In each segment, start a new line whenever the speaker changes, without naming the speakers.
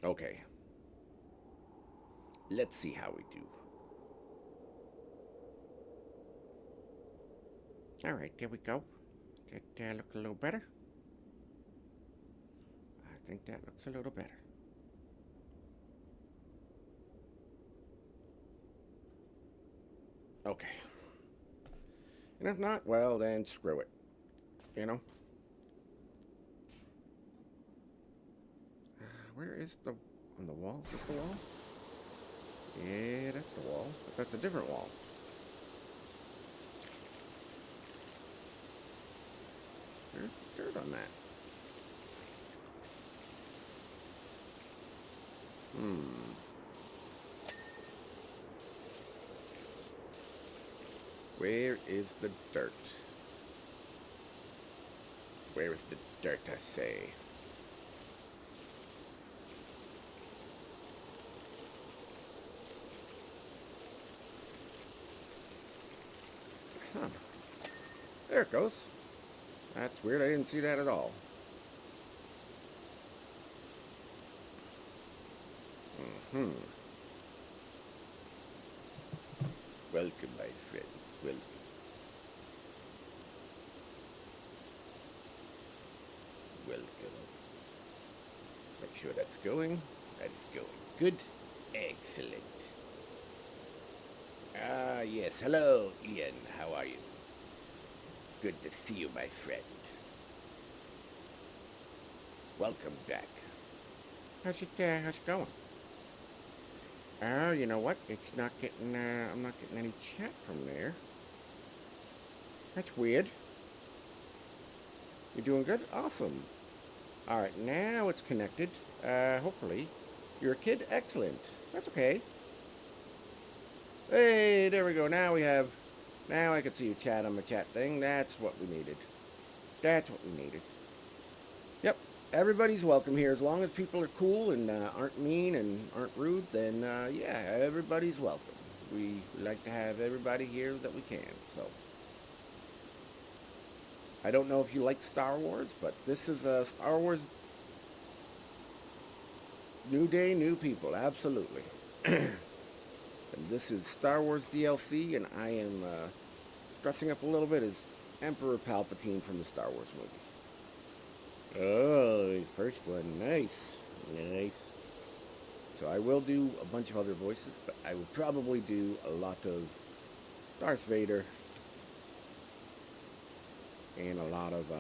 Okay. Let's see how we do. All right, there we go. That looks a little better. I think that looks a little better. Okay. And if not, well, then screw it. You know? Where is the. On the wall? Is this the wall? Yeah, that's the wall. But that's a different wall. There's dirt on that. Hmm. Where is the dirt? Where is the dirt, I say? Huh. There it goes. That's weird. I didn't see that at all. Hmm. Welcome, my friends. Welcome. Welcome. Make sure that's going. That's going. Good. Excellent. Ah, yes. Hello, Ian. How are you? Good to see you, my friend. Welcome back. How's it going? Oh, you know what? It's not getting, I'm not getting any chat from there. That's weird. You doing good? Awesome. All right, now it's connected. Hopefully. You're a kid? Excellent. That's okay. Hey, there we go. Now we have, now I can see you chat on the chat thing. That's what we needed. That's what we needed. Yep. Everybody's welcome here. As long as people are cool and aren't mean and aren't rude, then yeah, everybody's welcome. We like to have everybody here that we can. So I don't know if you like Star Wars, but this is a Star Wars New Day, New People. Absolutely. And this is Star Wars DLC, and I am dressing up a little bit as Emperor Palpatine from the Star Wars movie. Oh, first one. Nice. Nice. So I will do a bunch of other voices, but I will probably do a lot of Darth Vader and a lot of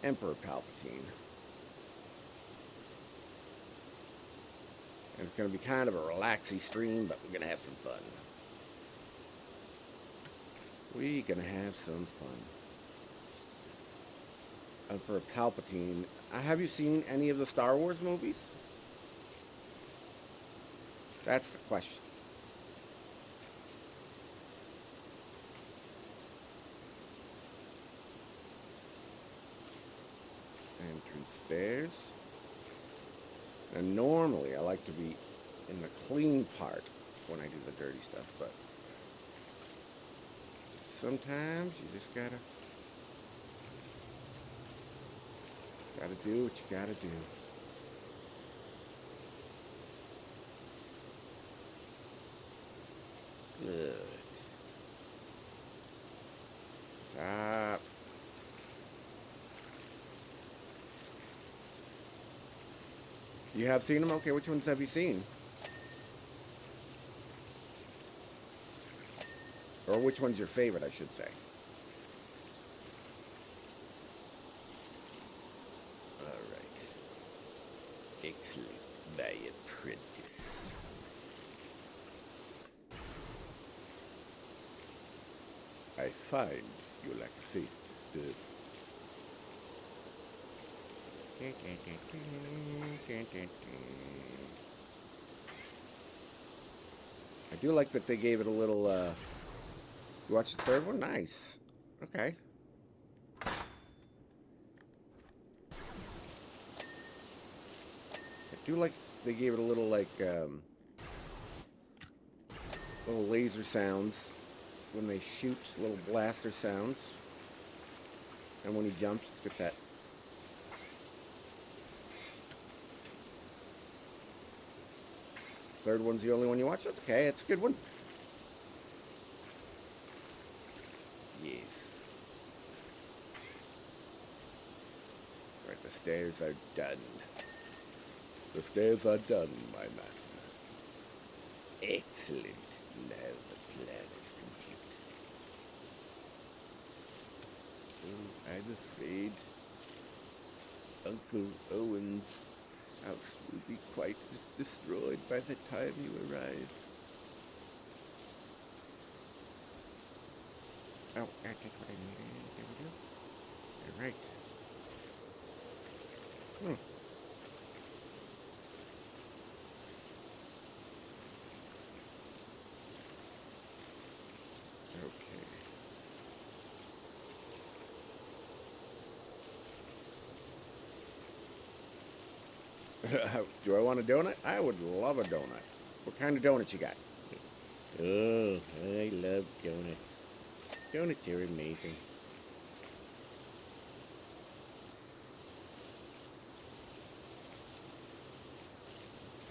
Emperor Palpatine. And it's going to be kind of a relaxy stream, but we're going to have some fun. We're going to have some fun. Emperor Palpatine. Have you seen any of the Star Wars movies? That's the question. Entrance stairs. And normally I like to be in the clean part when I do the dirty stuff, but sometimes you just gotta do what you gotta do. Good. Stop. You have seen them? Okay, which ones have you seen? Or which one's your favorite, I should say. All right. Excellent, my apprentice. I find you lack faith disturbed. I do like that they gave it a little, you watched the third one? Nice. Okay. I do like they gave it a little, like, little laser sounds when they shoot, little blaster sounds. And when he jumps, it's got that. third one's the only one you watch. That's okay. It's a good one. Yes. Right, the stairs are done. The stairs are done, my master. Excellent. Now the plan is complete. Oh, I'm afraid Uncle Owen's house will be quite destroyed by the time you arrive. Oh, that's what I needed. There we go. All right. Okay. Do I want a donut? I would love a donut. What kind of donut you got? Oh, I love donuts. Donuts are amazing.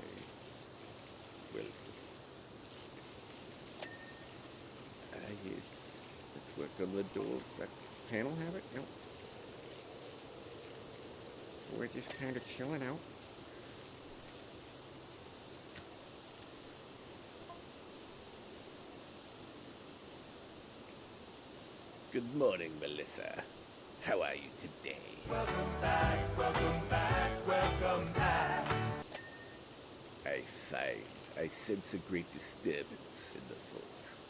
Okay. Well, yes. Let's work on the door. Does that panel have it? No. We're just kind of chilling out. Good morning, Melissa. How are you today?
Welcome back, welcome back, welcome back.
I sense a great disturbance in the force.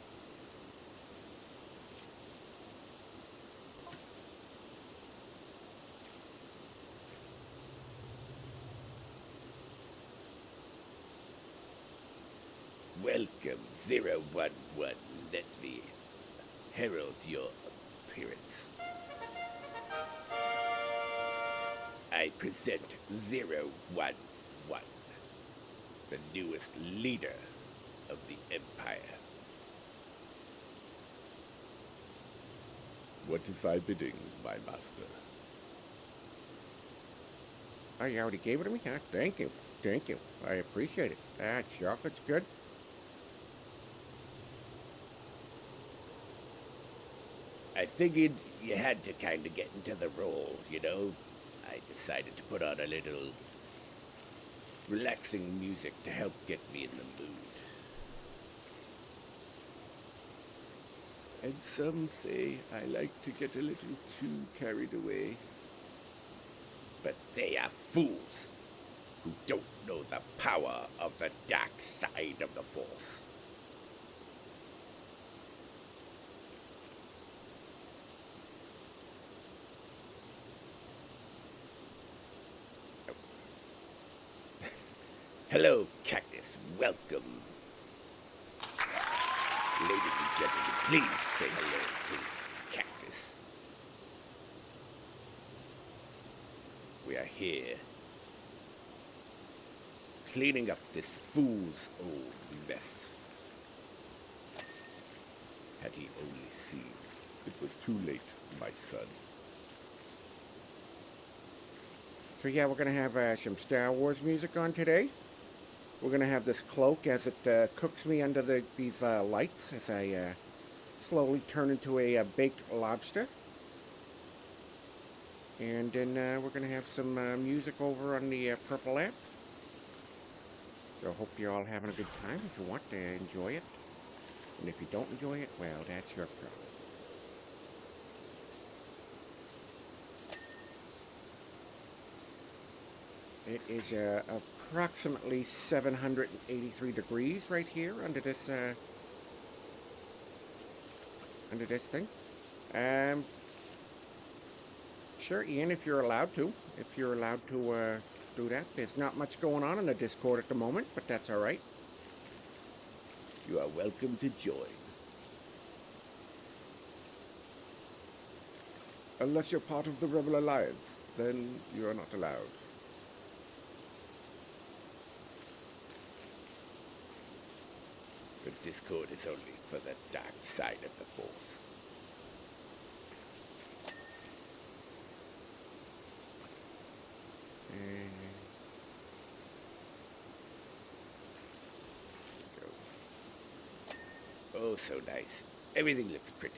Welcome, 011. Let me herald your appearance. I present 011, the newest leader of the Empire. What is thy bidding, my master? Oh, you already gave it to me? Huh? Thank you. Thank you. I appreciate it. Chocolate's good. I figured you had to kind of get into the role, you know? I decided to put on a little relaxing music to help get me in the mood. And some say I like to get a little too carried away. But they are fools who don't know the power of the dark side of the Force. Hello, Cactus. Welcome. Ladies and gentlemen, please say hello to Cactus. We are here cleaning up this fool's old mess. Had he only seen, it was too late, my son. So yeah, we're going to have some Star Wars music on today. We're going to have this cloak as it cooks me under these lights as I slowly turn into a baked lobster. And then we're going to have some music over on the purple lamp. So I hope you're all having a good time. If you want to enjoy it. And if you don't enjoy it, well, that's your problem. It is approximately 783 degrees right here under this thing. Sure, Ian, if you're allowed to. If you're allowed to do that. There's not much going on in the Discord at the moment, but that's all right. You are welcome to join. Unless you're part of the Rebel Alliance, then you are not allowed. The Discord is only for the dark side of the Force. Oh, so nice. Everything looks pretty.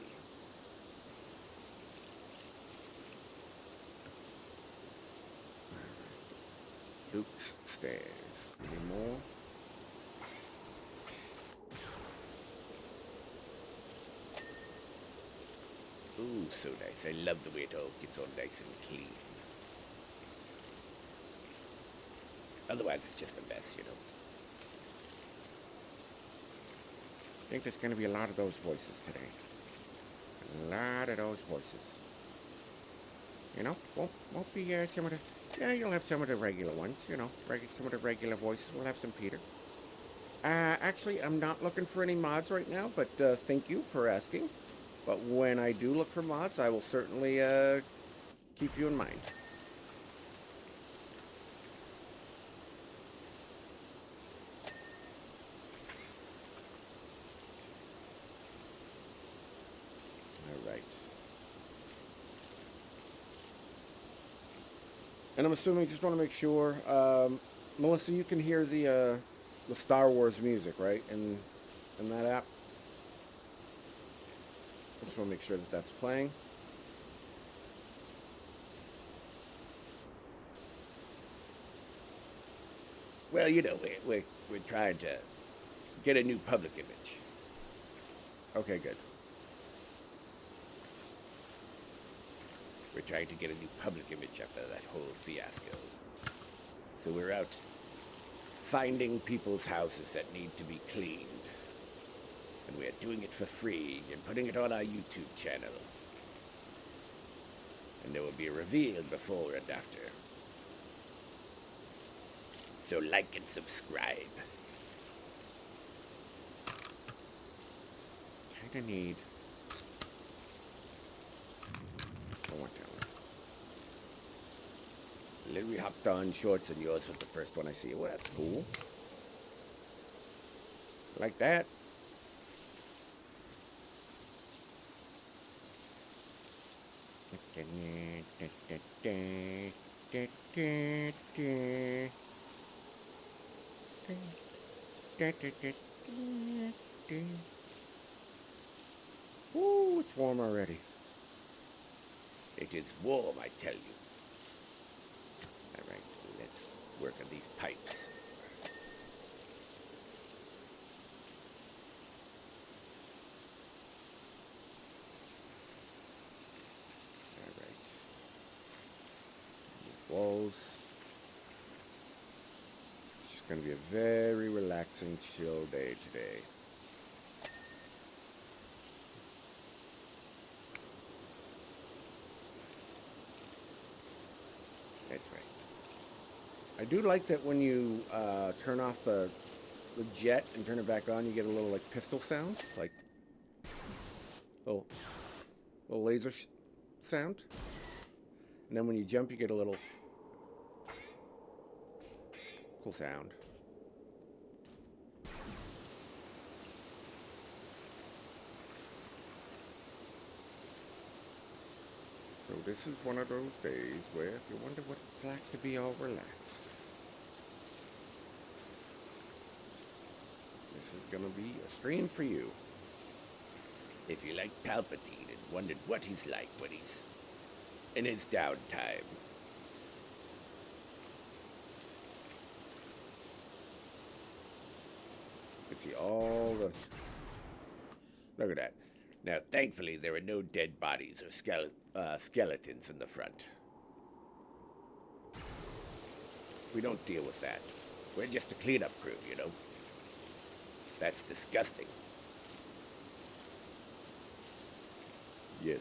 Luke's stairs. Any more? Ooh, so nice. I love the way it all gets all nice and clean. Otherwise, it's just a mess, you know. I think there's going to be a lot of those voices today. A lot of those voices. You know, won't be some of the... Yeah, you'll have some of the regular ones, you know. Some of the regular voices. We'll have some Peter. Actually, I'm not looking for any mods right now, but thank you for asking. But when I do look for mods, I will certainly keep you in mind. All right. And I'm assuming, just want to make sure, Melissa, you can hear the Star Wars music, right? In that app. I just want to make sure that that's playing. Well, you know, we're trying to get a new public image. Okay, good. We're trying to get a new public image after that whole fiasco. So we're out finding people's houses that need to be cleaned. And we're doing it for free and putting it on our YouTube channel. And there will be a reveal before and after. So like and subscribe. Kinda need... I want that one. Louis hopped on shorts and yours was the first one I see. Well, that's cool. Like that. Ooh, it's warm already. It is warm, I tell you. Alright, let's work on these pipes. Alright. Walls. It's just going to be a very relaxing, chill day today. That's right. I do like that when you turn off the jet and turn it back on, you get a little like pistol sound, like little laser sound. And then when you jump, you get a little cool sound. So this is one of those days where if you wonder what it's like to be all relaxed, this is going to be a stream for you. If you like Palpatine and wondered what he's like when he's in his downtime. You can see all the... Look at that. Now, thankfully, there are no dead bodies or skeletons in the front. We don't deal with that. We're just a cleanup crew, you know. That's disgusting. Yes.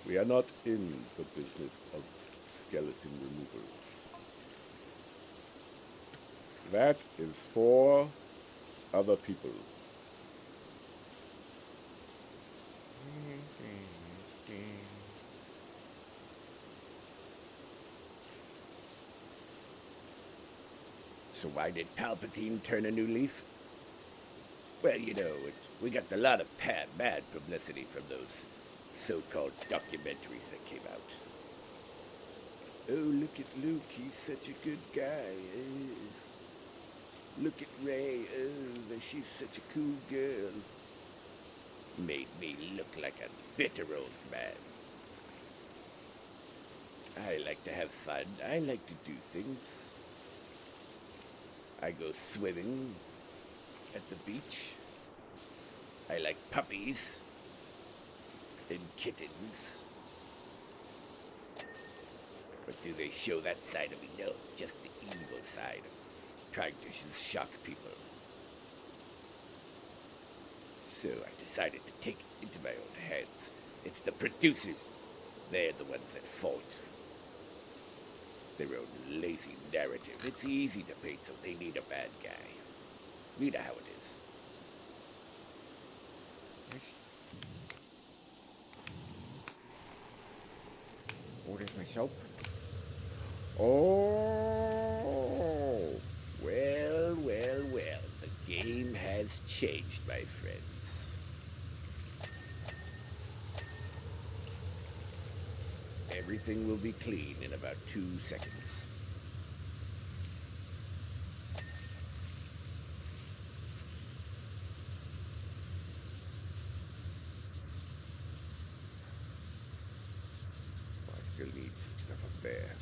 We are not in the business of skeleton removal. That is for other people. So why did Palpatine turn a new leaf? Well, you know, we got a lot of bad publicity from those so-called documentaries that came out. Oh, look at Luke, he's such a good guy. Look at Ray. Oh, she's such a cool girl. Made me look like a bitter old man. I like to have fun. I like to do things. I go swimming at the beach. I like puppies and kittens. But do they show that side of me? No, just the evil side. Trying to just shock people. So I decided to take it into my own hands. It's the producers. They're the ones at fault. Their own lazy narrative. It's easy to paint, so they need a bad guy. You know how it is. Oh, there's my soap. Oh, well, well, well. The game has changed, my friends. Everything will be clean in about 2 seconds. Oh, I still need some stuff up there.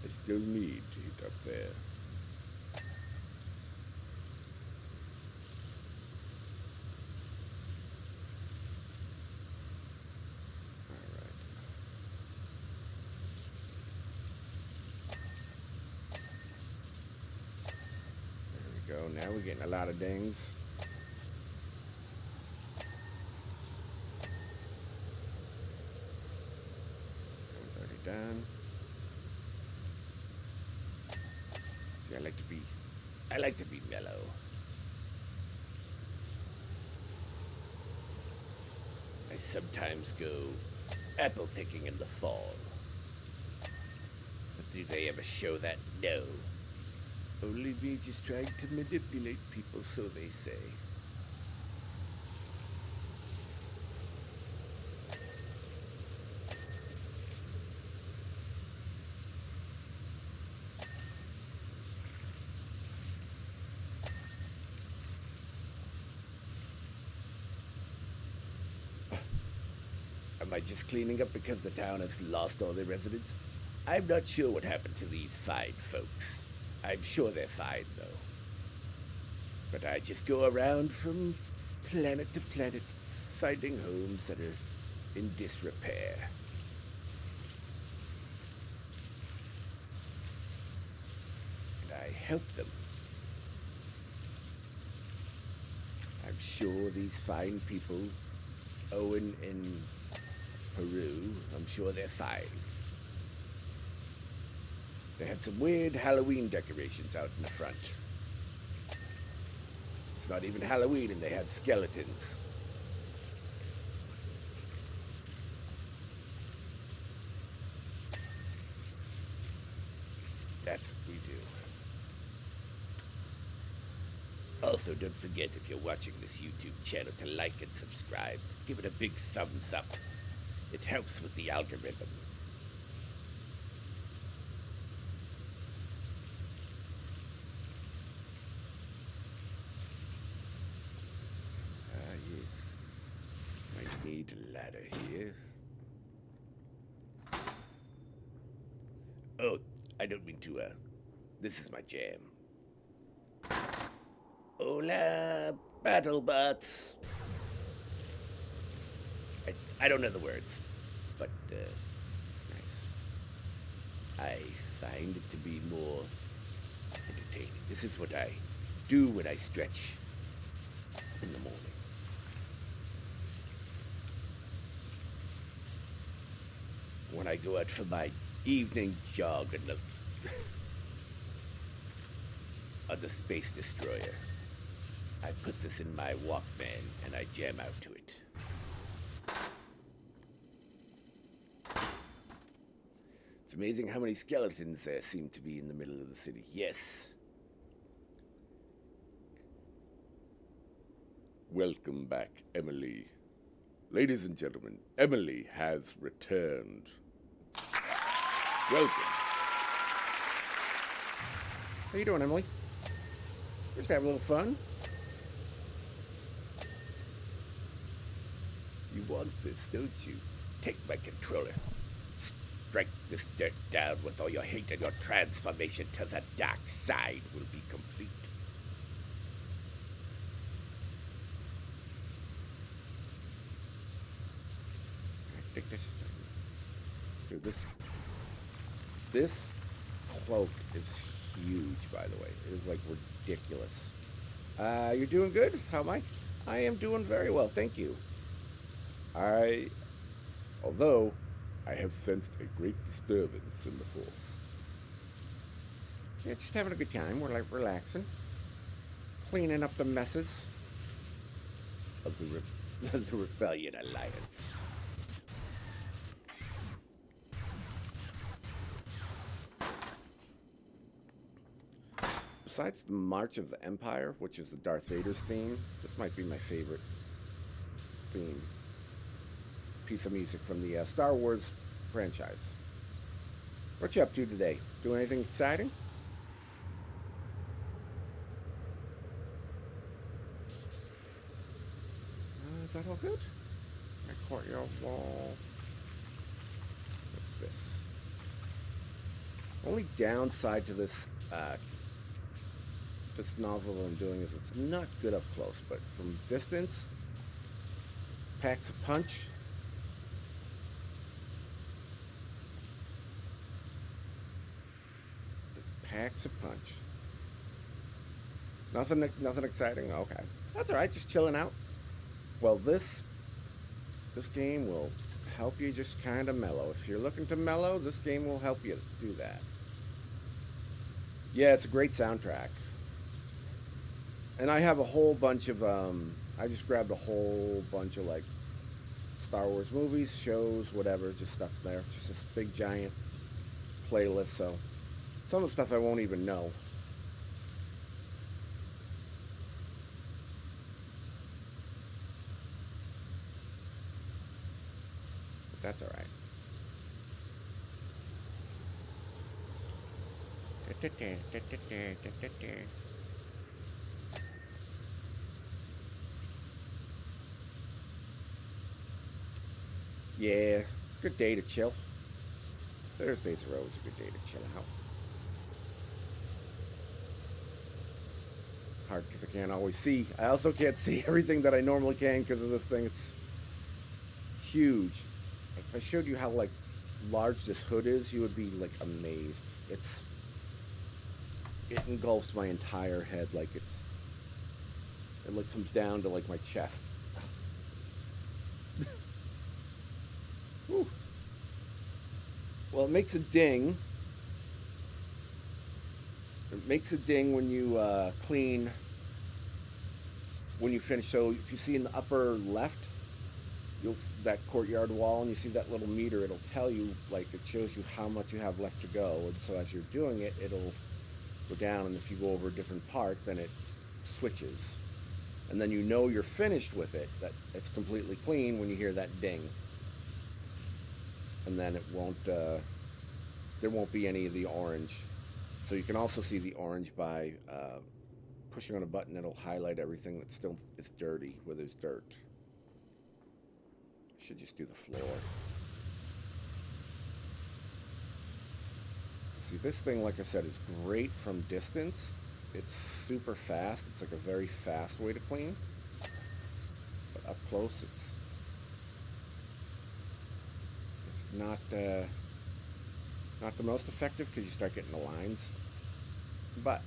I still need to hit up there. There we go. Now we're getting a lot of dings. That one's already done. See, I like to be mellow. I sometimes go apple picking in the fall. But do they ever show that? No. Only me just trying to manipulate people, so they say. Am I just cleaning up because the town has lost all their residents? I'm not sure what happened to these fine folks. I'm sure they're fine, though. But I just go around from planet to planet, finding homes that are in disrepair. And I help them. I'm sure these fine people, Owen in Peru, I'm sure they're fine. They had some weird Halloween decorations out in the front. It's not even Halloween and they had skeletons. That's what we do. Also, don't forget, if you're watching this YouTube channel, to like and subscribe. Give it a big thumbs up. It helps with the algorithm. Yes. I need a ladder here. Oh, I don't mean to, this is my jam. Hola, BattleBots. I don't know the words, but, nice. I find it to be more entertaining. This is what I do when I stretch in the morning. When I go out for my evening jog on the Space Destroyer, I put this in my Walkman and I jam out to it. It's amazing how many skeletons there seem to be in the middle of the city. Yes. Welcome back, Emily. Ladies and gentlemen, Emily has returned. Welcome. How you doing, Emily? Just have a little fun. You want this, don't you? Take my controller. Strike this dirt down with all your hate, and your transformation to the dark side will be complete. I think this is... Dude, this cloak is huge, by the way. It is, like, ridiculous. You're doing good? How am I? I am doing very well, thank you. Although I have sensed a great disturbance in the force. Yeah, just having a good time. We're, like, relaxing. Cleaning up the messes of the Rebellion Alliance. Besides the March of the Empire, which is the Darth Vader's theme, this might be my favorite theme. Piece of music from the Star Wars franchise. What you up to today? Doing anything exciting? Is that all good? My courtyard wall. What's this? Only downside to this this novel I'm doing is it's not good up close, but from distance, packs a punch. It packs a punch. Nothing exciting. Okay, that's all right. Just chilling out. Well, this game will help you just kind of mellow. If you're looking to mellow, this game will help you do that. Yeah, it's a great soundtrack. And I have a whole bunch of, I just grabbed a whole bunch of, like, Star Wars movies, shows, whatever, just stuff there. Just this big, giant playlist, so some of the stuff I won't even know. But that's all right. Yeah, it's a good day to chill. Thursdays are always a good day to chill out. Hard because I can't always see. I also can't see everything that I normally can because of this thing. It's huge. If I showed you how, like, large this hood is, you would be, like, amazed. It engulfs my entire head, like it, like, comes down to, like, my chest. Whew. Well, it makes a ding. It makes a ding when you clean, when you finish. So if you see in the upper left, that courtyard wall, and you see that little meter, it'll tell you, like, it shows you how much you have left to go. And so as you're doing it, it'll go down, and if you go over a different part, then it switches. And then you know you're finished with it, that it's completely clean when you hear that ding. And then it won't, there won't be any of the orange. So you can also see the orange by pushing on a button. It'll highlight everything that still is dirty, where there's dirt. Should just do the floor. See, this thing, like I said, is great from distance. It's super fast. It's like a very fast way to clean. But up close, it's not the most effective because you start getting the lines. But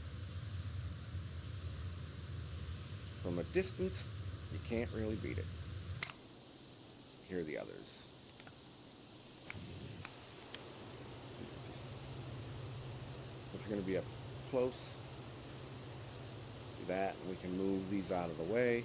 from a distance, you can't really beat it. Here are the others. If you're going to be up close, do that, and we can move these out of the way.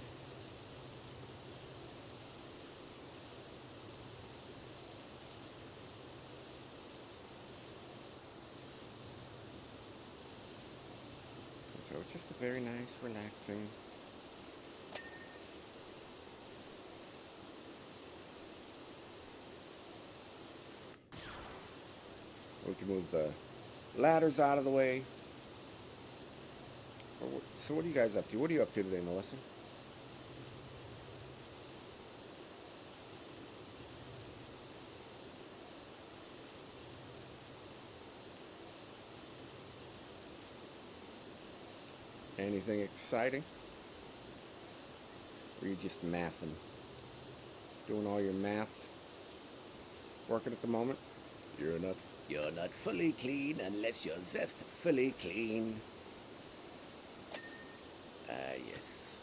So it's just a very nice, relaxing. We can move the ladders out of the way. So what are you guys up to? What are you up to today, Melissa? Anything exciting? Or are you just mathing? Doing all your math? Working at the moment? You're not fully clean unless you're zestfully clean. Ah, yes.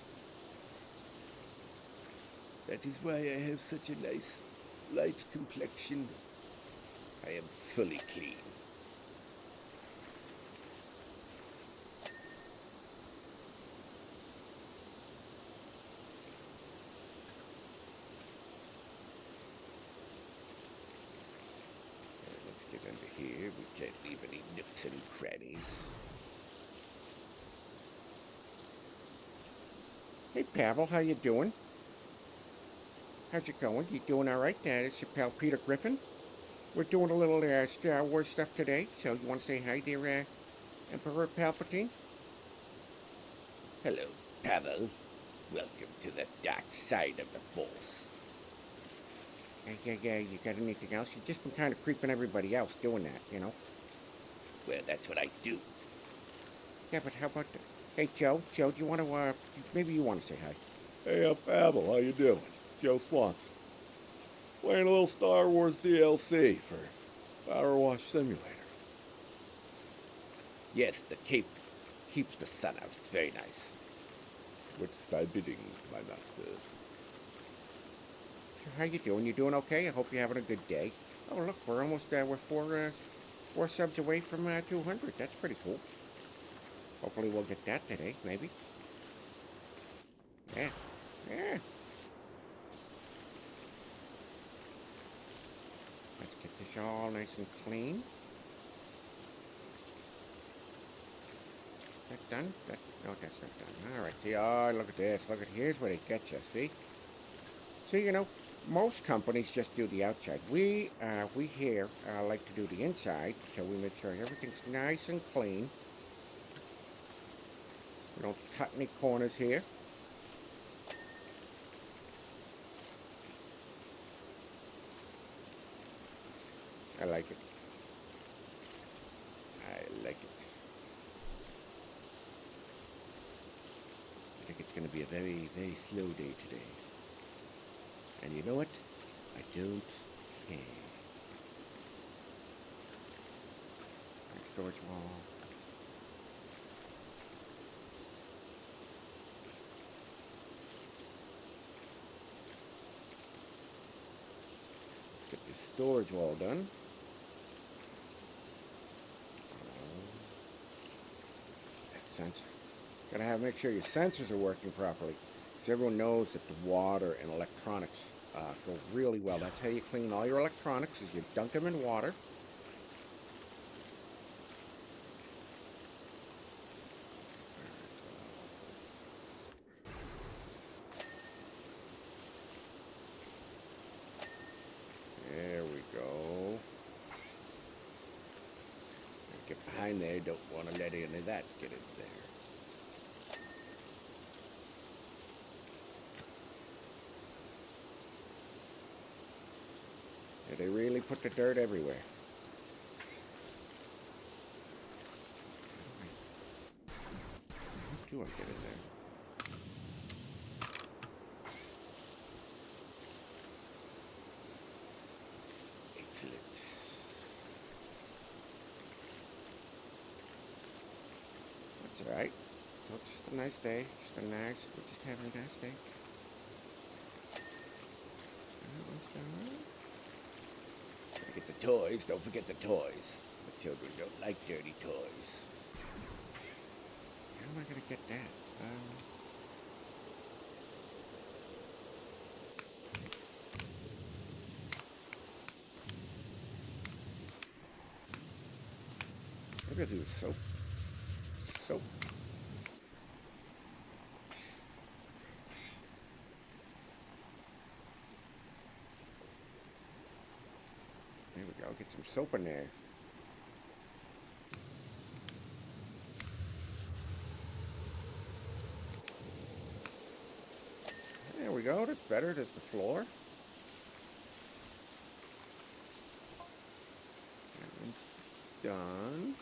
That is why I have such a nice, light complexion. I am fully clean. Let's get under here. We can't leave any nooks and crannies. Hey, Pavel, how you doing? How's it going? You doing all right? It's your pal Peter Griffin. We're doing a little Star Wars stuff today, so you want to say hi there, Emperor Palpatine? Hello, Pavel. Welcome to the dark side of the Force. Yeah, you got anything else? You've just been kind of creeping everybody else doing that, you know? Well, that's what I do. Yeah, but how about... Hey, Joe, do you want to, maybe you want to say hi.
Hey, Pavel, how you doing? Joe Swanson. Playing a little Star Wars DLC for Powerwash Simulator.
Yes, the cape keeps the sun out. It's very nice.
What's thy bidding, my master?
How you doing? You doing okay? I hope you're having a good day. Oh, look, we're almost, we're four subs away from 200. That's pretty cool. Hopefully we'll get that today, maybe. Yeah. Let's get this all nice and clean. That done? No, that's not done. All right. See, oh, look at this. Look at, here's where they get you. See? See, you know, most companies just do the outside. We here like to do the inside, so we make sure everything's nice and clean. We don't cut any corners here. I like it. I like it. I think it's going to be a very, very slow day today. And you know what? I don't care. Storage wall. Let's get this storage wall done. That sensor. Gotta make sure your sensors are working properly. Because everyone knows that the water and electronics go really well. That's how you clean all your electronics, is you dunk them in water. There we go. Get behind there, don't want to let any of that get in there. Yeah, they really put the dirt everywhere. How do I get in there? Excellent. That's alright. So it's just a nice day. We're just having a nice day. Get the toys. Don't forget the toys. The children don't like dirty toys. How am I going to get that? What do I do with soap? Soap. There we go. Get some soap in there. we go. That's better. That's the floor. That one's done.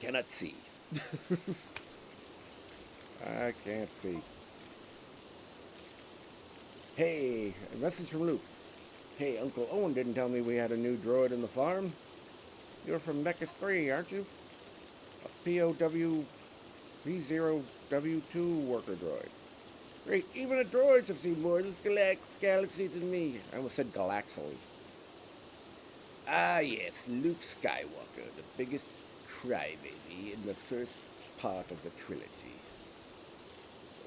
Cannot see. I can't see. Hey, a message from Luke. Hey, Uncle Owen didn't tell me we had a new droid in the farm. You're from Mechas 3, aren't you? A POW V0W2 worker droid. Great, even the droids have seen more of this galaxy than me. I almost said galaxily. Ah yes, Luke Skywalker, the biggest crybaby in the first part of the trilogy.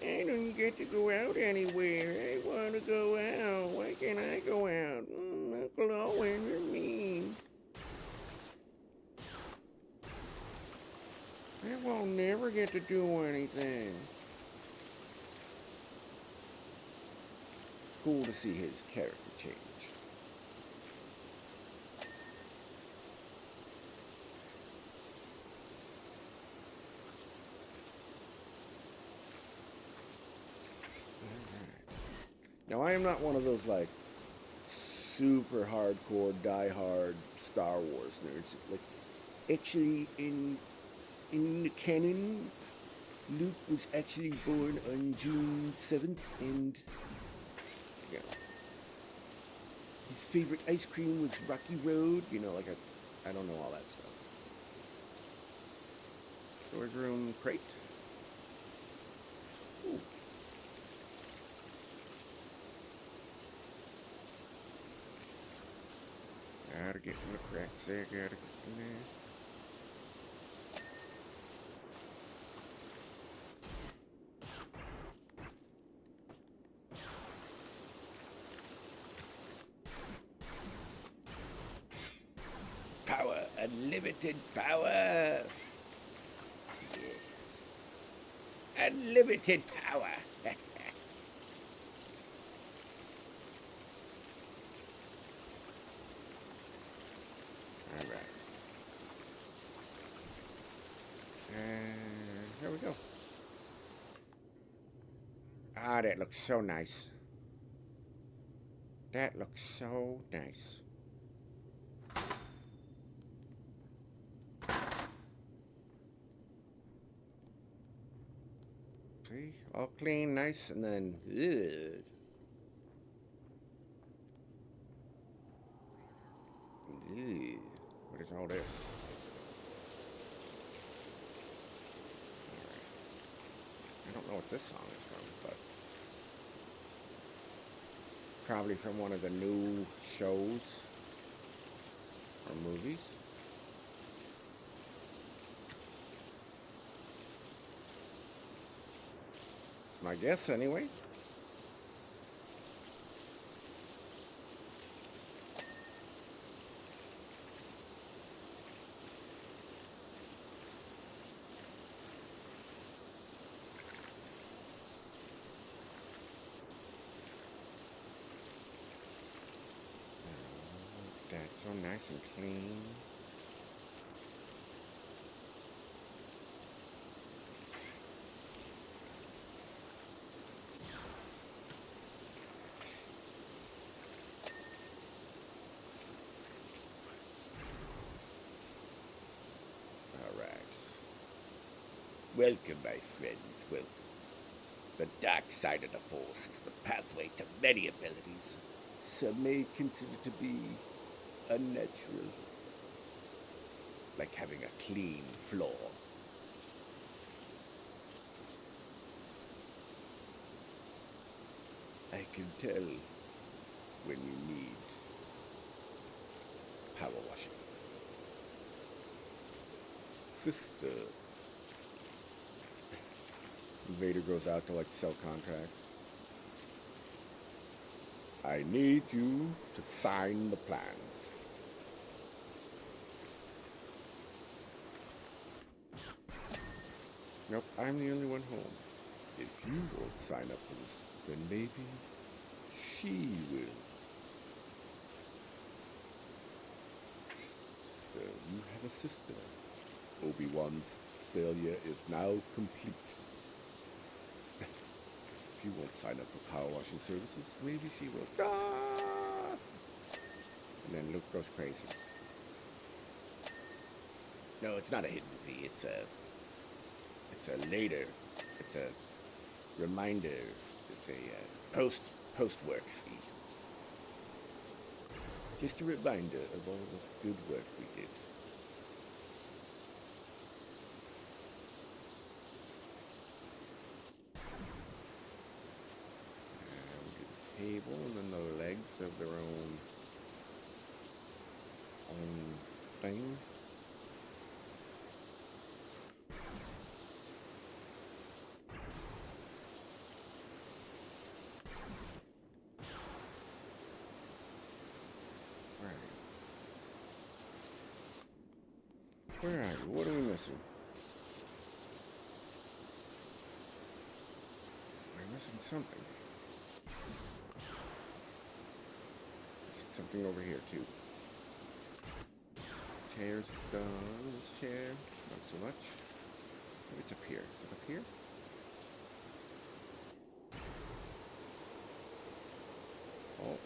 I don't get to go out anywhere. I want to go out. Why can't I go out? Uncle Owen, you're mean. I won't never get to do anything. It's cool to see his character change. Now, I am not one of those, like, super hardcore, die-hard Star Wars nerds. Like, actually, in the canon, Luke was actually born on June 7th, and, you know, his favorite ice cream was Rocky Road. You know, like, I don't know all that stuff. Storage room crate. Ooh. Gotta get in the cracks there, gotta get in there. Power, unlimited power. Yes. Unlimited power. Alright. And here we go. Ah, that looks so nice. That looks so nice. See? All clean, nice, and then, ugh. Ugh. What is all this? Alright. I don't know what this song is from, but probably from one of the new shows or movies. It's my guess, anyway. That's so nice and clean. Alright. Welcome, my friends, welcome. The dark side of the Force is the pathway to many abilities. Some may consider to be unnatural, like having a clean floor. I can tell when you need power washing. Sister. Vader goes out to, like, sell contracts. I need you to sign the plans. Nope, I'm the only one home. If you won't sign up for this, then maybe she will. So you have a sister. Obi-Wan's failure is now complete. She won't sign up for power washing services. Maybe she will. Ah! And then Luke goes crazy. No, it's not a hidden fee. It's a later. It's a reminder. It's a post work fee. Just a reminder of all the good work we did. We do the table and then the legs of their own thing. Where are you? What are we missing? We're missing something. Something over here too. Chair's done. This chair, not so much. Maybe it's up here. Is it up here? Oh.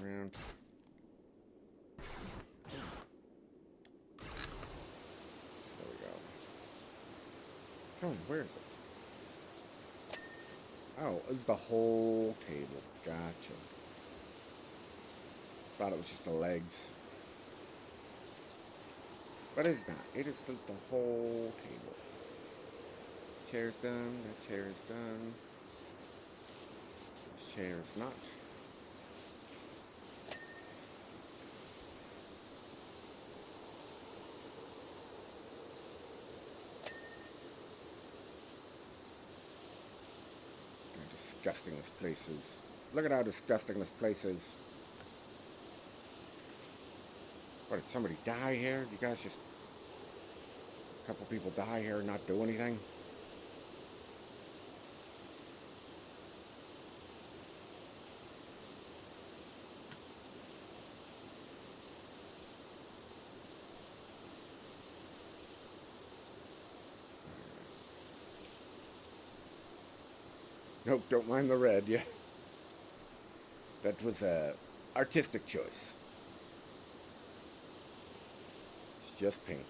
Around. There we go. Oh, where is it? Oh, it's the whole table. Gotcha. Thought it was just the legs. But it's not. It is the whole table. Chair's done. That chair is done. This chair is not. How disgusting this place is. Look at how disgusting this place is. What, did somebody die here? You guys just... A couple people die here and not do anything? Nope, don't mind the red, yeah. That was a artistic choice. It's just paint.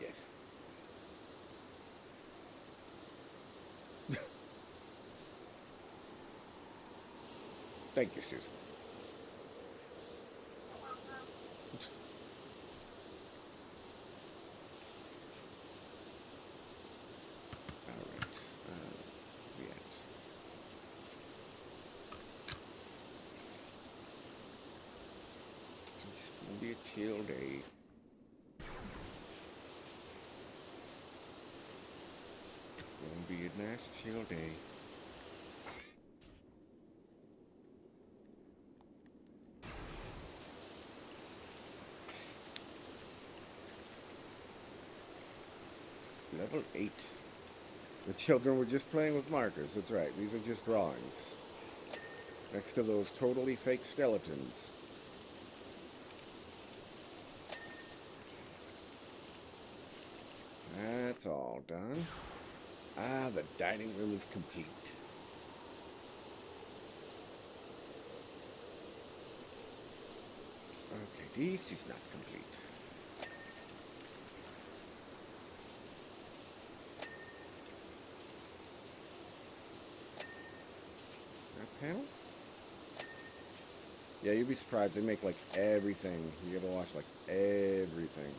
Yes. Thank you, Susan. Alright. Yeah. It's gonna be a chill day. Gonna be a nice chill day. Level 8. The children were just playing with markers. That's right. These are just drawings. Next to those totally fake skeletons. That's all done. Ah, the dining room is complete. Okay, this is not complete. That panel? Yeah, you'd be surprised. They make like everything. You gotta watch like everything.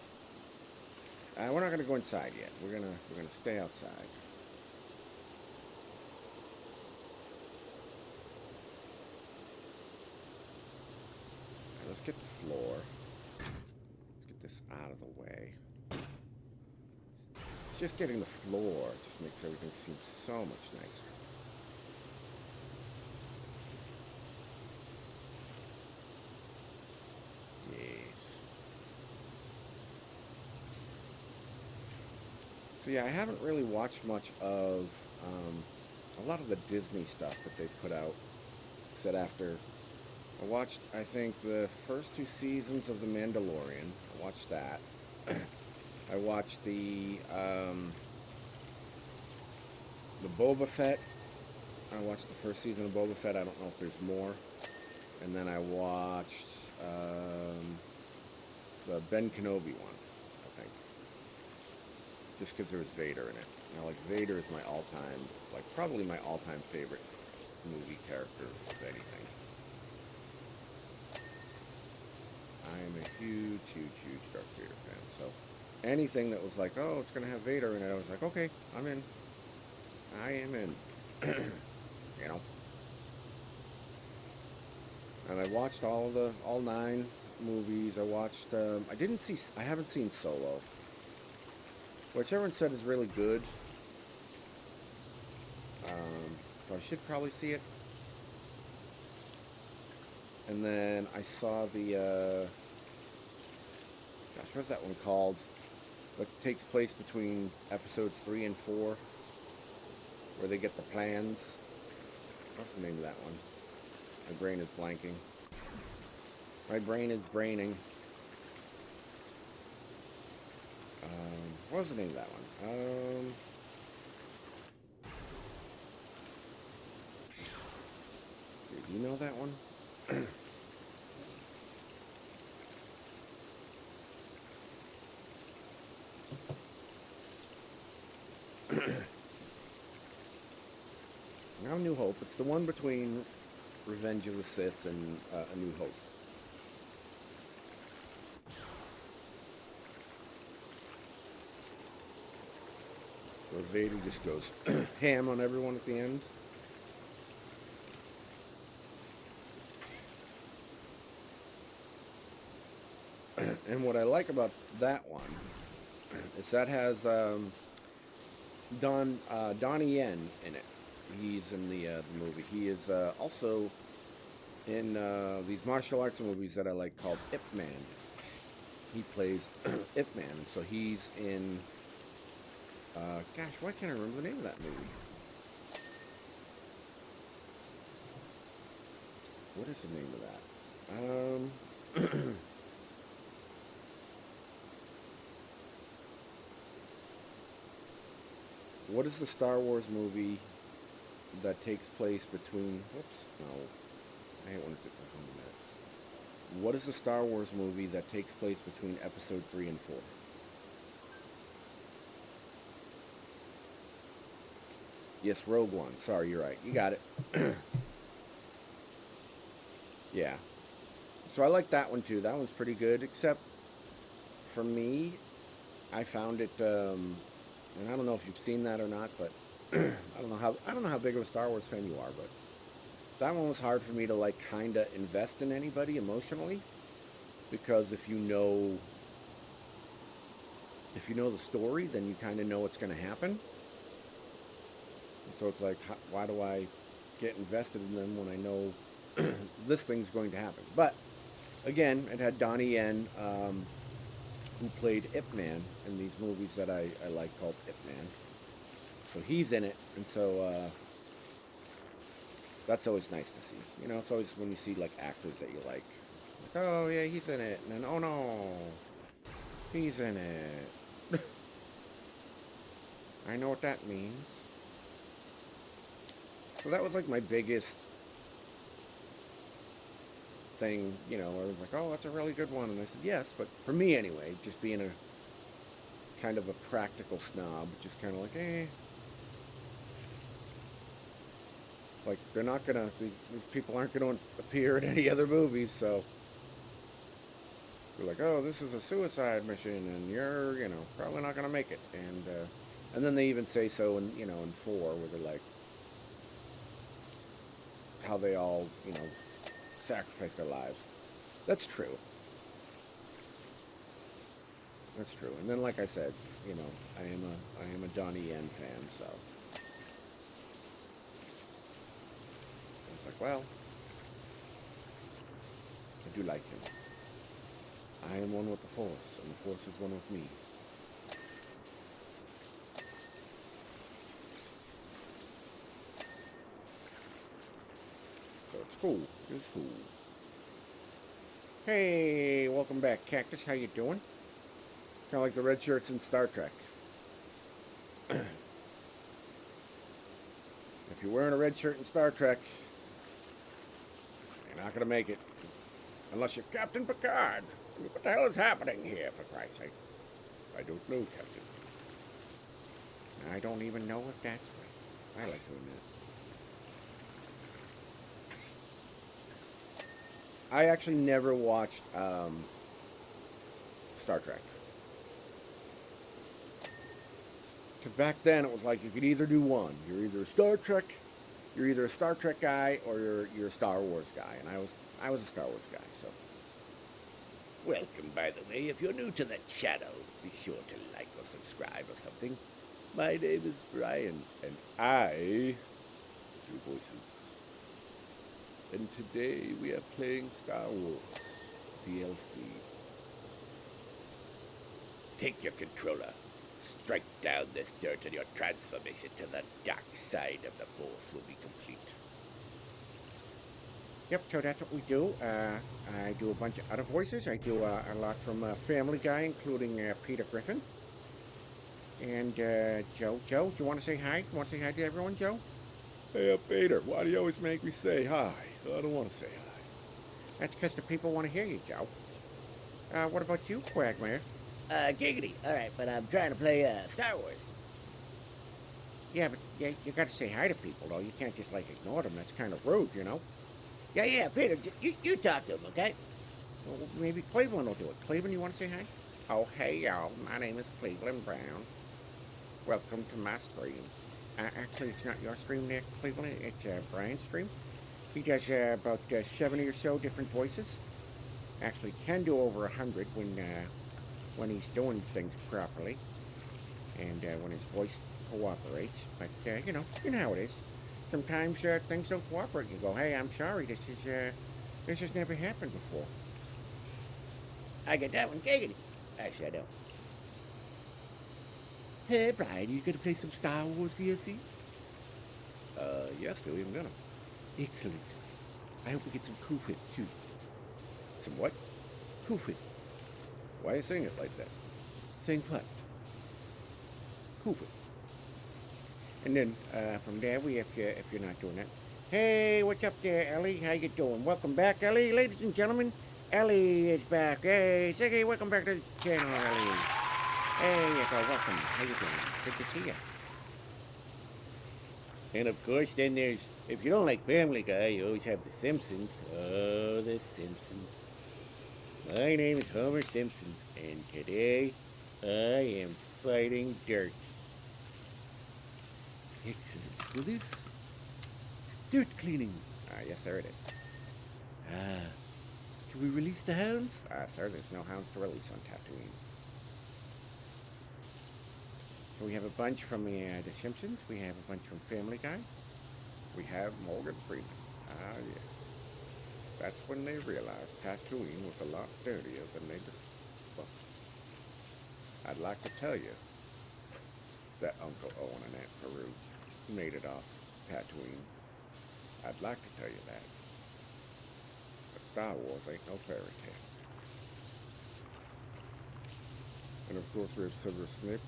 We're not gonna go inside yet. We're gonna stay outside. Alright, let's get the floor. Let's get this out of the way. Just getting the floor just makes everything seem so much nicer. So yeah, I haven't really watched much of a lot of the Disney stuff that they put out. Said after I watched, I think the first two seasons of The Mandalorian. I watched that. I watched the Boba Fett. I watched the first season of Boba Fett. I don't know if there's more. And then I watched the Ben Kenobi one, I think. Just because there was Vader in it. You know, like Vader is my all-time, like probably my all-time favorite movie character of anything. I am a huge, huge, huge Darth Vader fan. So anything that was like, oh, it's gonna have Vader in it, I was like, okay, I'm in. I am in. You know. And I watched all 9 movies. I watched. I haven't seen Solo, which everyone said is really good. So I should probably see it. And then I saw the. Gosh, what's that one called? What takes place between episodes 3 and 4, where they get the plans. What's the name of that one? My brain is blanking. My brain is braining. What was the name of that one? Do you know that one? Now New Hope. It's the one between Revenge of the Sith and A New Hope. Where Vader just goes ham on everyone at the end. And what I like about that one is that has Donnie Yen in it. He's in the movie. He is also in these martial arts movies that I like called Ip Man. He plays Ip Man, so he's in. Gosh, why can't I remember the name of that movie? What is the name of that? What is the Star Wars movie that takes place between? Whoops, no. I hate when it takes a minute. What is the Star Wars movie that takes place between Episode 3 and 4? Yes, Rogue One. Sorry, you're right. You got it. Yeah. So I like that one too. That one's pretty good. Except for me, I found it. And I don't know if you've seen that or not, but I don't know how big of a Star Wars fan you are, but that one was hard for me to like kind of invest in anybody emotionally, because if you know the story, then you kind of know what's going to happen. And so it's like, why do I get invested in them when I know this thing's going to happen? But again, it had Donnie Yen, who played Ip Man in these movies that I like called Ip Man. So he's in it, and so that's always nice to see. You know, it's always when you see like actors that you like, oh yeah, he's in it, and then oh no, he's in it. I know what that means. So that was like my biggest thing, you know, where I was like, oh, that's a really good one. And I said, yes, but for me anyway, just being a kind of a practical snob, just kind of like, like they're not gonna, these people aren't gonna appear in any other movies, so they're like, oh, this is a suicide mission, and you're, you know, probably not gonna make it. And then they even say so in, you know, in 4, where they're like, how they all, you know, sacrifice their lives. That's true. That's true. And then, like I said, you know, I am a Donnie Yen fan, so it's like, well, I do like him. I am one with the Force, and the Force is one with me. cool. It's cool. Hey, welcome back, Cactus. How you doing? Kind of like the red shirts in Star Trek. If you're wearing a red shirt in Star Trek, you're not going to make it. Unless you're Captain Picard. What the hell is happening here, for Christ's sake?
I don't know, Captain.
I don't even know if that's right. I like doing that. I actually never watched Star Trek. Because back then it was like you could either do one. You're either a Star Trek guy, or you're a Star Wars guy. And I was a Star Wars guy, so.
Welcome, by the way. If you're new to the channel, be sure to like or subscribe or something. My name is Brian,
And I do voices. And today we are playing Star Wars DLC.
Take your controller. Strike down this dirt and your transformation to the dark side of the Force will be complete.
Yep, so that's what we do. I do a bunch of other voices. I do a lot from Family Guy, including Peter Griffin. And Joe, do you want to say hi? You want to say hi to everyone, Joe?
Hey, Peter, why do you always make me say hi? I don't want to say hi.
That's because the people want to hear you, Joe. What about you, Quagmire?
Giggity. Alright, but I'm trying to play, Star Wars.
Yeah, but you got to say hi to people, though. You can't just, ignore them. That's kind of rude, you know?
Yeah, Peter, you talk to him, okay?
Well, maybe Cleveland will do it. Cleveland, you want to say hi? Oh, hey, y'all. My name is Cleveland Brown. Welcome to my stream. Actually, it's not your stream there, Cleveland. It's Brian's stream. He does about 70 or so different voices. Actually, can do over 100 when he's doing things properly, and when his voice cooperates. But you know how it is. Sometimes things don't cooperate. You go, hey, I'm sorry. This has never happened before.
I get that one, giggity. Actually, I don't. Hey, Brian, you gonna play some Star Wars DLC?
Yes, Billy, I'm gonna.
Excellent. I hope we get some cool whip, too.
Some what?
Cool whip.
Why are you saying it like that?
Saying what?
Cool. And then from there, if you're not doing that, hey, what's up there, Ellie? How you doing? Welcome back, Ellie, ladies and gentlemen. Ellie is back. Hey, Siggy, welcome back to the channel, Ellie. Hey, you go, welcome. How you doing? Good to see you.
And of course, then there's, if you don't like Family Guy, you always have The Simpsons. Oh, The Simpsons. My name is Homer Simpson, and today I am fighting dirt. Excellent. Will this? It's dirt cleaning.
Yes, sir, it is.
Can we release the hounds?
Sir, there's no hounds to release on Tatooine. So we have a bunch from The Simpsons. We have a bunch from Family Guy. We have Morgan Freeman. Yes. That's when they realized Tatooine was a lot dirtier than they just... Well, I'd like to tell you that Uncle Owen and Aunt Peru made it off Tatooine. I'd like to tell you that. But Star Wars ain't no fairy tale. And of course we have Severus Snape.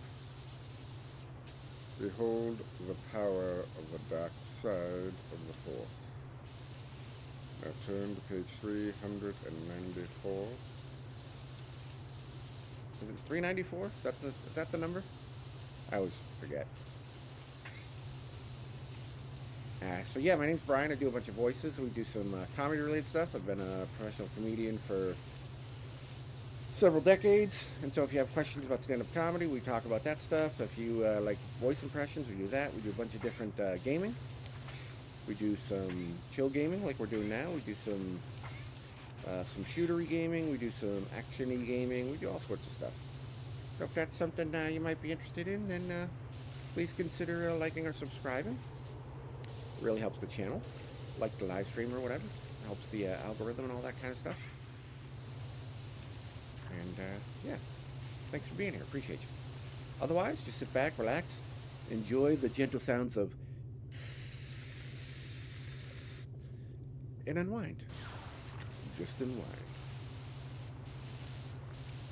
Behold the power of the dark side of the Force. Now turn to page 394. Is it 394? Is that the number? I always forget. So yeah, my name's Brian. I do a bunch of voices. We do some comedy-related stuff. I've been a professional comedian for several decades, and so if you have questions about stand-up comedy, we talk about that stuff. If you like voice impressions, we do that. We do a bunch of different gaming. We do some chill gaming, like we're doing now. We do some shootery gaming. We do some action-y gaming. We do all sorts of stuff. So if that's something you might be interested in, then please consider liking or subscribing. It really helps the channel, like the live stream or whatever. It helps the algorithm and all that kind of stuff. And yeah, thanks for being here. Appreciate you. Otherwise, just sit back, relax, enjoy the gentle sounds of and unwind. Just unwind.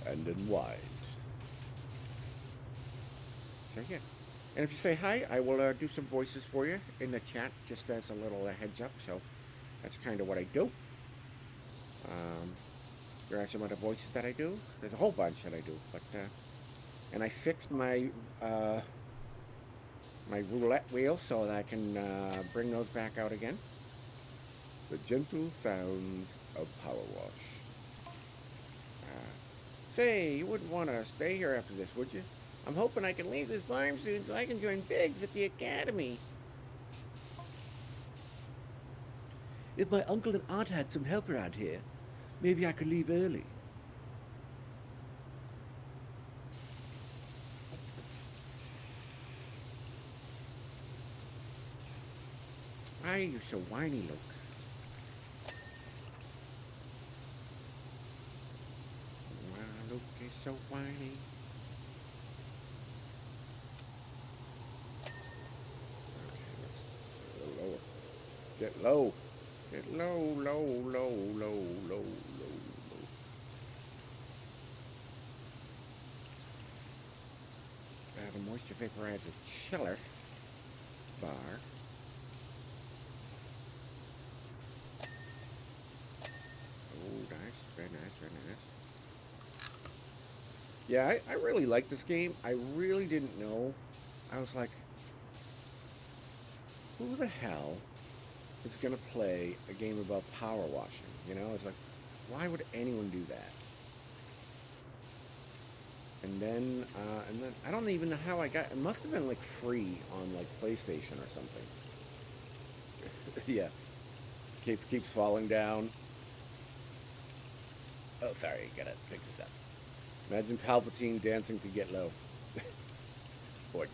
And unwind. So yeah. And if you say hi, I will do some voices for you in the chat, just as a little heads up. So that's kind of what I do. There are some other voices that I do. There's a whole bunch that I do, but and I fixed my my roulette wheel so that I can bring those back out again. The gentle sounds of Powerwash. Say, you wouldn't want to stay here after this, would you? I'm hoping I can leave this farm soon so I can join Biggs at the academy. If my uncle and aunt had some help around here, maybe I could leave early. Why are you so whiny, Luke? Why Luke is so whiny? Okay, let's a little lower. Get low. Get low, low, low, low, low, low, low. The moisture vaporizer chiller bar. Oh, nice, very nice, very nice. Yeah, I really like this game. I really didn't know. I was like, who the hell is going to play a game about power washing? You know, it's like, why would anyone do that? And then I don't even know how I got. It must have been like free on like PlayStation or something. Yeah, keeps falling down. Oh, sorry, gotta pick this up. Imagine Palpatine dancing to Get Low.
Or,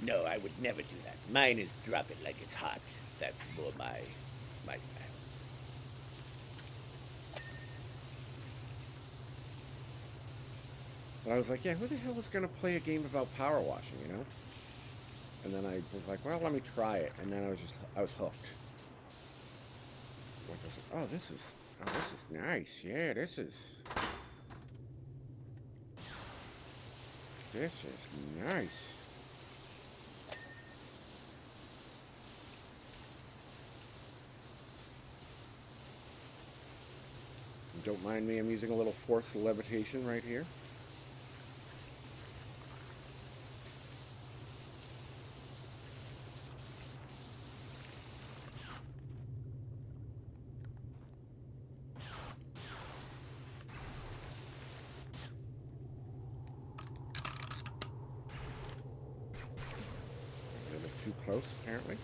no, I would never do that. Mine is drop it like it's hot. That's more my style.
But I was like, yeah, who the hell is going to play a game about power washing, you know? And then I was like, well, let me try it. And then I was hooked. Like I was like, oh, this is nice. Yeah, this is nice. Don't mind me, I'm using a little forced levitation right here. A little bit too close, apparently.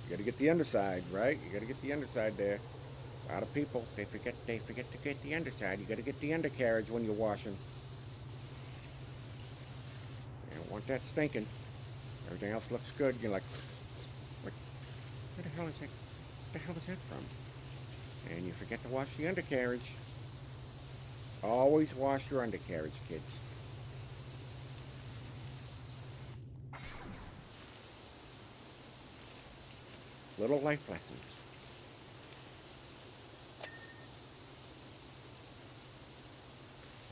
You gotta get the underside, right? You gotta get the underside there. A lot of people, they forget to get the underside. You gotta get the undercarriage when you're washing. You don't want that stinking. Everything else looks good. You're like, where the hell is that? Where the hell is that from? And you forget to wash the undercarriage. Always wash your undercarriage, kids. Little life lessons.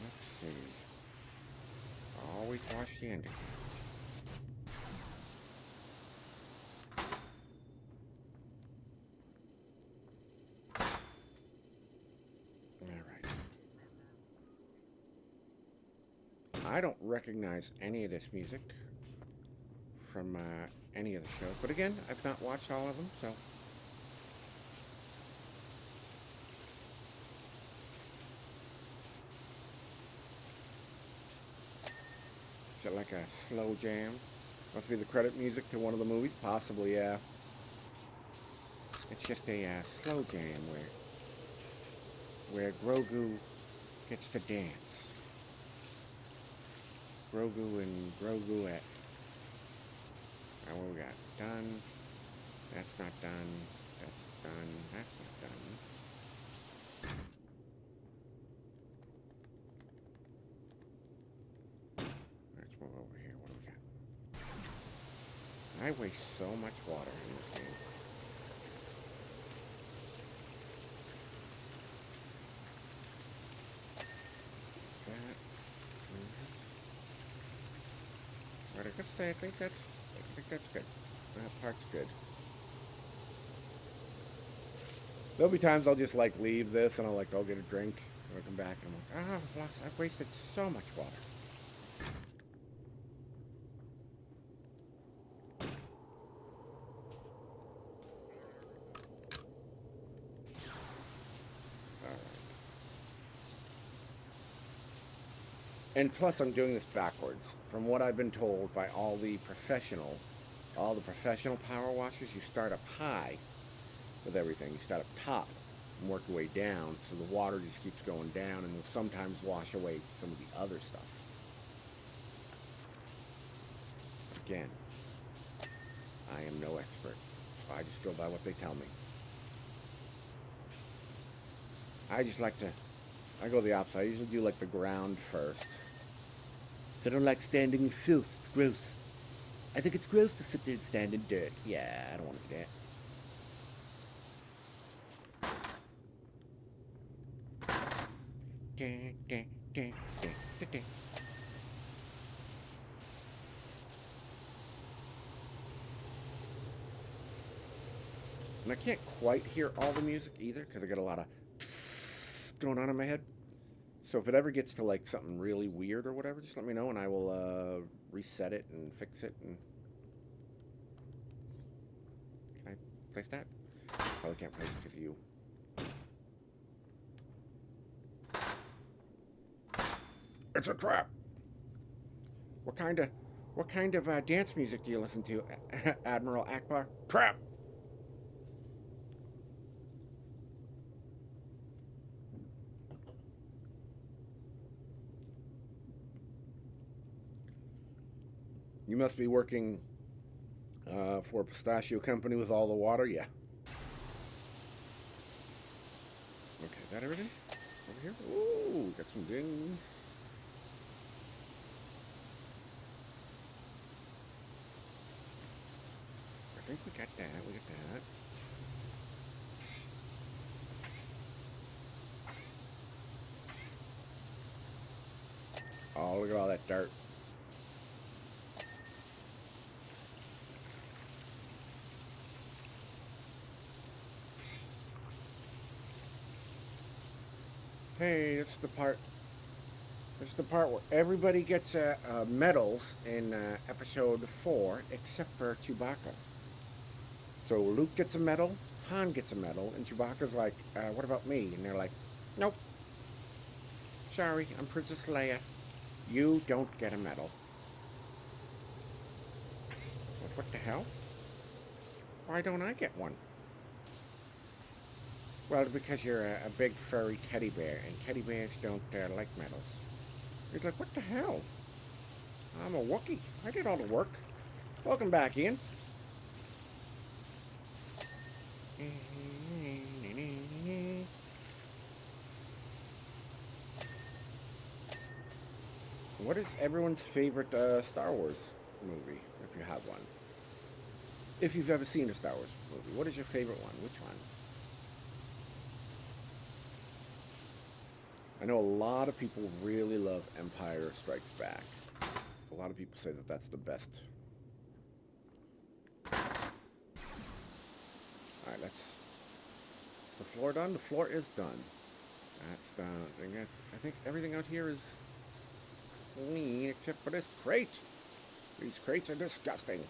Let's see. Always wash the undercarriage. Alright. I don't recognize any of this music from any of the shows. But again, I've not watched all of them, so. Is it like a slow jam? Must be the credit music to one of the movies? Possibly, yeah. It's just a slow jam where Grogu gets to dance. Grogu and Groguette. Now what we got? Done. That's not done. That's done. That's not done. Let's move over here. What do we got? I waste so much water in this game. That. Right, I gotta say, I think that's good. That part's good. There'll be times I'll just like leave this and I'll like go get a drink and I'll come back and I'm like, I've wasted so much water. Alright. And plus I'm doing this backwards. From what I've been told by all the professional power washers, you start up high with everything. You start up top and work your way down, so the water just keeps going down and will sometimes wash away some of the other stuff. Again, I am no expert, so I just go by what they tell me. I go the opposite. I usually do like the ground first. So I don't like standing in filth. It's gross. I think it's gross to sit there and stand in dirt. Yeah, I don't want to do that. And I can't quite hear all the music either because I got a lot of going on in my head. So if it ever gets to like something really weird or whatever, just let me know and I will reset it and fix it. And can I place that? Probably can't place it because of you. It's a trap. What kind of dance music do you listen to, Admiral Akbar? Trap. You must be working for a pistachio company with all the water, yeah. Okay, is that everything? Over here? Ooh, got some dings. I think we got that, Oh, look at all that dirt. Hey, this is the part. This is the part where everybody gets medals in episode 4, except for Chewbacca. So Luke gets a medal, Han gets a medal, and Chewbacca's like, "What about me?" And they're like, "Nope. Sorry, I'm Princess Leia. You don't get a medal." What the hell? Why don't I get one? Well, because you're a big furry teddy bear, and teddy bears don't like medals. He's like, what the hell? I'm a Wookiee. I did all the work. Welcome back, Ian. What is everyone's favorite Star Wars movie, if you have one? If you've ever seen a Star Wars movie, what is your favorite one? Which one? I know a lot of people really love Empire Strikes Back. A lot of people say that that's the best. Alright, that's the floor done? The floor is done. That's done. I think everything out here is clean except for this crate. These crates are disgusting.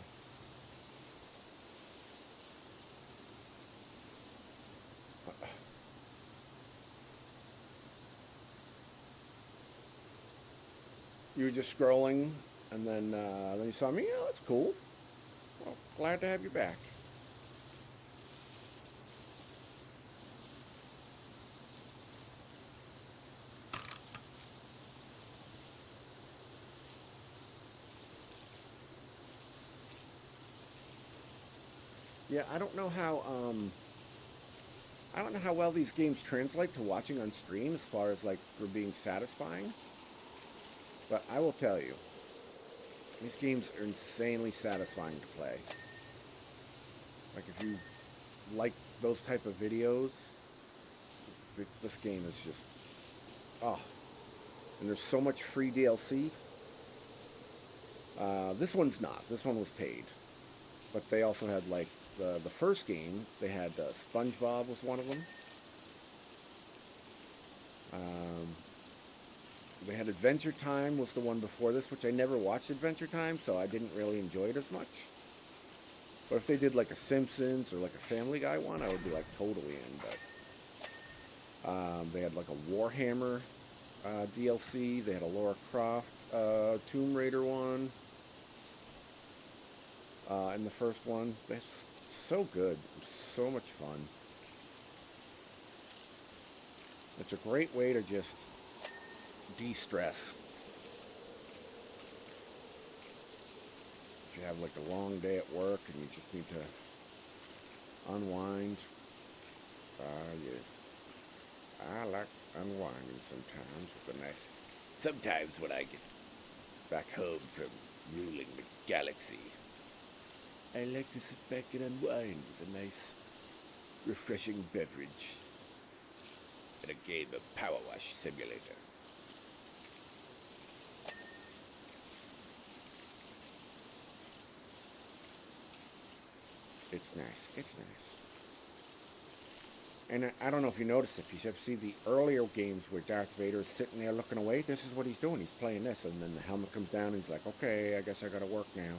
You were just scrolling, and then you saw me. Oh, that's cool. Well, glad to have you back. Yeah, I don't know how well these games translate to watching on stream as far as like for being satisfying. But I will tell you, these games are insanely satisfying to play. Like if you like those type of videos, this game is just, oh, and there's so much free DLC. This one's not. This one was paid, but they also had like the first game. They had SpongeBob was one of them. Um, they had Adventure Time was the one before this, which I never watched Adventure Time, so I didn't really enjoy it as much. But if they did like a Simpsons or like a Family Guy one, I would be like totally in. But they had like a Warhammer DLC. They had a Lara Croft Tomb Raider one. In the first one, that's so good, so much fun. It's a great way to just de-stress. If you have like a long day at work and you just need to unwind, yes, I like unwinding sometimes with a nice.
Sometimes when I get back home from ruling the galaxy, I like to sit back and unwind with a nice, refreshing beverage and a game of Powerwash Simulator.
It's nice. It's nice. And I don't know if you noticed, if you ever see the earlier games where Darth Vader is sitting there looking away, this is what he's doing. He's playing this, and then the helmet comes down, and he's like, okay, I guess I gotta work now.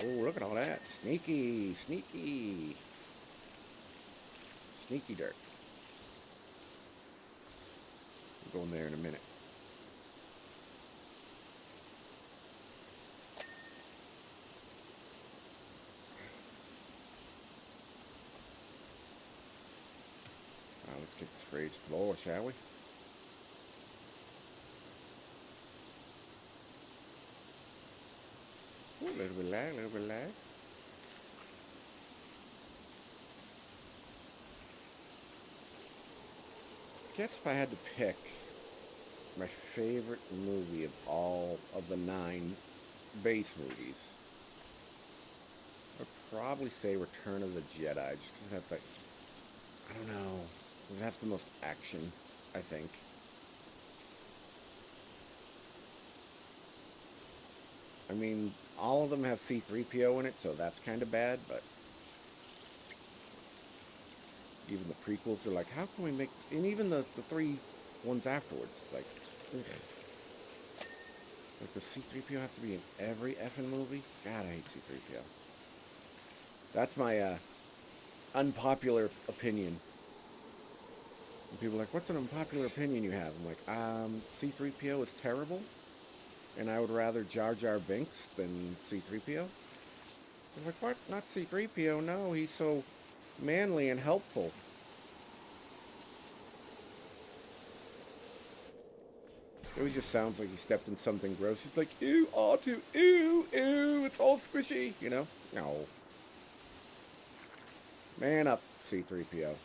Oh, look at all that. Sneaky, sneaky. Sneaky dirt. We'll go in there in a minute. Let's get this raised floor, shall we? Ooh, a little bit lag, a little bit lag. I guess if I had to pick my favorite movie of all of the 9 base movies, I'd probably say Return of the Jedi, just because that's like, I don't know, it has the most action, I think. I mean, all of them have C-3PO in it, so that's kind of bad, but even the prequels are like, how can we make... And even the 3 ones afterwards, like... Ugh. Like, does C-3PO have to be in every effing movie? God, I hate C-3PO. That's my unpopular opinion. And people are like, what's an unpopular opinion you have? I'm like, C-3PO is terrible, and I would rather Jar Jar Binks than C-3PO. I'm like, what? Not C-3PO, no, he's so manly and helpful. It always just sounds like he stepped in something gross. He's like, ew, Autu, ew, ew, it's all squishy, you know? No. Man up, C-3PO.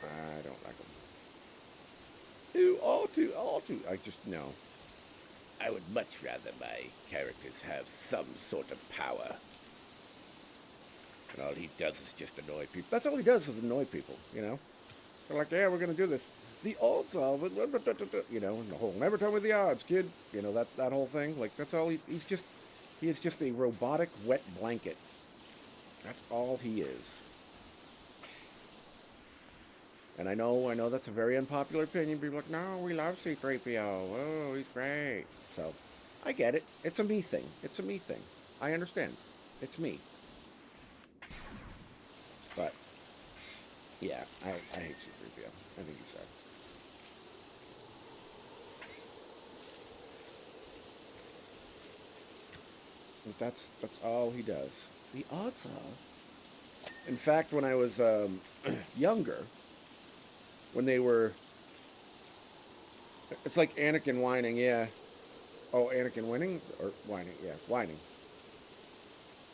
I don't like him. Ew, Autu, Autu. I just, no.
I would much rather my characters have some sort of power. And all he does is just annoy people.
That's all he does is annoy people, you know? They're like, yeah, we're going to do this. The odds are, you know, and the whole, never tell me the odds, kid. You know, that whole thing. Like, that's all he is just a robotic wet blanket. That's all he is. And I know that's a very unpopular opinion. People are like, no, we love C-3PO. Oh, he's great. So, I get it. It's a me thing. It's a me thing. I understand. It's me. But, yeah, I hate C-3PO. I think he sucks. But that's all he does. The odds are. In fact, when I was younger, when they were It's like Anakin whining, yeah. Oh, Anakin winning or whining? Yeah, whining.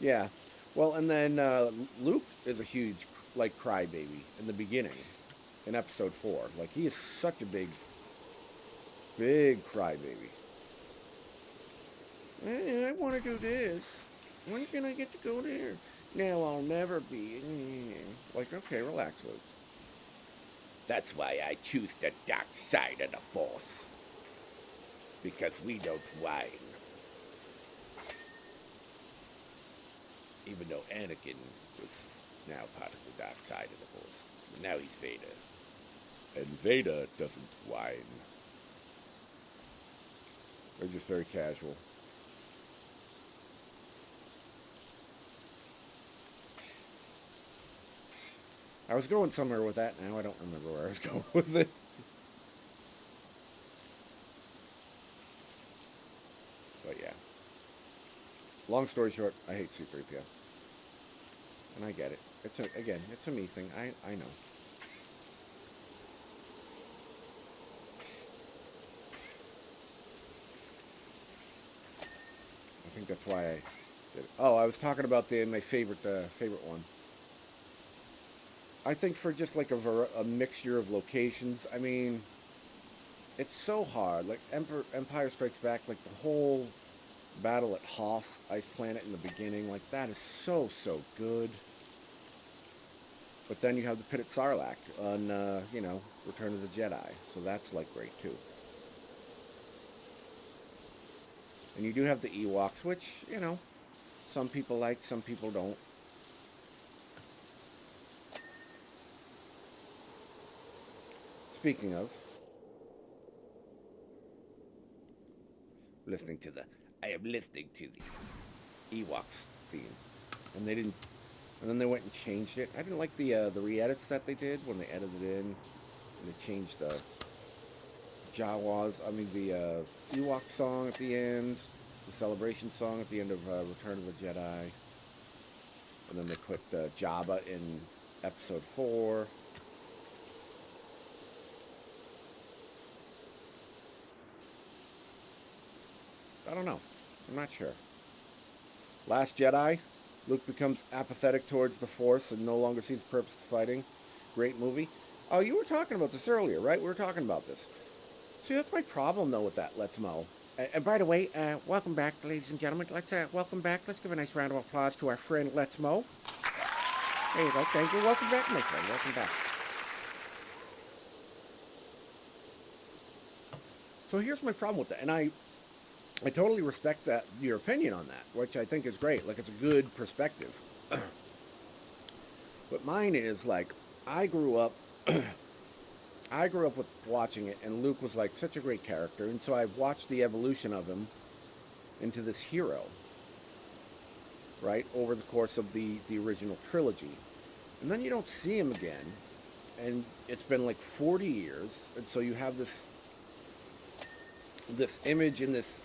Yeah. Well, and then Luke is a huge like crybaby in the beginning, in Episode 4. Like he is such a big crybaby. I want to do this. When can I get to go there? Now I'll never be. Like, okay, relax, Luke. That's why I choose the dark side of the Force. Because we don't whine. Even though Anakin was now part of the dark side of the Force. But now he's Vader.
And Vader doesn't whine.
They're just very casual. I was going somewhere with that now. I don't remember where I was going with it. But yeah. Long story short, I hate C-3PO. And I get it. It's a me thing. I know. I think that's why I did it. Oh, I was talking about my favorite one. I think for just like a mixture of locations. I mean, it's so hard. Like Empire Strikes Back, like the whole battle at Hoth Ice Planet in the beginning, like that is so good. But then you have the pit at Sarlacc on Return of the Jedi, so that's like great too. And you do have the Ewoks, which some people like, some people don't. Speaking of, I am listening to the Ewoks theme, and they didn't, and then they went and changed it. I didn't like the re-edits that they did when they edited in, and they changed the the Ewok song at the end, the celebration song at the end of Return of the Jedi, and then they put Jabba in Episode 4. I don't know. I'm not sure. Last Jedi, Luke becomes apathetic towards the Force and no longer sees the purpose of fighting. Great movie. Oh, you were talking about this earlier, right? We were talking about this. See, that's my problem, though, with that Let's Mo. And by the way, welcome back, ladies and gentlemen. Let's welcome back. Let's give a nice round of applause to our friend Let's Mo. There you go. Thank you. Welcome back, my friend. Welcome back. So here's my problem with that, and I totally respect your opinion on that, which I think is great. Like, it's a good perspective. But mine is like, I grew up with watching it, and Luke was like such a great character, and so I've watched the evolution of him into this hero, right, over the course of the original trilogy. And then you don't see him again, and it's been like 40 years, and so you have this image and this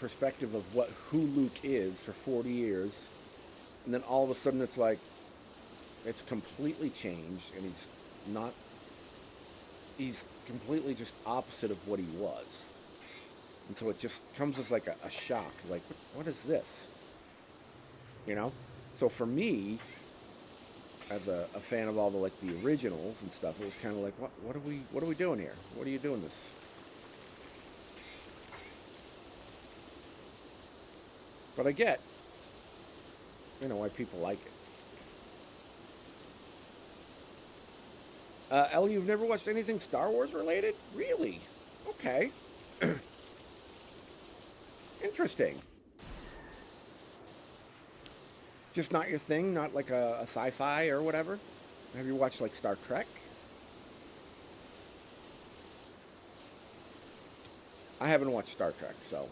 perspective of who Luke is for 40 years, and then all of a sudden it's like it's completely changed, and he's completely just opposite of what he was, and so it just comes as like a shock, like what is this, So for me, as a fan of all the originals and stuff, it was kind of like what are we doing here? What are you doing this? But I get, why people like it. Ellie, you've never watched anything Star Wars related? Really? Okay. Interesting. Just not your thing? Not like a sci-fi or whatever? Have you watched like Star Trek? I haven't watched Star Trek, so...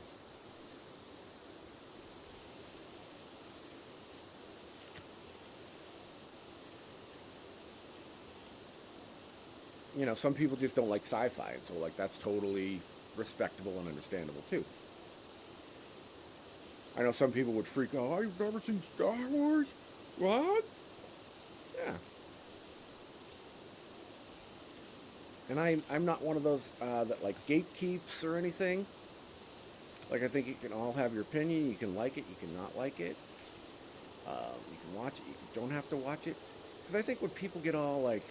some people just don't like sci-fi, and so that's totally respectable and understandable too. I know some people would freak out. Oh, you've never seen Star Wars? What? Yeah. And I'm not one of those that like gatekeeps or anything. Like I think you can all have your opinion. You can like it. You can not like it. You can watch it. You don't have to watch it. Because I think when people get all like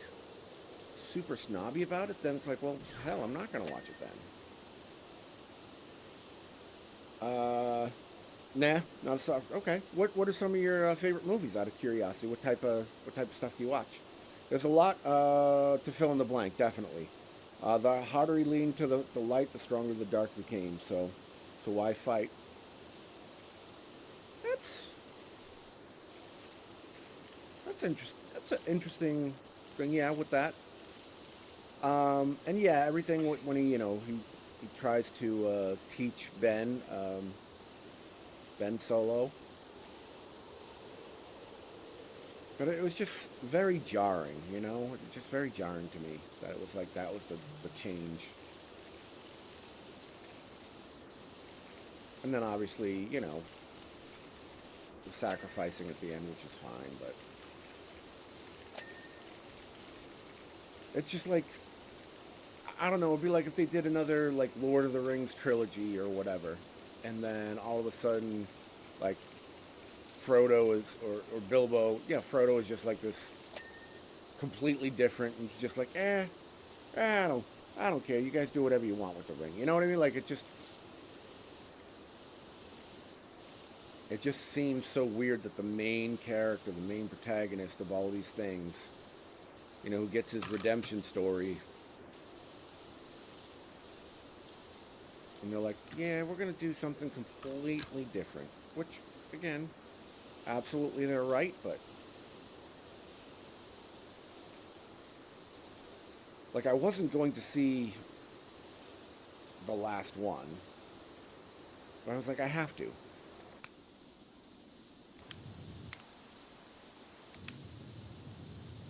super snobby about it, then it's like, well, hell, I'm not gonna watch it then. Nah, not a soft. Okay, what are some of your favorite movies? Out of curiosity, what type of stuff do you watch? There's a lot to fill in the blank, definitely. The harder you lean to the light, the stronger the dark became. So why fight? That's that's interesting. That's an interesting thing. Yeah, with that. And yeah, everything when he tries to teach Ben Solo, but it was just very jarring. It was just very jarring to me that it was like that was the change. And then obviously, the sacrificing at the end, which is fine, but it's just like I don't know. It'd be like if they did another like Lord of the Rings trilogy or whatever, and then all of a sudden, like Frodo is or Bilbo, yeah, Frodo is just like this completely different and just like I don't care. You guys do whatever you want with the ring. You know what I mean? Like it just seems so weird that the main character, the main protagonist of all these things, who gets his redemption story, and they're like, yeah, we're gonna do something completely different. Which, again, absolutely they're right, but like I wasn't going to see the last one, but I was like, I have to.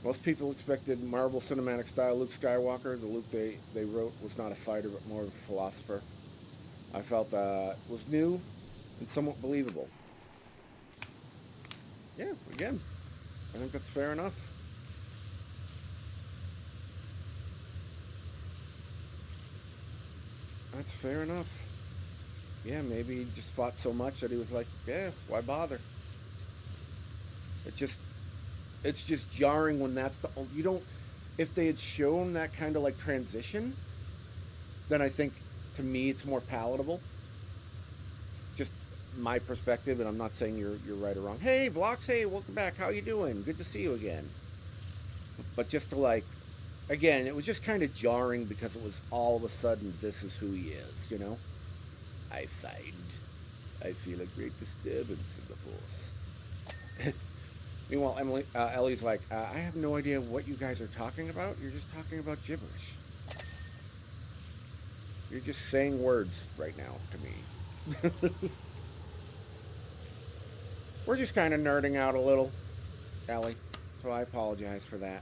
Most people expected Marvel Cinematic style Luke Skywalker. The Luke they wrote was not a fighter, but more of a philosopher. I felt was new and somewhat believable. Yeah, again, I think that's fair enough. That's fair enough. Yeah, maybe he just fought so much that he was like, yeah, why bother? It just, it's just jarring when that's you don't. If they had shown that kind of like transition, then I think to me it's more palatable. Just my perspective, and I'm not saying you're right or wrong. Hey, Blocks, hey, welcome back. How you doing? Good to see you again. But just to like, again, it was just kind of jarring because it was all of a sudden this is who he is. I find I feel a great disturbance in the force. Meanwhile, Ellie's like, I have no idea what you guys are talking about. You're just talking about gibberish. You're just saying words right now to me. We're just kind of nerding out a little, Ellie. So I apologize for that.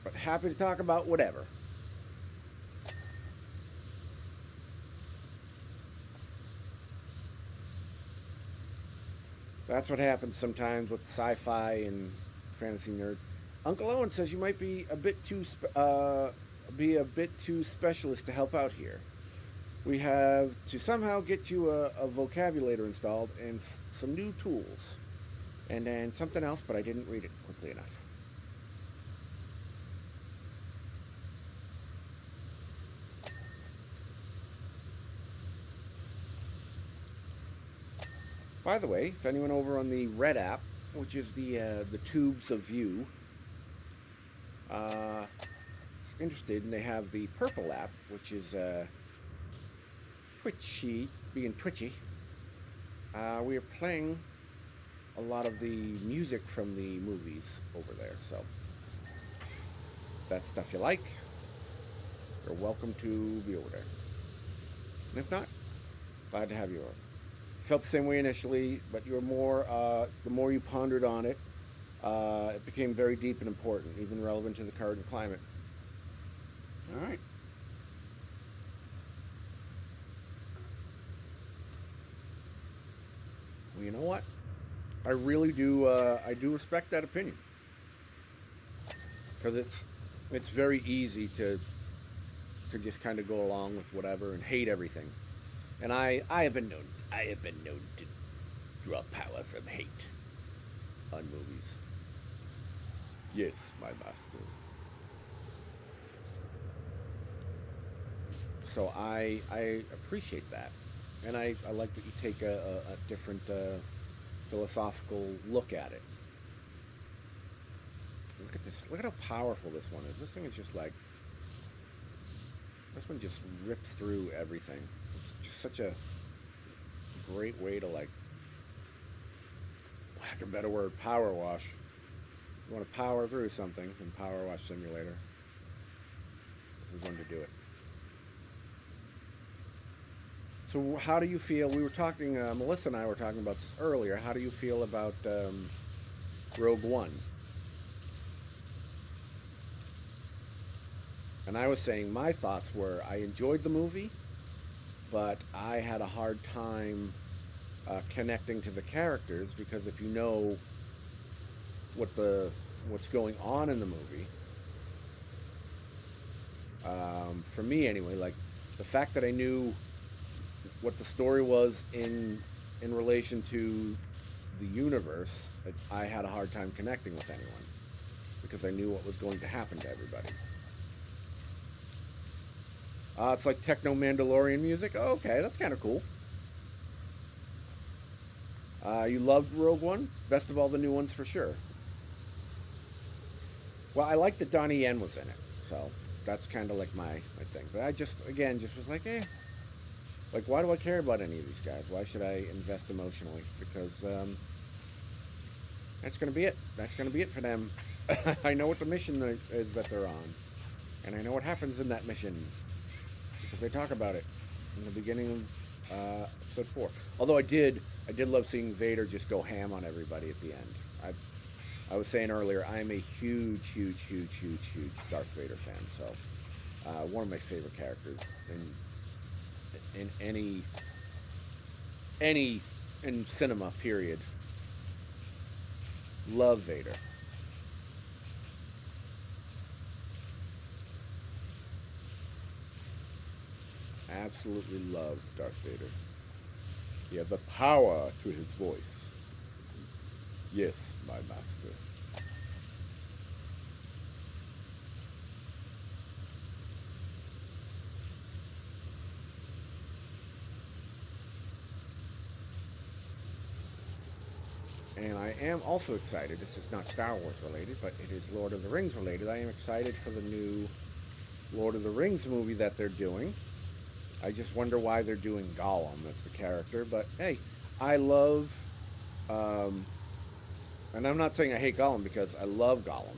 But happy to talk about whatever. That's what happens sometimes with sci-fi and fantasy nerd. Uncle Owen says you might be a bit too specialist to help out here. We have to somehow get you a vocabulator installed and some new tools, and then something else, but I didn't read it quickly enough. By the way, if anyone over on the Red app, which is the tubes of view, is interested, and they have the Purple app, which is being twitchy. We are playing a lot of the music from the movies over there, so if that's stuff you like, you're welcome to be over there. And if not, glad to have you over. Felt the same way initially, but you were more. The more you pondered on it, it became very deep and important, even relevant to the current climate. All right. Well, you know what? I really do. I do respect that opinion. because it's very easy to just kind of go along with whatever and hate everything. And I have been known to draw power from hate on movies.
Yes, my master.
So I appreciate that, and I like that you take a different philosophical look at it. Look at this! Look at how powerful this one is. This thing is just like this one just rips through everything. It's just such a great way to like, lack of a better word, power wash. You want to power through something in Power Wash Simulator. This is one to do it. So how do you feel? We were talking, Melissa and I were talking about this earlier. How do you feel about Rogue One? And I was saying my thoughts were I enjoyed the movie, but I had a hard time connecting to the characters because if you know what's going on in the movie, for me anyway, like the fact that I knew what the story was in relation to the universe, I had a hard time connecting with anyone because I knew what was going to happen to everybody. It's like techno Mandalorian music. Oh, okay, that's kind of cool. You loved Rogue One? Best of all the new ones for sure. Well, I like that Donnie Yen was in it, so that's kind of like my thing. But I just was like, eh. Like, why do I care about any of these guys? Why should I invest emotionally? Because that's going to be it. That's going to be it for them. I know what the mission is that they're on. And I know what happens in that mission. Because they talk about it in the beginning of episode 4. Although I did love seeing Vader just go ham on everybody at the end. I was saying earlier, I'm a huge Darth Vader fan. So one of my favorite characters in in cinema, period. Love Vader. Absolutely love Darth Vader.
He had the power to his voice. Yes, my master.
And I am also excited, this is not Star Wars related, but it is Lord of the Rings related. I am excited for the new Lord of the Rings movie that they're doing. I just wonder why they're doing Gollum, that's the character. But hey, I love, and I'm not saying I hate Gollum because I love Gollum.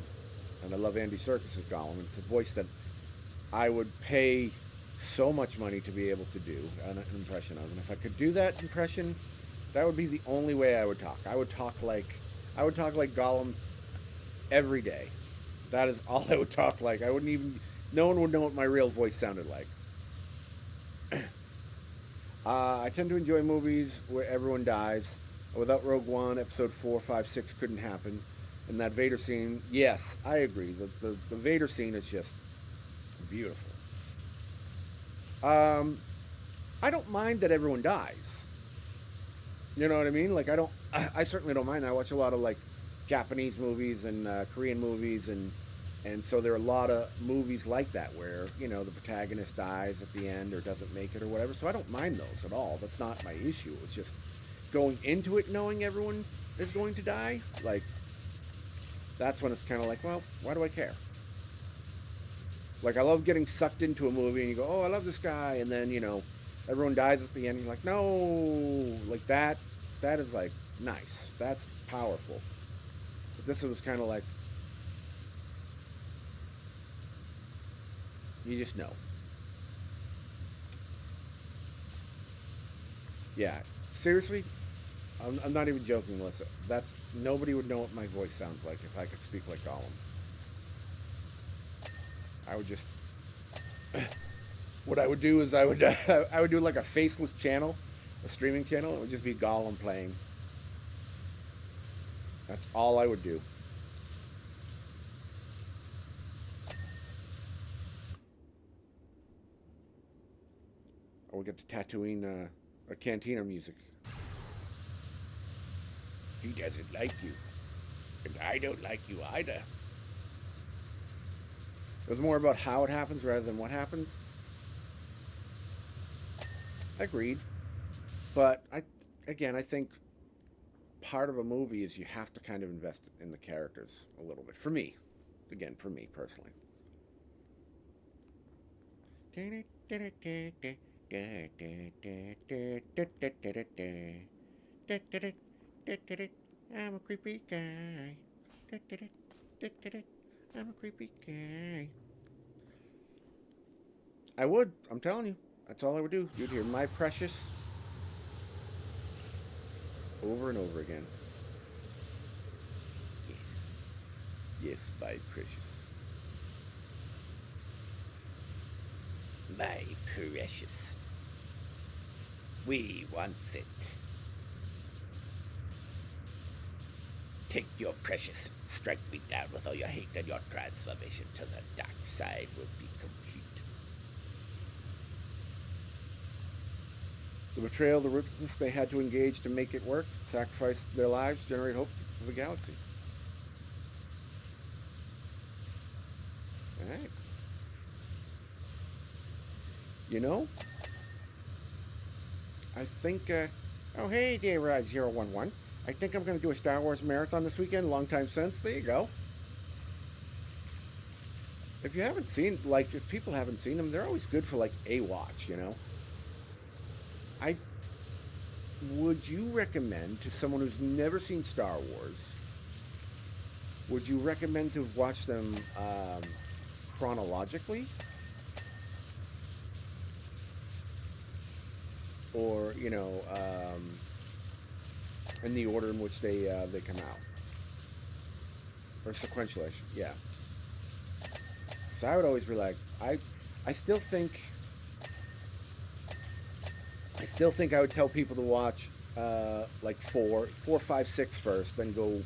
And I love Andy Serkis' Gollum. It's a voice that I would pay so much money to be able to do an impression of. And if I could do that impression, that would be the only way I would talk. I would talk like Gollum every day. That is all I would talk like. No one would know what my real voice sounded like. I tend to enjoy movies where everyone dies. Without Rogue One, episode 4, 5, 6 couldn't happen. And that Vader scene, yes, I agree. The Vader scene is just beautiful. I don't mind that everyone dies. You know what I mean? Like, I certainly don't mind. I watch a lot of, like, Japanese movies and Korean movies, and so there are a lot of movies like that where, you know, the protagonist dies at the end or doesn't make it or whatever. So I don't mind those at all. That's not my issue. It's just going into it knowing everyone is going to die. Like, that's when it's kind of like, well, why do I care? Like, I love getting sucked into a movie and you go, oh, I love this guy. And then, you know, everyone dies at the end. And you're like, no, like that is like nice. That's powerful. But this was kind of like, you just know. Yeah, seriously, I'm not even joking, Melissa. Nobody would know what my voice sounds like if I could speak like Gollum. I would just, what I would do is I would do like a faceless channel, a streaming channel. It would just be Gollum playing. That's all I would do. we'll get to Tatooine or Cantina music.
He doesn't like you. And I don't like you either.
It was more about how it happens rather than what happens. Agreed. But I think part of a movie is you have to kind of invest in the characters a little bit. For me, again, for me personally.
I'm a creepy guy. I'm a creepy guy.
I would. I'm telling you. That's all I would do. You'd hear "My Precious" over and over again.
Yes.
Yes, my precious.
My precious. We want it. Take your precious. Strike me down with all your hate, and your transformation to the dark side will be complete.
The betrayal, the ruthlessness they had to engage to make it work, sacrifice their lives, generate hope for the galaxy. All right. You know, I think. Oh, hey there, 011. I think I'm going to do a Star Wars marathon this weekend. Long time since. There you go. If you haven't seen, like, if people haven't seen them, they're always good for like a watch. You know. I would you recommend to someone who's never seen Star Wars? Would you recommend to watch them chronologically, or in the order in which they come out, or sequentially? Yeah. So I would always be like, I still think I would tell people to watch like 4, 5, 6 first, then go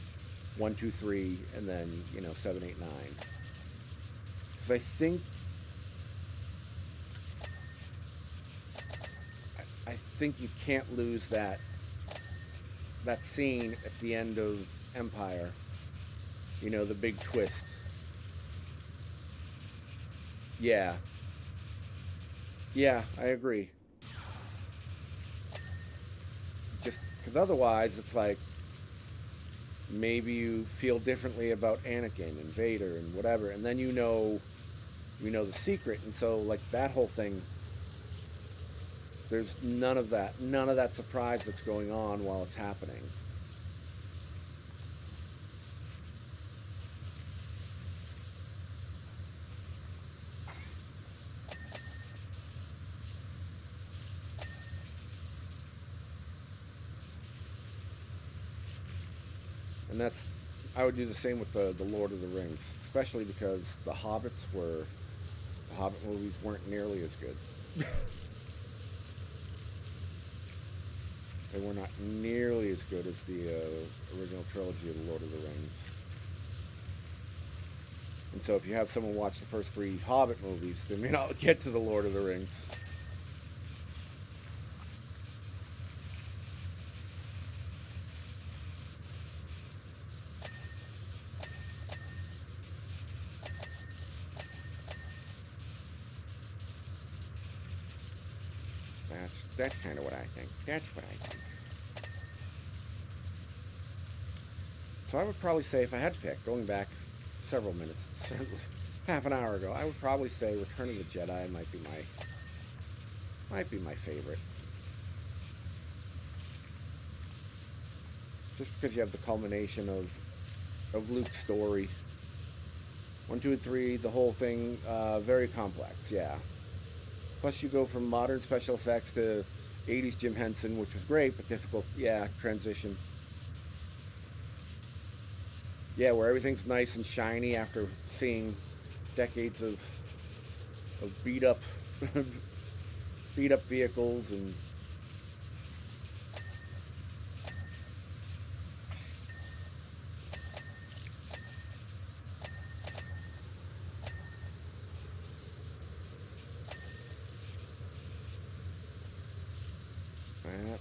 1, 2, 3, and then 7, 8, 9. Because I think you can't lose that scene at the end of Empire. The big twist. Yeah. Yeah, I agree. Just because otherwise it's like maybe you feel differently about Anakin and Vader and whatever, and then you know the secret, and so like that whole thing, there's none of that surprise that's going on while it's happening. And I would do the same with the Lord of the Rings, especially because the Hobbit movies weren't nearly as good. They were not nearly as good as the original trilogy of the Lord of the Rings. And so if you have someone watch the first 3 Hobbit movies, they may not get to the Lord of the Rings. That's kind of what I think. That's what I think. So I would probably say, if I had to pick, going back several minutes, half an hour ago, I would probably say Return of the Jedi might be my favorite. Just because you have the culmination of Luke's story. 1, 2, and 3, the whole thing, very complex, yeah. Plus you go from modern special effects to 80s Jim Henson, which was great, but difficult, yeah, transition. Yeah, where everything's nice and shiny after seeing decades of beat up vehicles and Yep.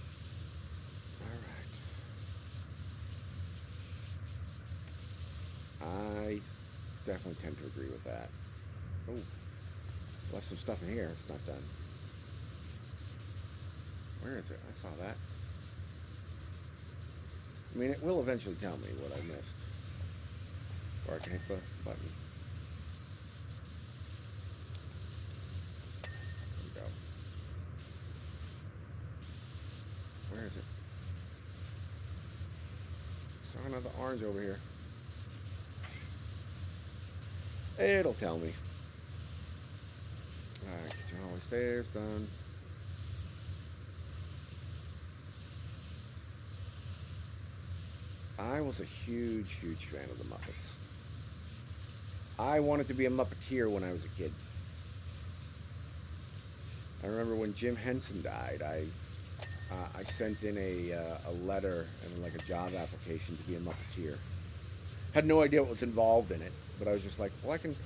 Alright. I definitely tend to agree with that. Oh, left some stuff in here. It's not done. Where is it? I saw that. I mean, it will eventually tell me what I missed. Or I can hit the button. There we go. Where is it? Saw another orange over here. It'll tell me. Alright, get all the stairs done. I was a huge, huge fan of the Muppets. I wanted to be a Muppeteer when I was a kid. I remember when Jim Henson died, I sent in a letter and like a job application to be a Muppeteer. Had no idea what was involved in it, but I was just like, well, I can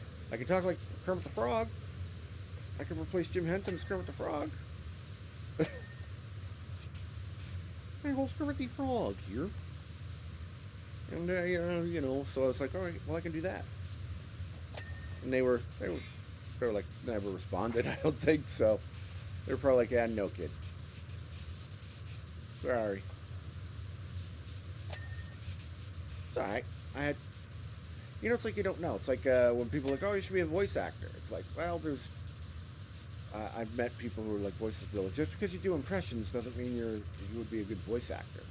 talk like Kermit the Frog. I can replace Jim Henson as Kermit the Frog. Hey, who's Kermit the Frog here? And so I was like, all right, well, I can do that. And they were like never responded. I don't think so. They were probably like, yeah, no, kid. Sorry. It's all right. I had, it's like you don't know. It's like when people are like, oh, you should be a voice actor. It's like, well, there's. I've met people who are like voice abilities. Just because you do impressions doesn't mean you would be a good voice actor.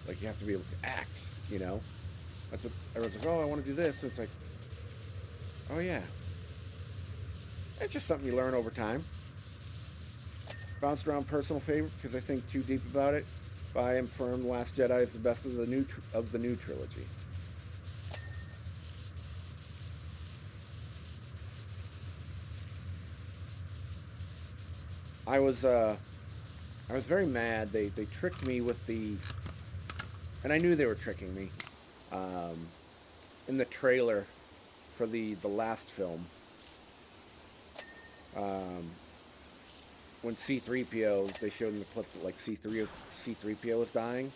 Like you have to be able to act. That's what everyone's like. Oh, I want to do this. And it's like, oh yeah. It's just something you learn over time. Bounced around personal favorite because I think too deep about it. But I am firm. The Last Jedi is the best of the new trilogy. I was very mad. They tricked me with and I knew they were tricking me. In the trailer for the last film, when C-3PO, they showed in the clip that like C-3PO was dying.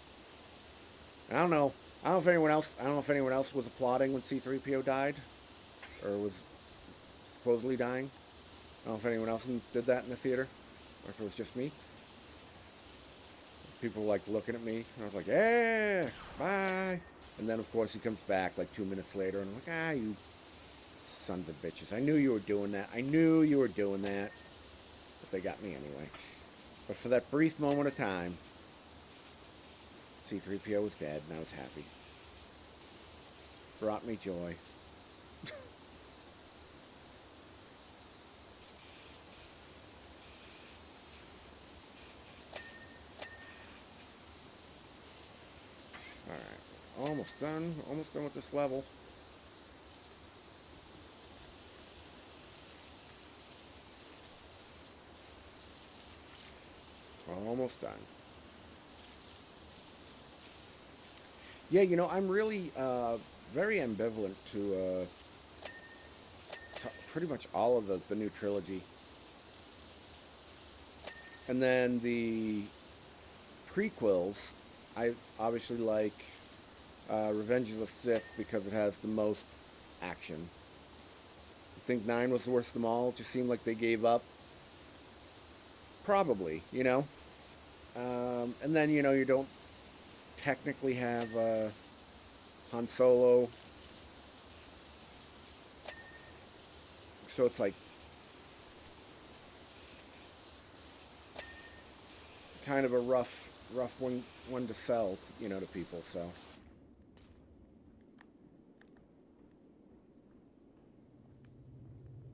And I don't know if anyone else was applauding when C-3PO died, or was supposedly dying. I don't know if anyone else did that in the theater, or if it was just me. People were like looking at me, and I was like, yeah, bye. And then of course he comes back like 2 minutes later, and I'm like, you sons of bitches. I knew you were doing that. But they got me anyway. But for that brief moment of time, C-3PO was dead, and I was happy. Brought me joy. Alright, almost done with this level. Almost done. Yeah, I'm really very ambivalent to pretty much all of the new trilogy. And then the prequels, I obviously like Revenge of the Sith because it has the most action. I think 9 was the worst of them all. It just seemed like they gave up. Probably, and then, you don't technically have Han Solo. So it's like kind of a rough one to sell, to people, so.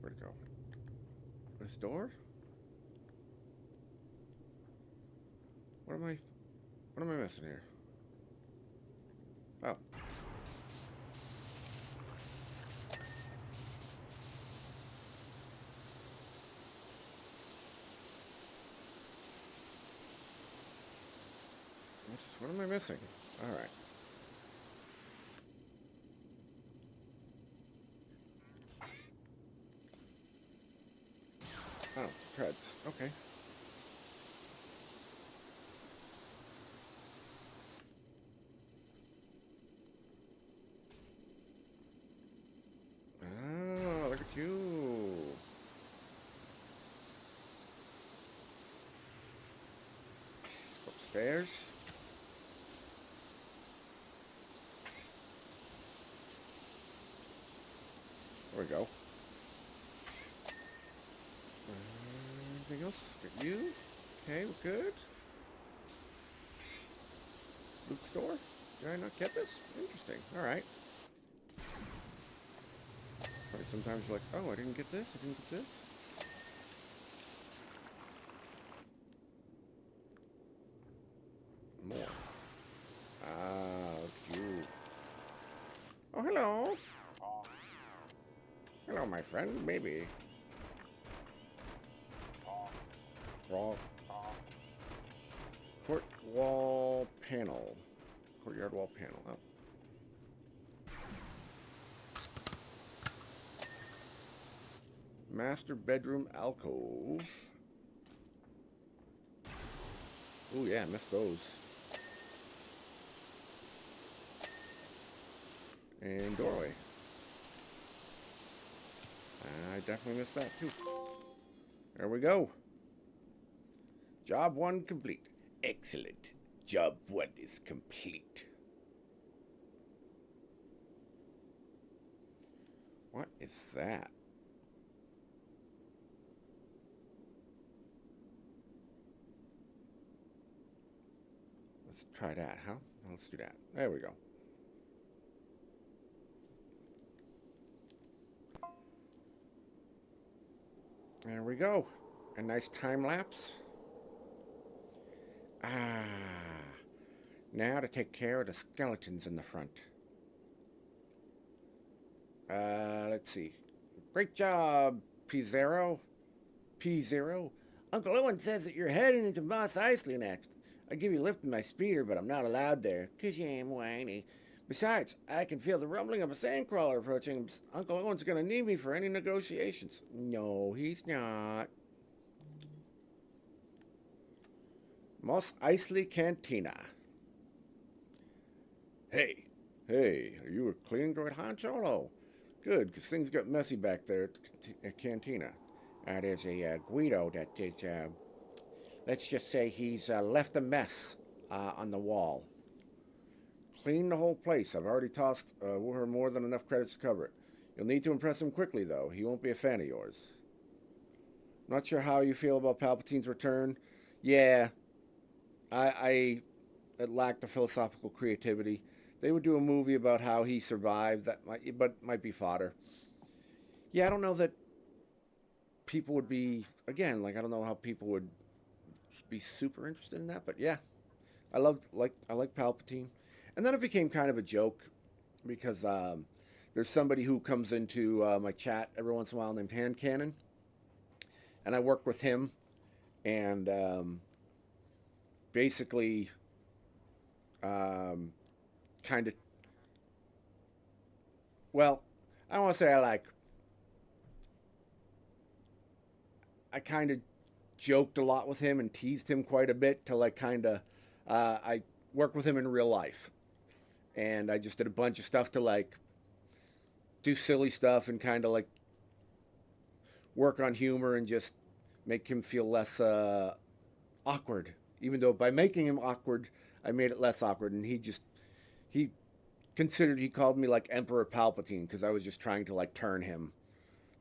Where'd it go? This door? What am I missing here? Oh. What am I missing? Alright. Oh, treads. Okay. Stairs. There we go. Anything else? Got you? Okay, we're good. Luke's door? Did I not get this? Interesting. Alright. Probably sometimes you're like, oh, I didn't get this, I didn't get this. More. Cute. Oh, hello. Hello, my friend. Maybe. Raw. Court wall panel. Courtyard wall panel. Oh. Master bedroom alcove. Oh yeah, missed those. And doorway. I definitely missed that too. There we go. Job 1 complete. Excellent. Job 1 is complete. What is that? Let's try that, huh? Let's do that. There we go. There we go. A nice time lapse. Now to take care of the skeletons in the front. Let's see. Great job, P0. P0. Uncle Owen says that you're heading into Moss Eisley next. I'd give you a lift in my speeder, but I'm not allowed there, 'cause you am whiny. Besides, I can feel the rumbling of a sandcrawler approaching. Uncle Owen's gonna need me for any negotiations. No, he's not. Moss Eisley Cantina. Hey, are you a cleaning droid honcho? Hello. Good, because things got messy back there at Cantina. There's a Guido that is, let's just say he's left a mess on the wall. Clean the whole place. I've already tossed her more than enough credits to cover it. You'll need to impress him quickly, though. He won't be a fan of yours. Not sure how you feel about Palpatine's return. Yeah, I it lacked the philosophical creativity. They would do a movie about how he survived, but might be fodder. Yeah, I don't know that people would be, again, like, I don't know how people would be super interested in that, but yeah, I like Palpatine. And then it became kind of a joke because there's somebody who comes into my chat every once in a while named Hand Cannon, and I work with him, and basically kind of, well, I don't want to say I kind of joked a lot with him and teased him quite a bit to I work with him in real life. And I just did a bunch of stuff to do silly stuff and kind of work on humor and just make him feel less awkward. Even though by making him awkward, I made it less awkward. And he called me Emperor Palpatine because I was just trying to turn him.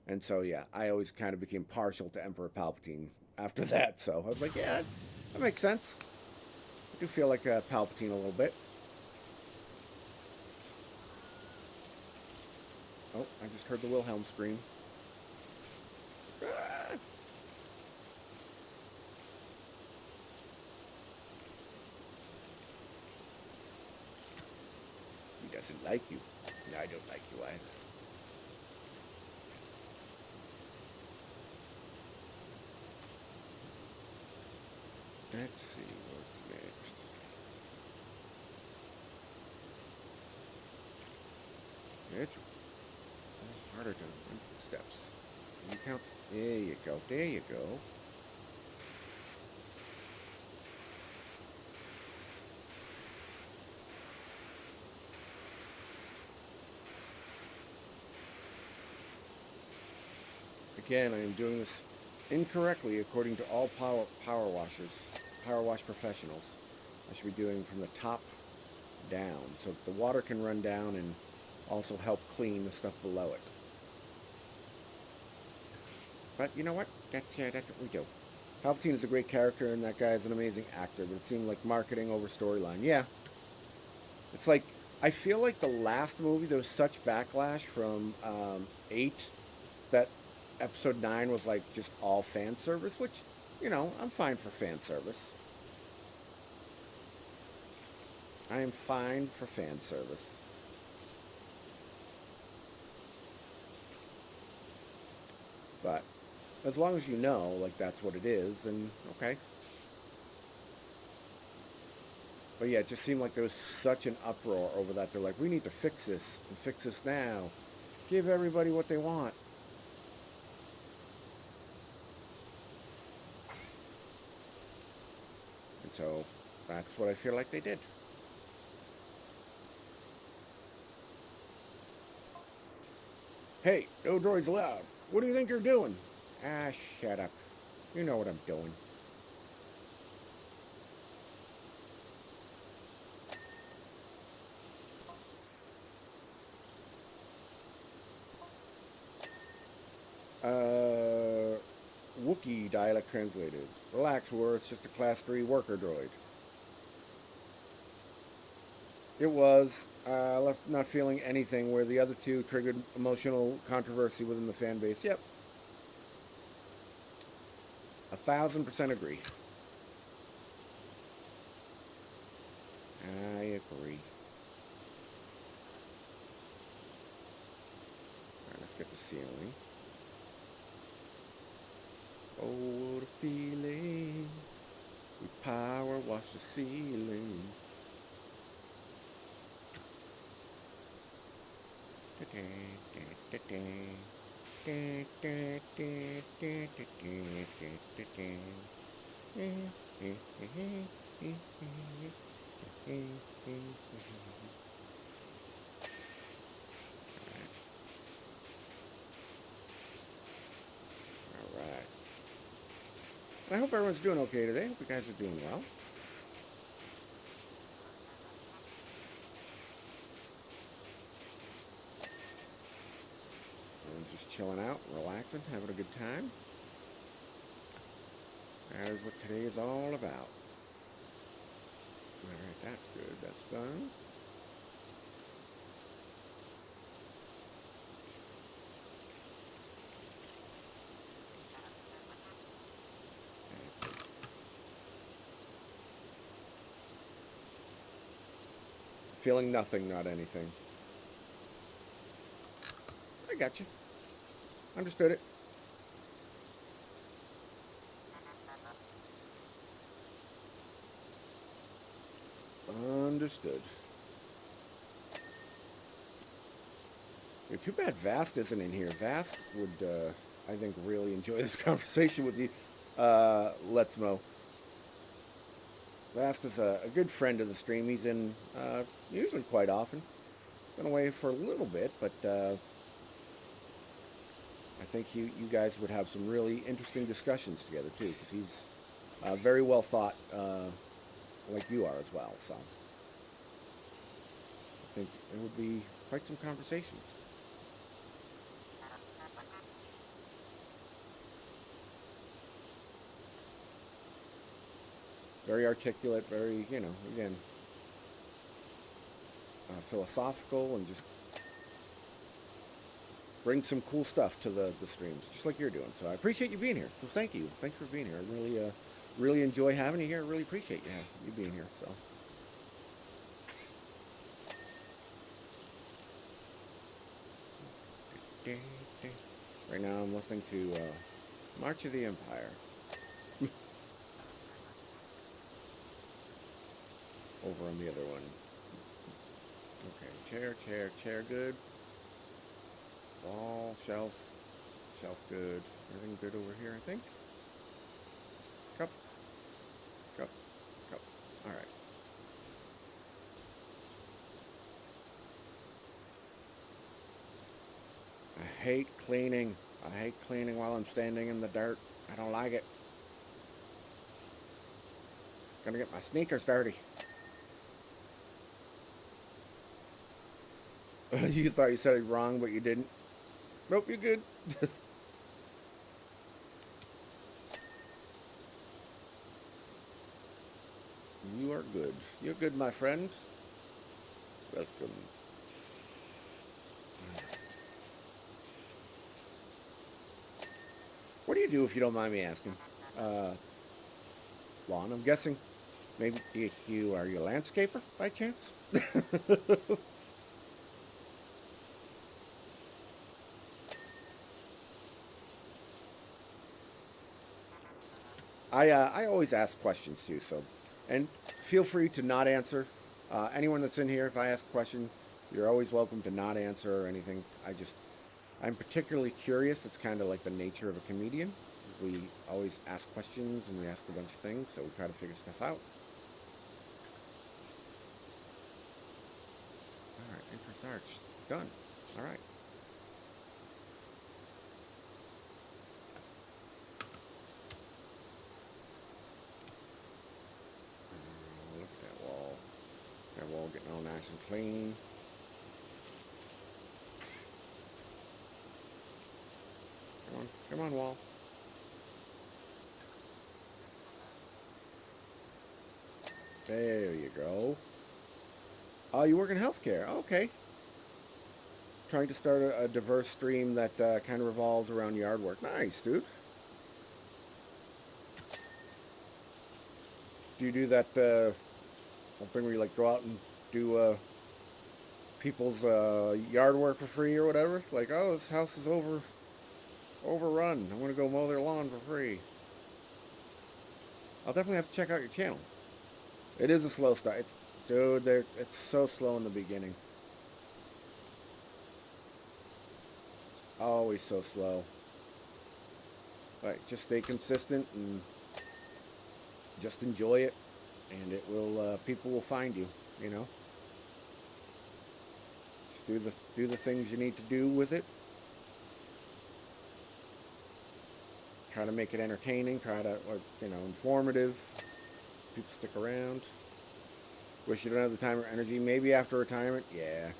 And so, yeah, I always kind of became partial to Emperor Palpatine after that. So I was like, yeah, that makes sense. I do feel like Palpatine a little bit. Oh, I just heard the Wilhelm scream. Ah! He doesn't like you. And I don't like you either. Let's see what's next. It's harder to run the steps. You count. There you go. There you go. Again, I am doing this incorrectly according to all power washers, power wash professionals. I should be doing from the top down, so that the water can run down and also help clean the stuff below it. But you know what? That's what we do. Palpatine is a great character, and that guy is an amazing actor, but it seemed like marketing over storyline. Yeah. It's like, I feel like the last movie, there was such backlash from 8 that episode 9 was like just all fan service, which, I'm fine for fan service. I am fine for fan service. But as long as you know, like, that's what it is, then okay. But yeah, it just seemed like there was such an uproar over that. They're like, we need to fix this, and fix this now. Give everybody what they want. And so that's what I feel like they did. Hey, no droids allowed. What do you think you're doing? Ah, shut up. You know what I'm doing. Wookiee dialect translated. Relax, War, it's just a class 3 worker droid. It was. Left not feeling anything, where the other two triggered emotional controversy within the fan base. Yep. 1,000% agree. I agree. Alright, let's get the ceiling. Oh, what a feeling. We power wash the ceiling. Alright. I hope everyone's doing okay today. I hope you guys are doing well. I'm just chilling out, relaxing, having a good time. That is what today is all about. Alright, that's good. That's done. Feeling nothing, not anything. I got you. Understood it. Understood. Yeah, too bad Vast isn't in here. Vast would, I think, really enjoy this conversation with you. Let's Mo. Vast is a good friend of the stream. He's in usually quite often. Been away for a little bit, but I think you guys would have some really interesting discussions together too, because he's very well thought, like you are as well. So I think it would be quite some conversations. Very articulate, very, again, philosophical, and just bring some cool stuff to the streams, just like you're doing. So I appreciate you being here. So thank you. Thanks for being here. I really enjoy having you here. I really appreciate you being here. So. Right now I'm listening to March of the Empire. Over on the other one. Okay, chair good. Wall, shelf good. Everything good over here, I think. Cup. Alright. I hate cleaning. I hate cleaning while I'm standing in the dirt. I don't like it. Gonna get my sneakers dirty. You thought you said it wrong, but you didn't. Nope, you're good. You are good. You're good, my friend. Welcome. What do you do if you don't mind me asking? Lawn, I'm guessing. Maybe you are you a landscaper by chance? I always ask questions too, so and feel free to not answer. Anyone that's in here, if I ask a question, you're always welcome to not answer or anything. I'm particularly curious. It's kind of like the nature of a comedian. We always ask questions and we ask a bunch of things, so we try to figure stuff out. All right, Empress Arch done. All right. Look at that wall. That wall getting all nice and clean. Come on, wall. There you go. Oh, you work in healthcare. Okay. Trying to start a diverse stream that kind of revolves around yard work. Nice, dude. Do you do that whole thing where you like go out and do people's yard work for free or whatever? Like, oh, this house is overrun. I'm gonna go mow their lawn for free. I'll definitely have to check out your channel. It is a slow start. Dude, it's so slow in the beginning. Always so slow. But just stay consistent and just enjoy it, and it will. People will find you. You know. Just do the things you need to do with it. Try to make it entertaining. Try to, or informative. People stick around. Wish you don't have the time or energy. Maybe after retirement. Yeah.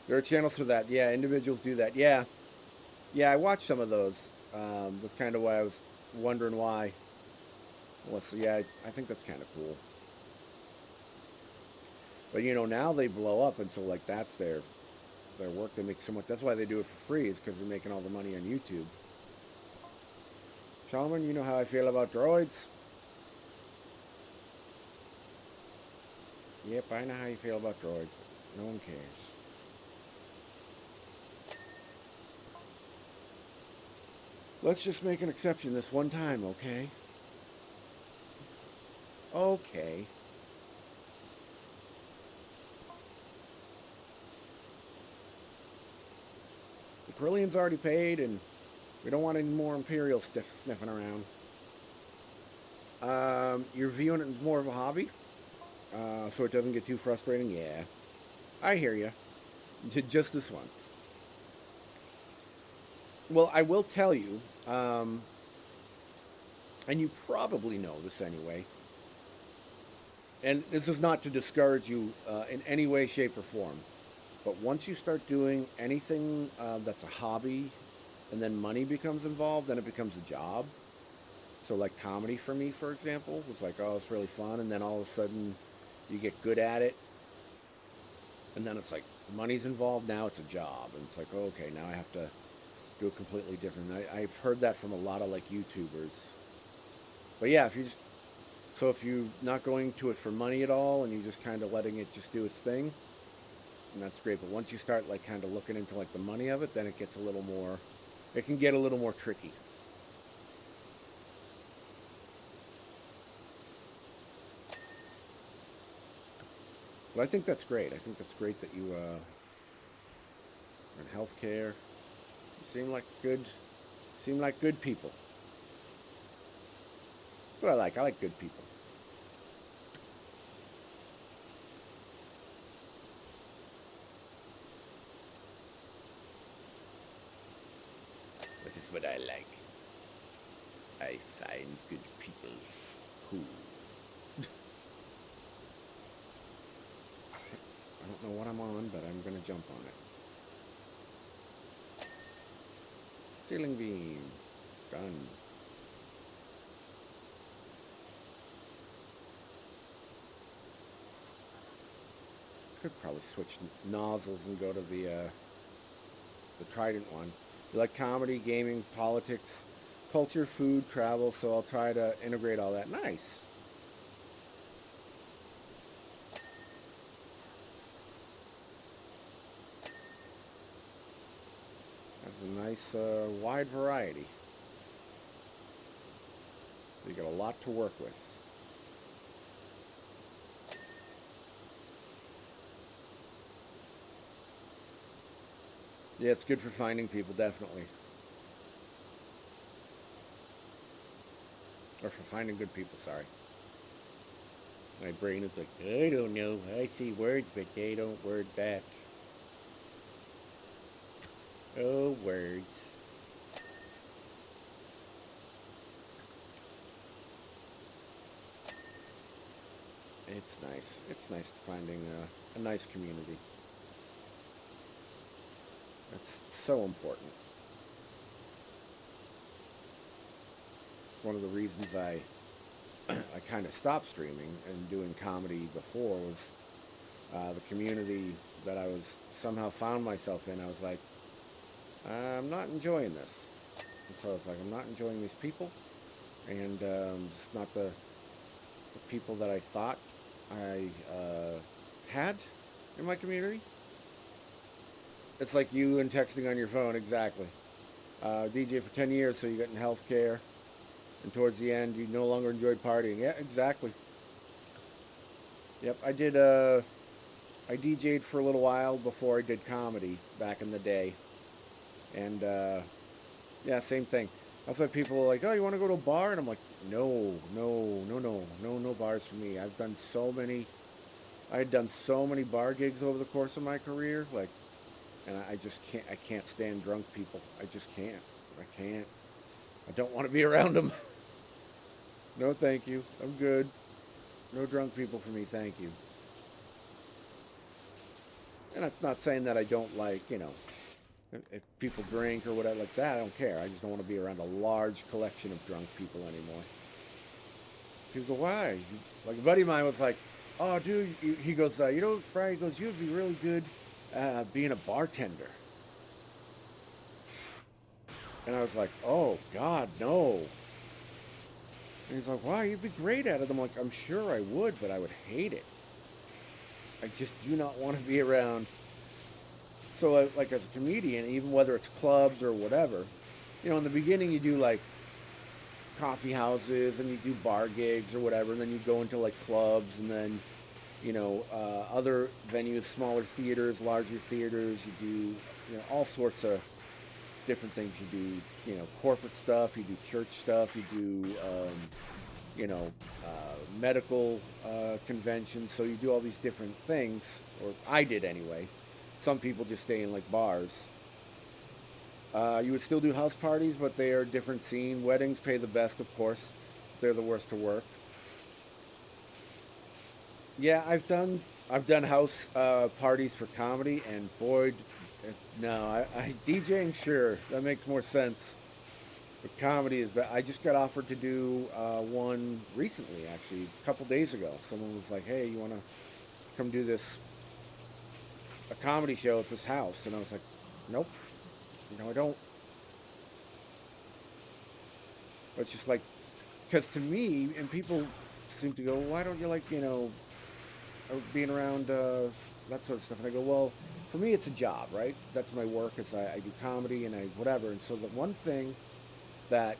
There are channels for that. Yeah, individuals do that. Yeah. Yeah, I watched some of those. That's kind of why I was wondering why. Well, so yeah, I think that's kind of cool. But now they blow up until like that's their work. They make so much. That's why they do it for free. Is because they're making all the money on YouTube. Shaman, you know how I feel about droids. Yep, I know how you feel about droids. No one cares. Let's just make an exception this one time, okay? Okay. The Corellian's already paid, and we don't want any more Imperial sniffing around. You're viewing it as more of a hobby, so it doesn't get too frustrating. Yeah, I hear you. Just this once. Well, I will tell you, and you probably know this anyway, and this is not to discourage you in any way, shape, or form, but once you start doing anything that's a hobby and then money becomes involved, then it becomes a job. So like comedy for me, for example, was like, oh, it's really fun, and then all of a sudden you get good at it, and then it's like money's involved, now it's a job, and it's like, oh, okay, now I have to do it completely different. I've heard that from a lot of like YouTubers. But yeah, if you're not going to it for money at all, and you're just kind of letting it just do its thing, and that's great. But once you start like kind of looking into like the money of it, then it gets a little more, it can get a little more tricky. But I think that's great. I think that's great that you are in healthcare. You seem like good people. What I like good people. That is what I like. I find good people cool. I'm on, but I'm going to jump on it. Ceiling beam. Done. Could probably switch nozzles and go to the Trident one. You like comedy, gaming, politics, culture, food, travel, so I'll try to integrate all that. Nice. That's a nice wide variety. So you got a lot to work with. Yeah, it's good for finding people, definitely. Or for finding good people, sorry.
My brain is like, I don't know. I see words, but they don't word back. Oh, words.
It's nice. It's nice finding a nice community. That's so important. One of the reasons I kind of stopped streaming and doing comedy before was the community that I was somehow found myself in. I was like, I'm not enjoying this. And so I was like, I'm not enjoying these people, and it's not the people that I thought I had in my community. It's like you and texting on your phone, exactly. DJ for 10 years, so you got in healthcare, and towards the end, you no longer enjoyed partying. Yeah, exactly. Yep, I DJ'd for a little while before I did comedy back in the day, and yeah, same thing. That's why people are like, oh, you want to go to a bar? And I'm like, no, no bars for me. I had done so many bar gigs over the course of my career, like, and I just I can't stand drunk people. I just can't. I can't. I don't want to be around them. No, thank you. I'm good. No drunk people for me, thank you. And that's not saying that I don't like, if people drink or whatever like that, I don't care. I just don't want to be around a large collection of drunk people anymore. People go, why? Like a buddy of mine was like, oh, dude, he goes, Brian, he goes, you'd be really good being a bartender. And I was like, oh, God, no. And he's like, wow, you'd be great at it. I'm like, I'm sure I would, but I would hate it. I just do not want to be around. So, like, as a comedian, even whether it's clubs or whatever, in the beginning you do, like, coffee houses and you do bar gigs or whatever, and then you go into, like, clubs and then, other venues, smaller theaters, larger theaters. You do, all sorts of different things. You do, corporate stuff, you do church stuff, you do, medical conventions. So you do all these different things, or I did anyway. Some people just stay in like bars. You would still do house parties, but they are a different scene. Weddings pay the best, of course. They're the worst to work. Yeah, I've done house parties for comedy, and boy, no, I DJing, sure, that makes more sense. But comedy is. I just got offered to do one recently, actually, a couple days ago. Someone was like, "Hey, you want to come do a comedy show at this house?" And I was like, "Nope, no, I don't." But it's just like, because to me, and people seem to go, "Why don't you like, being around that sort of stuff?" And I go, "Well, for me, it's a job, right? That's my work. I do comedy and I whatever." And so the one thing the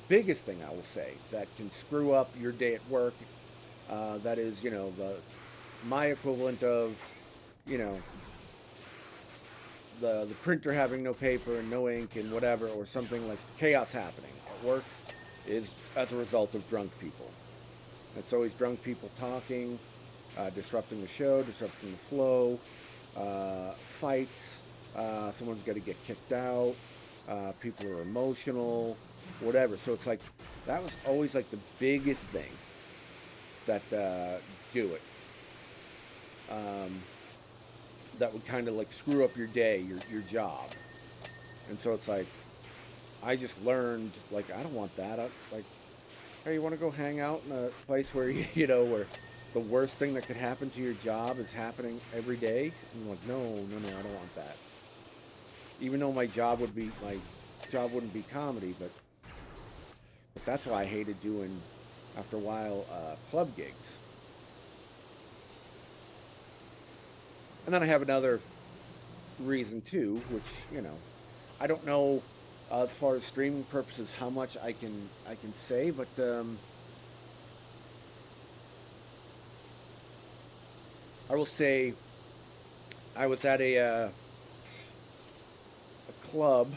biggest thing I will say that can screw up your day at work, that is, my equivalent of, you know, the printer having no paper and no ink and whatever, or something like chaos happening at work, is as a result of drunk people. It's always drunk people talking, disrupting the show, disrupting the flow, fights, someone's got to get kicked out, people are emotional, whatever. So it's like, that was always like the biggest thing that do it. that would kind of like screw up your day, your job. And so it's like, I just learned, like, I don't want that. Like, hey, you want to go hang out in a place where, where the worst thing that could happen to your job is happening every day? And I'm like, no, no, no, I don't want that. Even though my job wouldn't be comedy, but that's why I hated doing, after a while, club gigs. And then I have another reason too, which, I don't know, as far as streaming purposes how much I can say, but I will say I was at a club,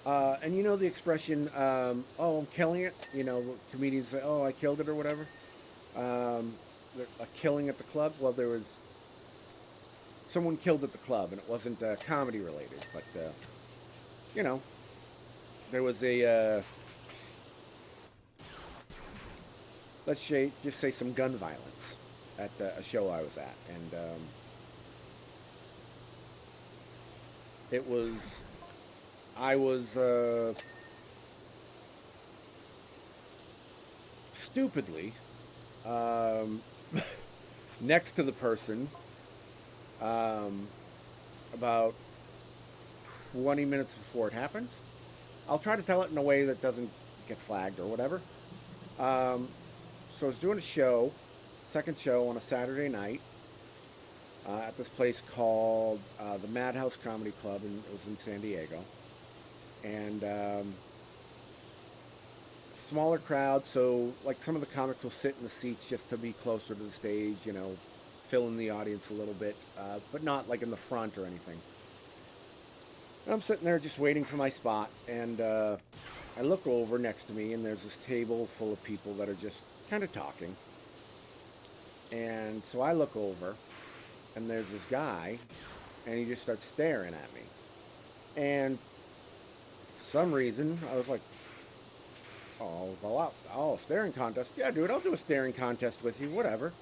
and you know the expression, "Oh, I'm killing it." Comedians say, "Oh, I killed it" or whatever. Um, a killing at the club. Well, there was someone killed at the club, and it wasn't comedy related, but you know, there was let's just say some gun violence at a show I was at, and it was I was stupidly um, next to the person about 20 minutes before it happened. I'll try to tell it in a way that doesn't get flagged or whatever. Um, so I was doing a show, second show on a Saturday night at this place called the Madhouse Comedy Club, and it was in San Diego. And smaller crowd, so like some of the comics will sit in the seats just to be closer to the stage, fill in the audience a little bit, but not like in the front or anything. And I'm sitting there just waiting for my spot, and I look over next to me, and there's this table full of people that are just kind of talking. And so I look over, and there's this guy, and he just starts staring at me. And for some reason, I was like, staring contest. Yeah, dude, I'll do a staring contest with you, whatever.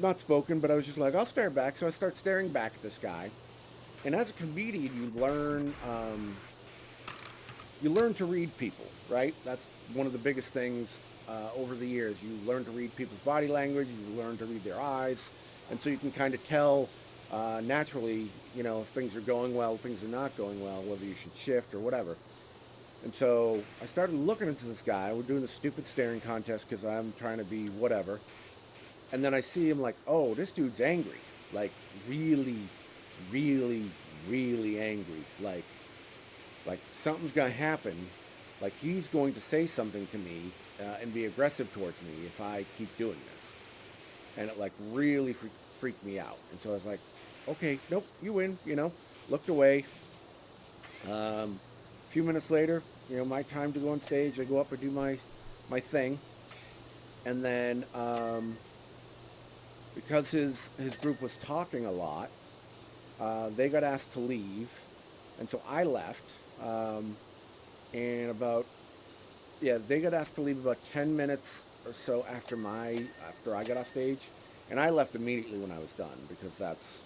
Not spoken, but I was just like, I'll stare back. So I start staring back at this guy. And as a comedian, you learn to read people, right? That's one of the biggest things over the years. You learn to read people's body language. You learn to read their eyes. And so you can kind of tell naturally, if things are going well, things are not going well, whether you should shift or whatever. And so I started looking into this guy. We're doing this stupid staring contest because I'm trying to be whatever. And then I see him like, oh, this dude's angry. Like, really, really, really angry. Like something's going to happen. Like, he's going to say something to me and be aggressive towards me if I keep doing this. And it, like, really freaked me out. And so I was like, okay, nope, you win, Looked away. A few minutes later, my time to go on stage. I go up and do my thing. And then because his group was talking a lot, they got asked to leave. And so I left. And they got asked to leave about 10 minutes or so after I got off stage. And I left immediately when I was done, because that's,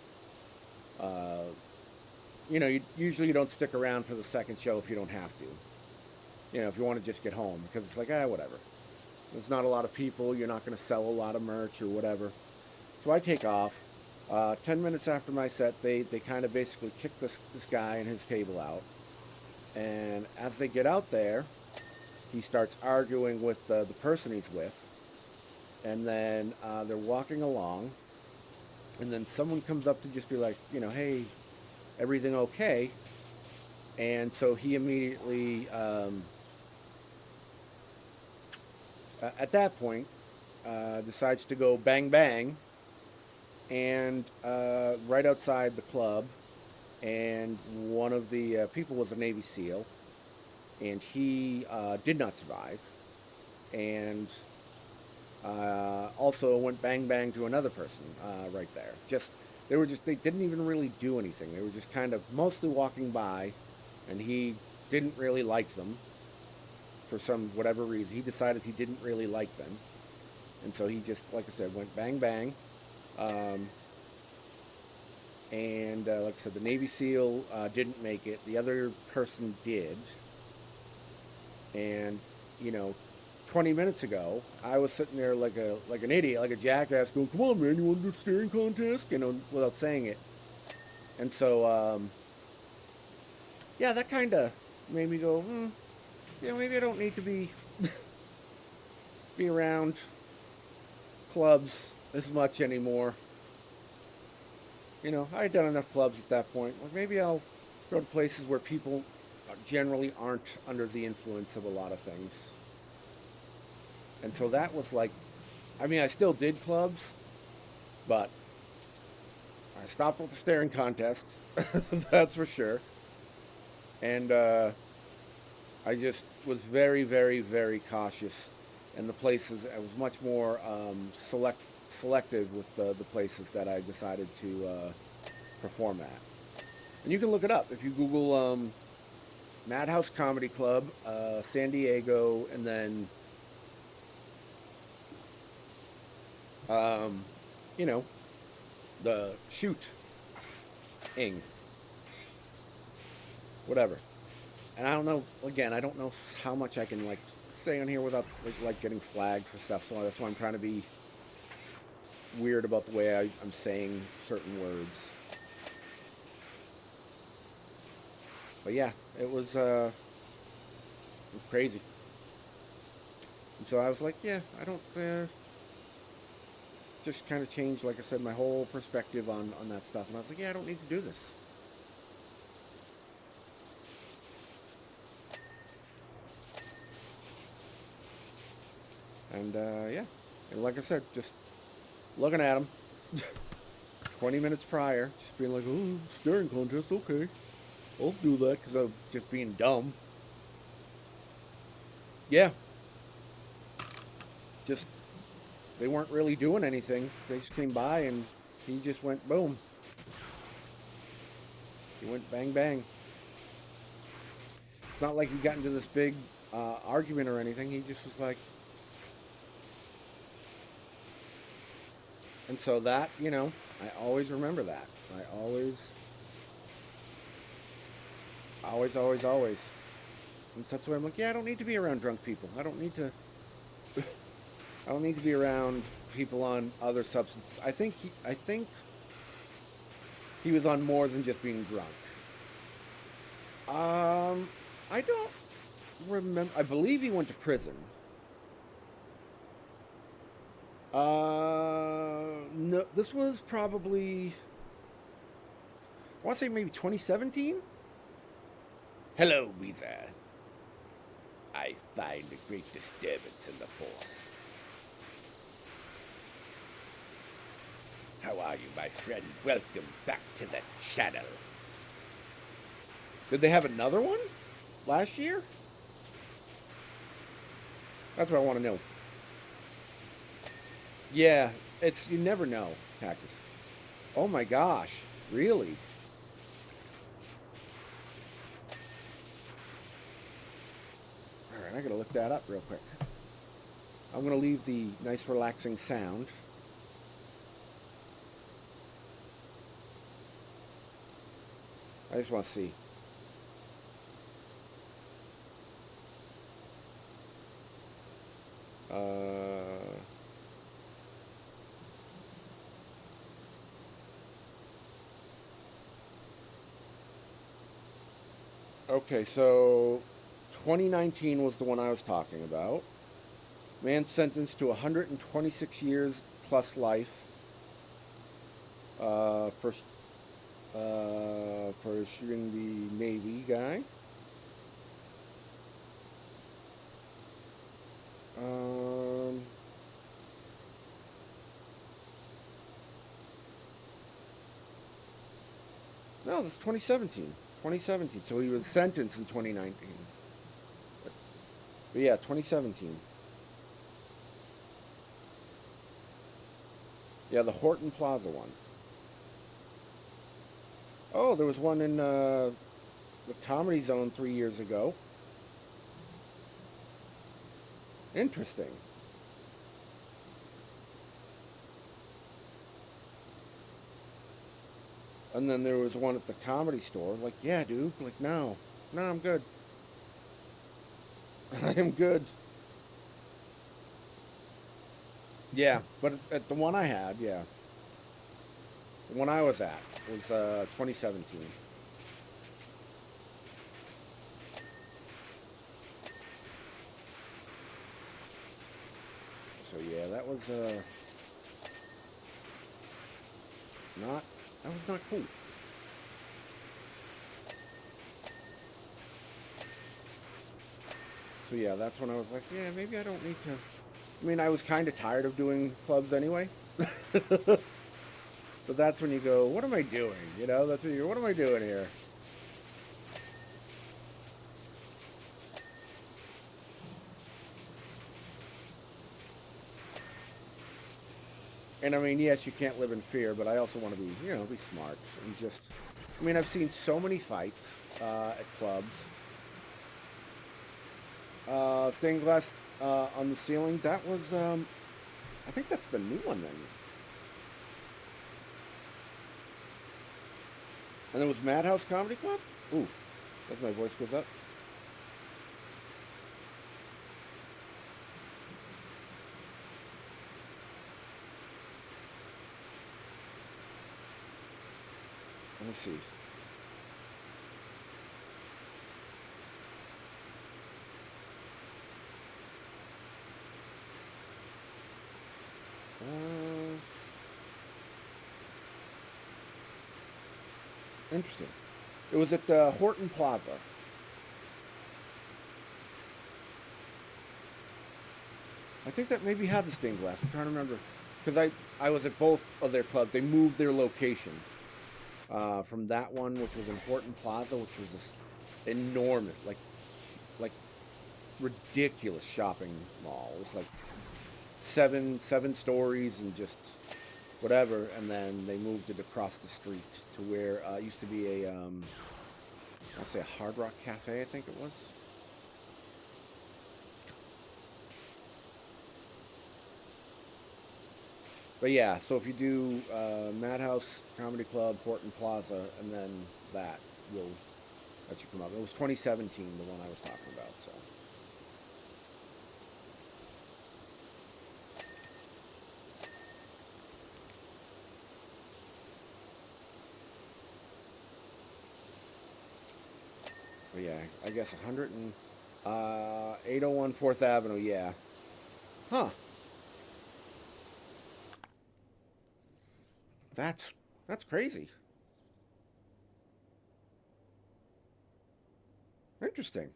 usually you don't stick around for the second show if you don't have to. If you want to just get home, because it's like, whatever. There's not a lot of people. You're not going to sell a lot of merch or whatever. So I take off. 10 minutes after my set, they kind of basically kick this guy and his table out. And as they get out there, he starts arguing with the person he's with. And then they're walking along. And then someone comes up to just be like, hey, everything okay? And so he immediately, at that point, decides to go bang bang, and right outside the club, and one of the people was a Navy SEAL, and he did not survive, and also went bang bang to another person right there. They didn't even really do anything. They were just kind of mostly walking by, and he didn't really like them for whatever reason. He decided he didn't really like them. And so he just, like I said, went bang bang. Um, and like I said, the Navy SEAL didn't make it. The other person did. And, you know, 20 minutes ago, I was sitting there like an idiot, like a jackass, going, "Come on, man, you want to do a steering contest?" You know, without saying it. And so, yeah, that kind of made me go, yeah, maybe I don't need to be around clubs as much anymore. You know, I had done enough clubs at that point. Like maybe I'll go to places where people generally aren't under the influence of a lot of things. And so that was like, I mean, I still did clubs, but I stopped with the staring contests. That's for sure. And I just was very, very, very cautious. And the places, I was much more selective with the places that I decided to perform at. And you can look it up if you Google Madhouse Comedy Club, San Diego, and then um, you know, the ing, whatever. And I don't know. Again, I don't know how much I can like say on here without like getting flagged for stuff. So that's why I'm trying to be weird about the way I'm saying certain words. But yeah, it was crazy. And so I was like, yeah, I don't. Just kind of changed, like I said, my whole perspective on that stuff. And I was like, yeah, I don't need to do this. And yeah, and like I said, just looking at them 20 minutes prior, just being like, oh, staring contest, okay. I'll do that because I'm just being dumb. Yeah, just, they weren't really doing anything. They just came by and he just went boom. He went bang bang. It's not like he got into this big argument or anything. He just was like, and so that, you know, I always remember that. I always. And so that's why I'm like, yeah, I don't need to be around drunk people. I don't need to be around people on other substances. I think he was on more than just being drunk. I don't remember. I believe he went to prison. No, this was probably, I want to say maybe 2017. Hello, Weezer. I find a great disturbance in the force. How are you, my friend? Welcome back to the channel. Did they have another one last year? That's what I want to know. Yeah, it's, you never know, Cactus. Oh my gosh, really? Alright, I gotta look that up real quick. I'm gonna leave the nice relaxing sound. I just want to see. Okay, so 2019 was the one I was talking about. Man sentenced to 126 years plus life for shooting the Navy guy. No, this is 2017. 2017. So he was sentenced in 2019. But yeah, 2017. Yeah, the Horton Plaza one. Oh, there was one in the Comedy Zone 3 years ago. Interesting. And then there was one at the Comedy Store. Like, yeah, dude. Like, no, I'm good. I am good. Yeah, but at the one I had, yeah, the one I was at was 2017. So yeah, that was not that was not cool. So yeah, that's when I was like, yeah, maybe I don't need to. I mean, I was kind of tired of doing clubs anyway. But that's when you go, what am I doing? You know, that's when you go, what am I doing here? And I mean, yes, you can't live in fear, but I also want to be, be smart and just. I mean, I've seen so many fights at clubs. Stained glass on the ceiling. That was, I think that's the new one then. And there was Madhouse Comedy Club. Ooh, as my voice goes up. Let me see. Interesting. It was at Horton Plaza. I think that maybe had the stained glass. I'm trying to remember. Because I was at both of their clubs. They moved their location from that one, which was in Horton Plaza, which was this enormous, like ridiculous shopping mall. It was like seven stories and just whatever. And then they moved it across the street to where it used to be I'll say a Hard Rock Cafe, I think it was. But yeah, so if you do Madhouse Comedy Club, Horton Plaza, and then that, that should come up. It was 2017, the one I was talking about. So. But yeah, I guess 801 4th Avenue. Yeah. Huh. That's crazy. Interesting.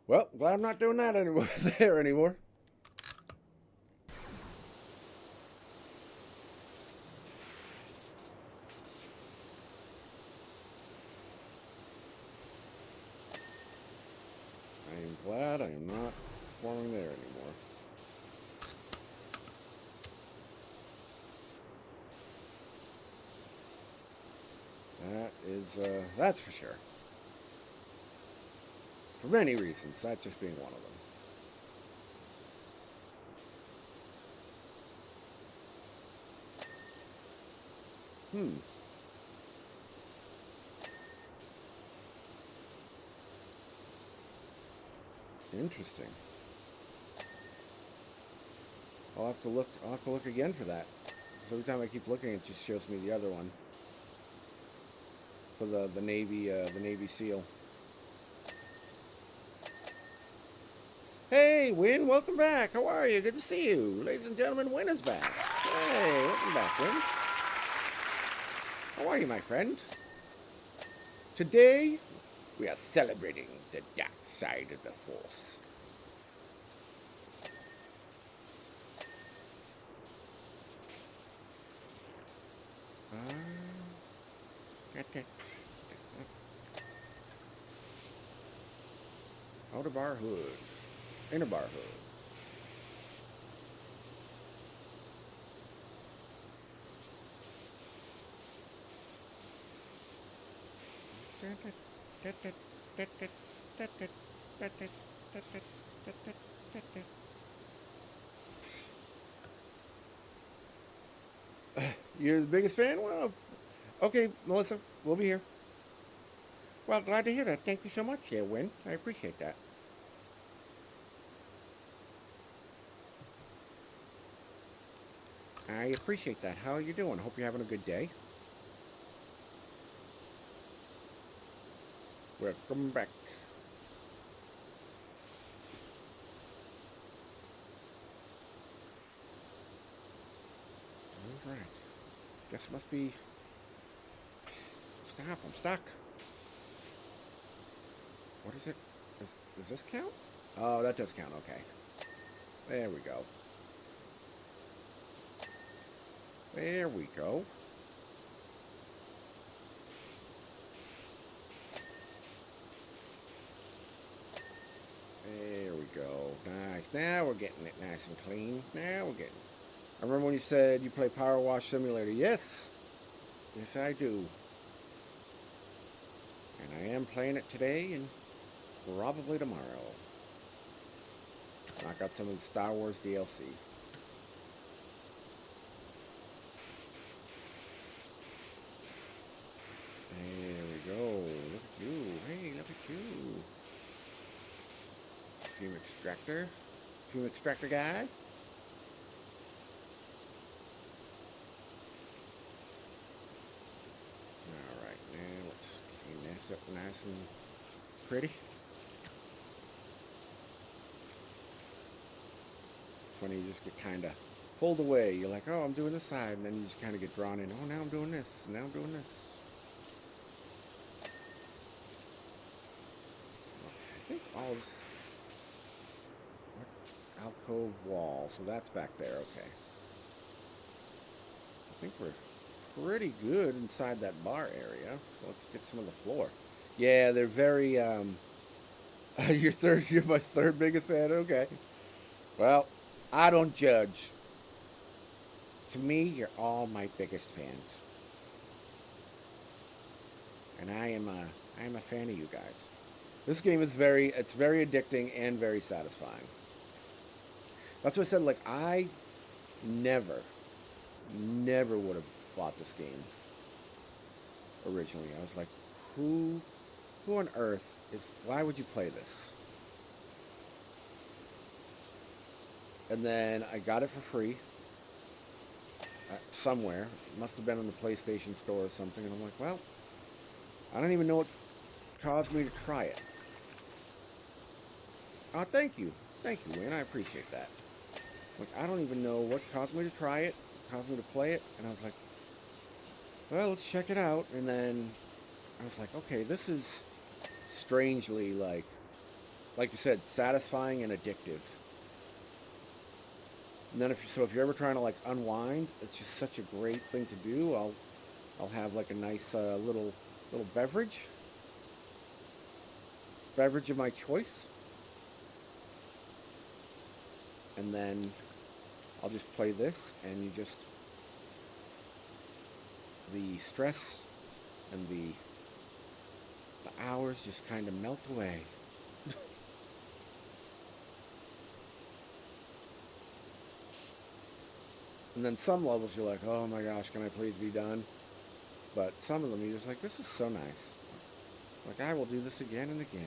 Well, glad I'm not doing that anymore. There anymore. I am glad I am not performing there anymore. That's for sure. For many reasons, that just being one of them. Interesting. I'll have to look again for that. Every time I keep looking, it just shows me the other one. For the Navy SEAL. Hey, Win, welcome back. How are you? Good to see you. Ladies and gentlemen, Win is back. Hey, welcome back, Win. How are you, my friend? Today, we are celebrating the dark side of the Force. Outer bar hood. Inner bar hood. You're the biggest fan? Well, Okay, Melissa, we'll be here. Well, glad to hear that. Thank you so much, yeah, Win. I appreciate that. I appreciate that. How are you doing? Hope you're having a good day. Welcome back. All right. Guess it must be. Stop. I'm stuck. What is it? Does this count? Oh, that does count. Okay. There we go. There we go. There we go. Nice. Now we're getting it nice and clean. Now we're getting it. I remember when you said you play Powerwash Simulator. Yes. Yes, I do. And I am playing it today and probably tomorrow. I got some of the Star Wars DLC. There we go. Look at you. Hey, look at you. Fume extractor. Fume extractor guy. Alright, now let's clean this up nice and pretty. It's funny, you just get kind of pulled away. You're like, oh, I'm doing this side, and then you just kind of get drawn in. Oh, now I'm doing this. Now I'm doing this. I think all this. What? Alcove wall. So that's back there. Okay. I think we're pretty good inside that bar area. So let's get some of the floor. Yeah, they're very. You're third. You're my third biggest fan. Okay. Well, I don't judge. To me, you're all my biggest fans, and I am a fan of you guys. This game is it's very addicting and very satisfying. That's what I said. Like never, never would have bought this game originally. I was like, who on earth why would you play this? And then I got it for free somewhere. It must have been on the PlayStation Store or something. And I'm like, well, I don't even know what caused me to try it. Oh, thank you. Thank you, Wayne. I appreciate that. Like, I don't even know what caused me to try it, caused me to play it. And I was like, well, let's check it out. And then I was like, okay, this is strangely like you said, satisfying and addictive. And then if you're ever trying to like unwind, it's just such a great thing to do. I'll have like a nice little beverage of my choice, and then I'll just play this, and the stress and the hours just kind of melt away. And then some levels you're like, oh my gosh, can I please be done? But some of them you're just like, this is so nice. Like, I will do this again and again.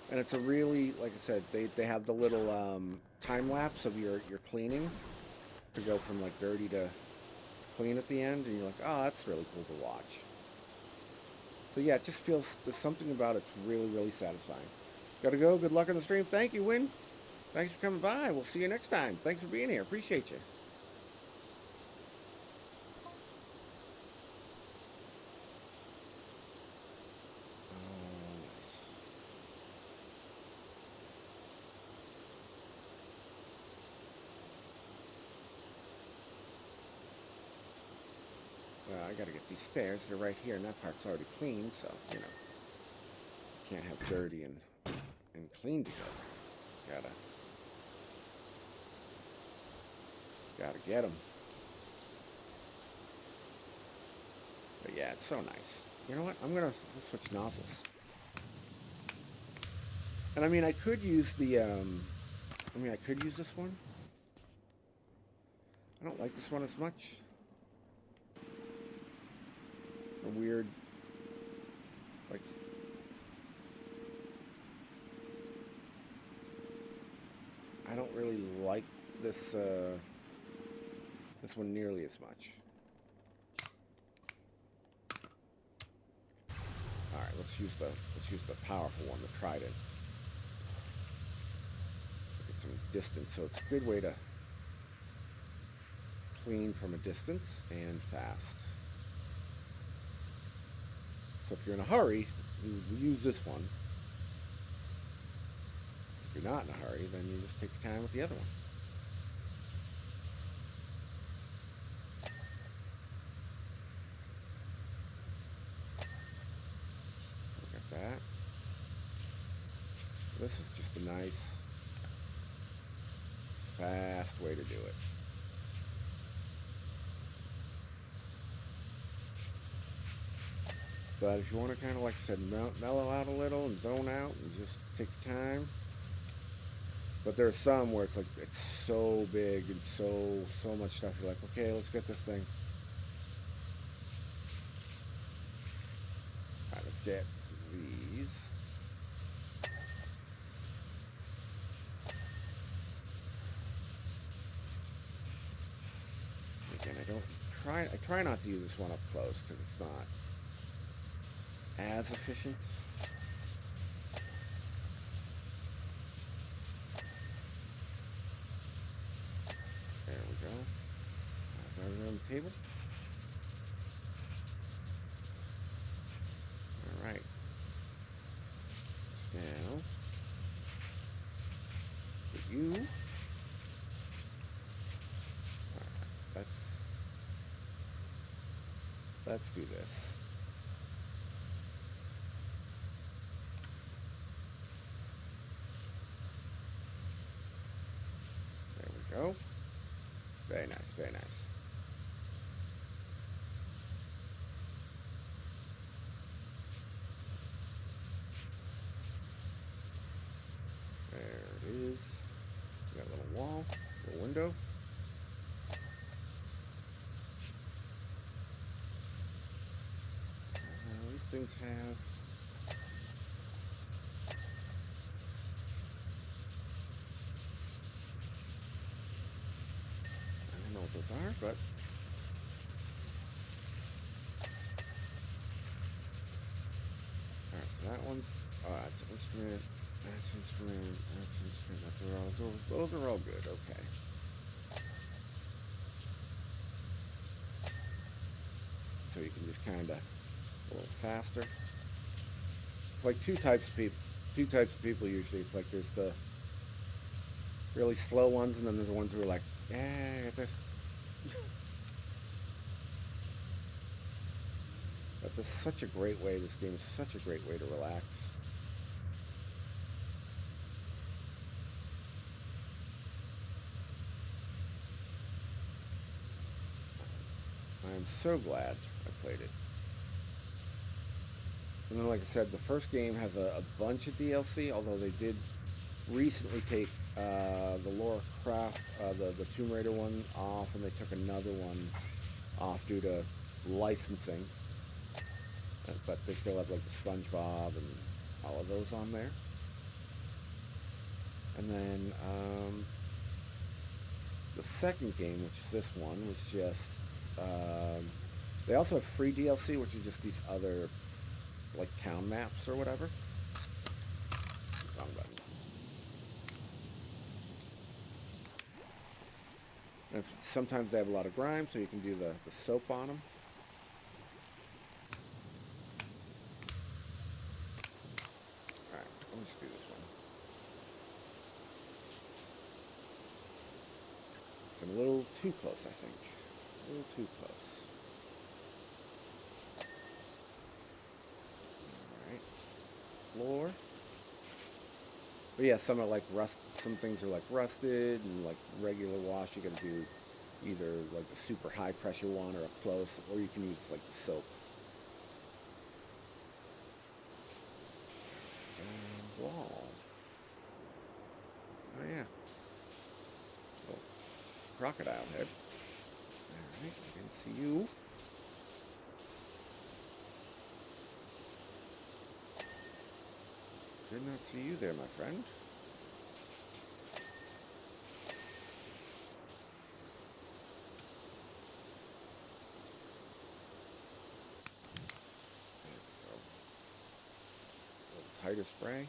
And it's a really, like I said, they have the little time lapse of your cleaning to go from like dirty to clean at the end, and you're like, oh, that's really cool to watch. So yeah, it just feels, there's something about it's really, really satisfying. Gotta go. Good luck on the stream. Thank you, Win. Thanks for coming by. We'll see you next time. Thanks for being here. Appreciate you. Oh, nice. Well, I gotta get these stairs. They're right here, and that part's already clean, so, you know. Can't have dirty and clean together. Gotta get them. But yeah, it's so nice. You know what? I'm gonna switch nozzles. And I mean, I could use the I could use this one. I don't like this one as much. A weird, like, I don't really like this this one nearly as much. All right, let's use the powerful one, the trident. Get some distance, so it's a good way to clean from a distance and fast. So if you're in a hurry, you use this one. If you're not in a hurry, then you just take your time with the other one. Look at that. This is just a nice, fast way to do it. But if you want to kind of, like I said, mellow out a little and zone out and just take your time. But there's some where it's like, it's so big and so much stuff. You're like, okay, let's get this thing. All right, let's get these. Again, I try not to use this one up close because it's not as efficient. There we go. Right on the table. All right. Now, for you. All right, let's do this. There we go. Very nice, very nice. There it is. Got a little wall, little window. These things have I don't know what those are, but alright, so that one's that's an instrument, that's an instrument, that's an instrument, those are all good, okay. So you can just kinda a little faster. Like two types of people usually. It's like there's the really slow ones and then there's the ones who are like, yeah, this. But this is such a great way, this game is such a great way to relax. I am so glad I played it. And then, like I said, the first game has a bunch of DLC, although they did recently take the Lara Croft, the Tomb Raider one off, and they took another one off due to licensing. But they still have like the SpongeBob and all of those on there. And then the second game, which is this one, was just they also have free DLC, which is just these other like town maps or whatever. Wrong button. And sometimes they have a lot of grime, so you can do the soap on them. Alright, let's do this one. It's a little too close, I think. A little too close. Floor. But yeah, some are like some things are like rusted, and like regular wash you gotta do either like the super high pressure one or up close, or you can use like the soap. And wall. Oh yeah. Little crocodile head. Alright, didn't see you. Did not see you there, my friend. There we go. A little tighter spray.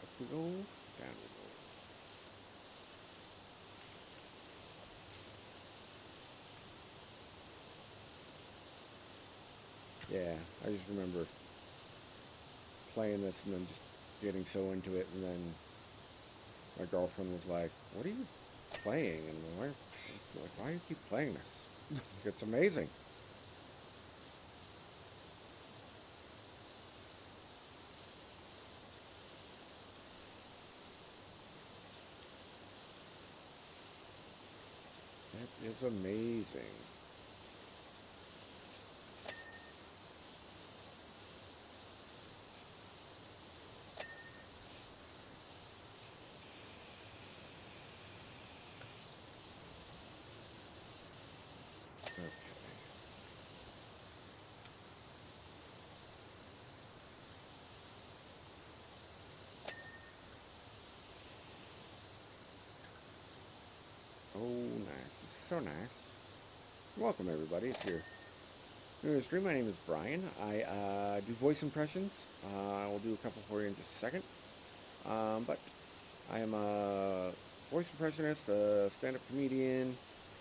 Up we go, down we go. Yeah, I just remember playing this and then just getting so into it, and then my girlfriend was like, "What are you playing?" And why do you keep playing this? It's amazing. That is amazing. Okay. Oh, nice. This is so nice. Welcome, everybody. If you're new to the stream, my name is Brian. I do voice impressions. We'll do a couple for you in just a second. But I am a voice impressionist, a stand-up comedian,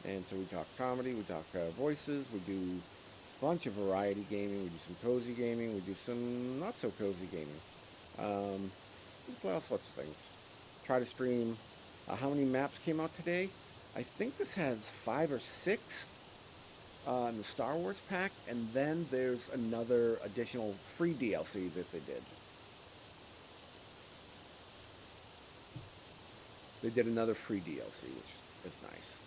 and so we talk comedy, we talk voices, we do a bunch of variety gaming, we do some cozy gaming, we do some not-so-cozy gaming. We play all sorts of things. Try to stream. How many maps came out today? I think this has 5 or 6 in the Star Wars pack, and then there's another additional free DLC that they did. They did another free DLC, which is nice.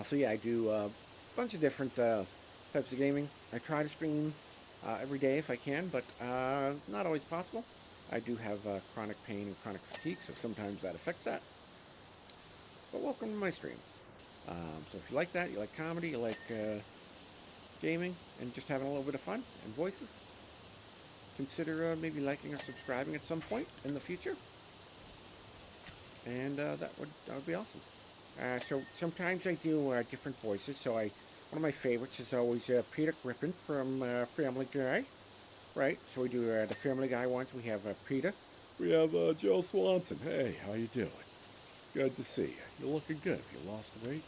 So yeah, I do a bunch of different types of gaming. I try to stream every day if I can, but not always possible. I do have chronic pain and chronic fatigue, so sometimes that affects that. But welcome to my stream. So if you like that, you like comedy, you like gaming, and just having a little bit of fun and voices, consider maybe liking or subscribing at some point in the future. And that would be awesome. So sometimes I do different voices. So one of my favorites is always Peter Griffin from Family Guy. Right. So we do the Family Guy ones. We have Peter.
We have Joe Swanson. Hey, how you doing? Good to see you. You're looking good. You lost weight?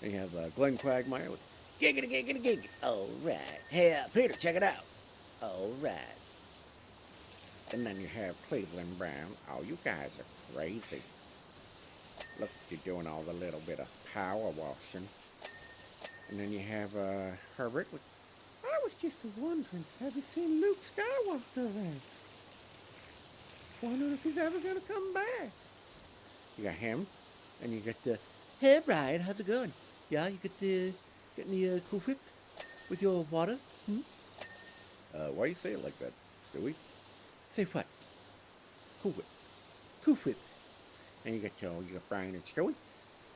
And you have Glenn Quagmire with
Giggity, giggity, giggity. All right. Hey, Peter, check it out. All right.
and then you have Cleveland Brown. Oh, you guys are crazy. Look, you're doing all the little bit of power washing. And then you have Herbert with, I was just wondering, have you seen Luke Skywalker around? Wondering if he's ever going to come back. You got him, and you got
Hey, Brian, how's it going? Yeah, you getting the cool whip with your water?
why you say it like that, Stewie?
Say what?
Cool Whip.
Cool whip.
And you got Brian and Stewie.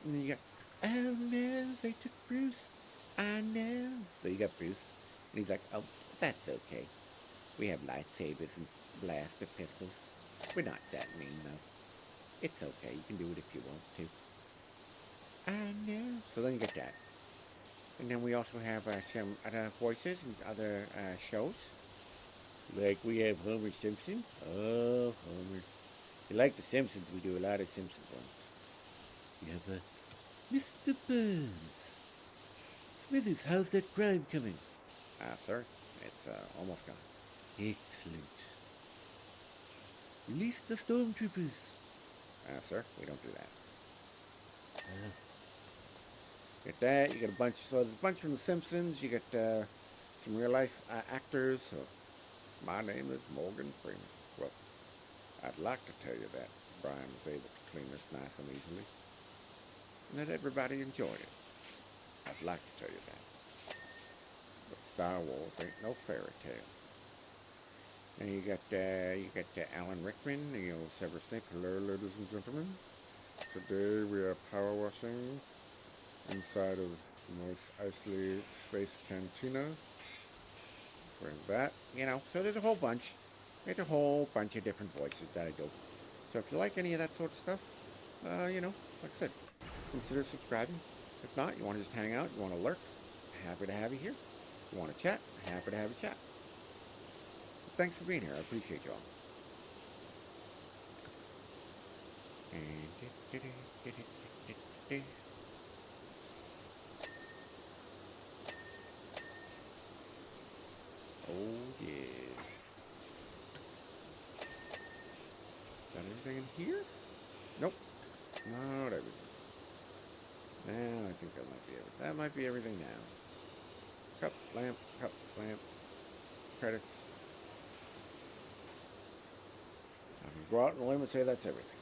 And then you got,
Oh no, they took Bruce. I know.
so you got Bruce. And he's like, oh, that's okay. We have lightsabers and blaster pistols. We're not that mean, though. It's okay. You can do it if you want to.
I know.
So then you get that. And then we also have some other voices and other shows.
Like we have Homer Simpson. Oh, Homer. You like the Simpsons? We do a lot of Simpsons ones. We have Mr. Burns. Smithers, how's that crime coming?
Sir, it's almost gone.
Excellent. Release the stormtroopers.
Sir, we don't do that.
Uh,
Get that. You got a bunch. So there's a bunch from The Simpsons. You got some real life actors. So my name is Morgan Freeman. Well, I'd like to tell you that Brian was able to clean this nice and easily, and that everybody enjoyed it. I'd like to tell you that. But Star Wars ain't no fairy tale. And you got Alan Rickman, Severus Snape. Hello, ladies and gentlemen. Today we are power washing inside of the most isolated space cantina. For that, so there's a whole bunch. There's a whole bunch of different voices that I do. So if you like any of that sort of stuff, like I said, consider subscribing. If not, you want to just hang out, you want to lurk, happy to have you here. You want to chat, happy to have you chat. Thanks for being here. I appreciate you all. Oh yeah. Got everything in here? Nope. Not everything. Now I think that might be everything. That might be everything now. Cup, lamp, credits. I can go out on a limb and say that's everything.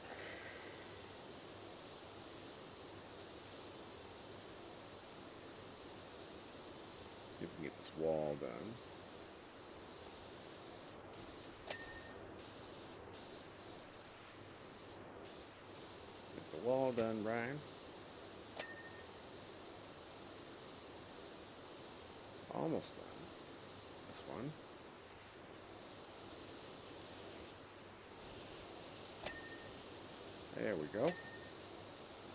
See if we can get this wall done. Get the wall done, Brian. Almost done. This one. There we go.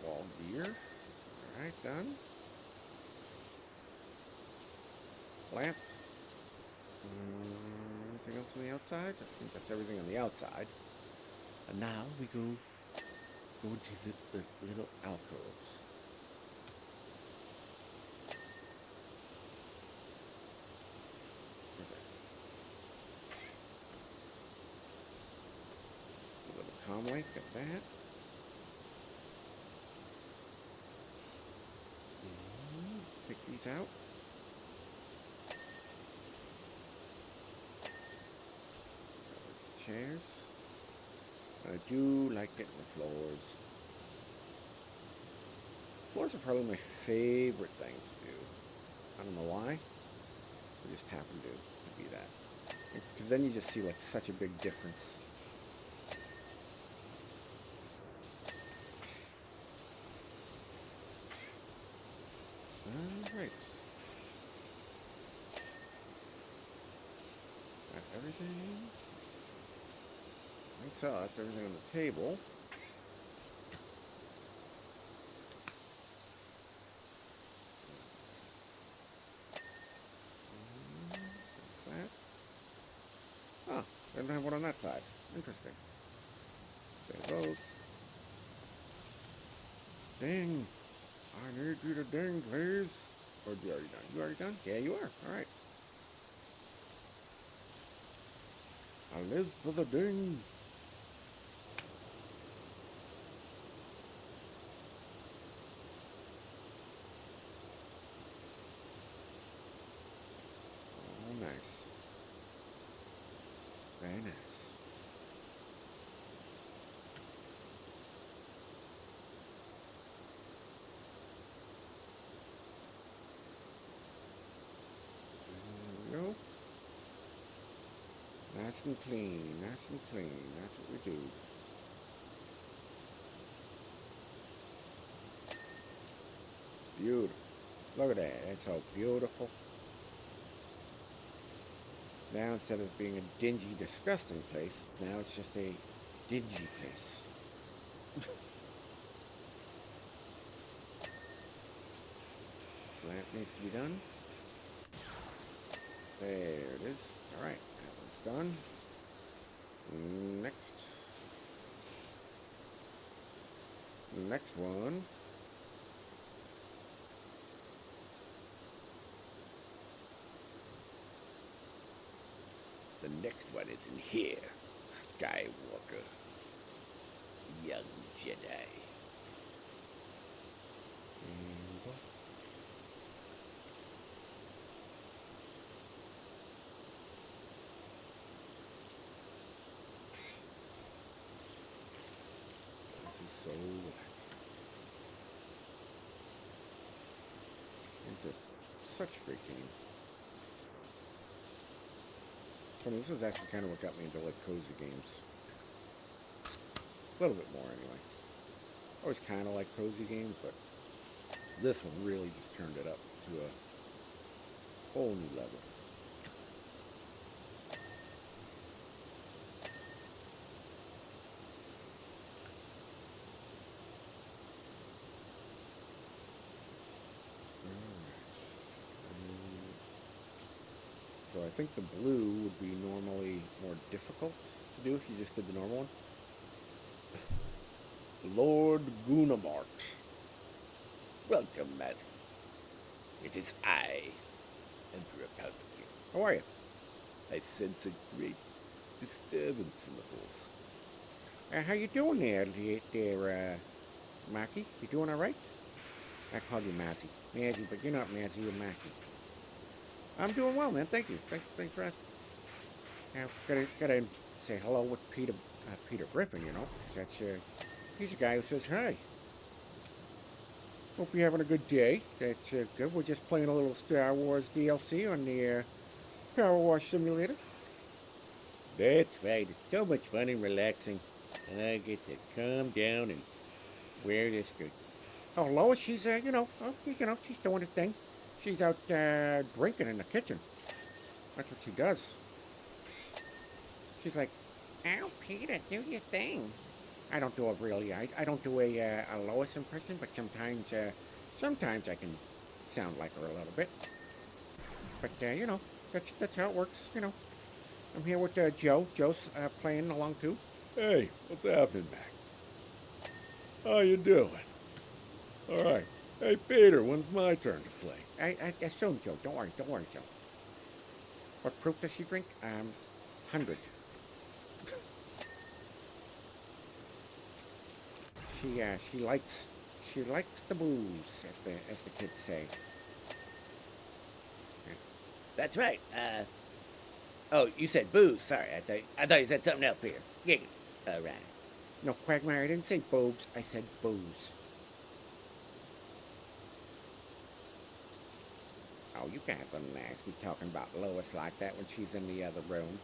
Wall gear. Alright, done. Lamp. Anything else on the outside? I think that's everything on the outside. And now we go into the little alcoves. A little comm link, got that. Pick these out. Chairs. I do like getting the floors. Floors are probably my favorite thing to do. I don't know why. They just happen to be that. Because then you just see like such a big difference. Alright. Got everything. I think so. That's everything on the table. That. Ah, they don't have one on that side. Interesting. There's those. Ding. I need you to ding, please. Or are you already done? You already done? Yeah, you are. All right. I live for the ding. Oh, nice. Very nice. There we go. Nice and clean, nice and clean. That's what we do. Beautiful. Look at that. That's so beautiful. Now instead of being a dingy, disgusting place, now it's just a dingy place. So that needs to be done. There it is. Alright, that one's done. Next. Next one. The next one is in here. Skywalker. Young Jedi. This is so relaxing. It's just such a great game. funny. This is actually kind of what got me into like cozy games. A little bit more anyway. I always kind of like cozy games, but this one really just turned it up to a whole new level. So I think the blue would be normally more difficult to do if you just did the normal one. Lord Gunamart.
Welcome, Matthew. It is I, Emperor Palpatine.
How are you?
I sense a great disturbance in the force.
How you doing there, Mackie? You doing all right? I call you Mazzy. Mazzy, but you're not Mazzy, you're Mackie. I'm doing well, man. Thank you. Thanks for asking. Now, gotta say hello with Peter Griffin, you know. That's he's a guy who says hi. Hope you're having a good day. That's good. We're just playing a little Star Wars DLC on the Powerwash simulator.
That's right. It's so much fun and relaxing. And I get to calm down and wear this skirt.
Oh, Lois, she's she's doing her thing. She's out drinking in the kitchen. That's what she does. She's like, "Oh, Peter, do your thing." I don't do it really. I don't do a Lois impression, but sometimes I can sound like her a little bit. But that's how it works. I'm here with Joe. Joe's playing along too.
Hey, what's happening, Mac? How you doing? All right. Hey, Peter, when's my turn to play?
I soon, Joe. Don't worry, Joe. What fruit does she drink? 100. She likes the booze, as the kids say.
That's right. Oh, you said booze. Sorry, I thought you said something else, Peter. Yeah. All right.
No, Quagmire, I didn't say boobs. I said booze. Oh, you guys are nasty talking about Lois like that when she's in the other room.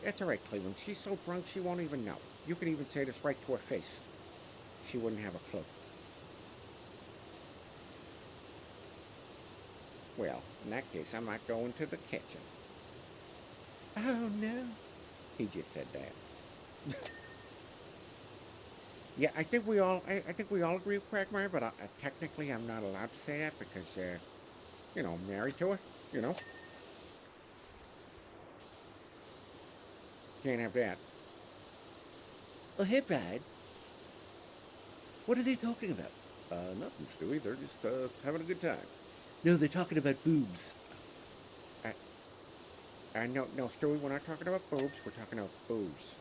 That's all right, Cleveland. She's so drunk she won't even know. You could even say this right to her face. She wouldn't have a clue. Well, in that case, I might go into the kitchen. Oh, no. He just said that. Yeah, I think we all agree with Quagmire, but technically I'm not allowed to say that because, I'm married to her, Can't have that.
Oh, hey, Brad. What are they talking about?
Nothing, Stewie. They're just having a good time.
No, they're talking about boobs.
No, Stewie, we're not talking about boobs, we're talking about booze.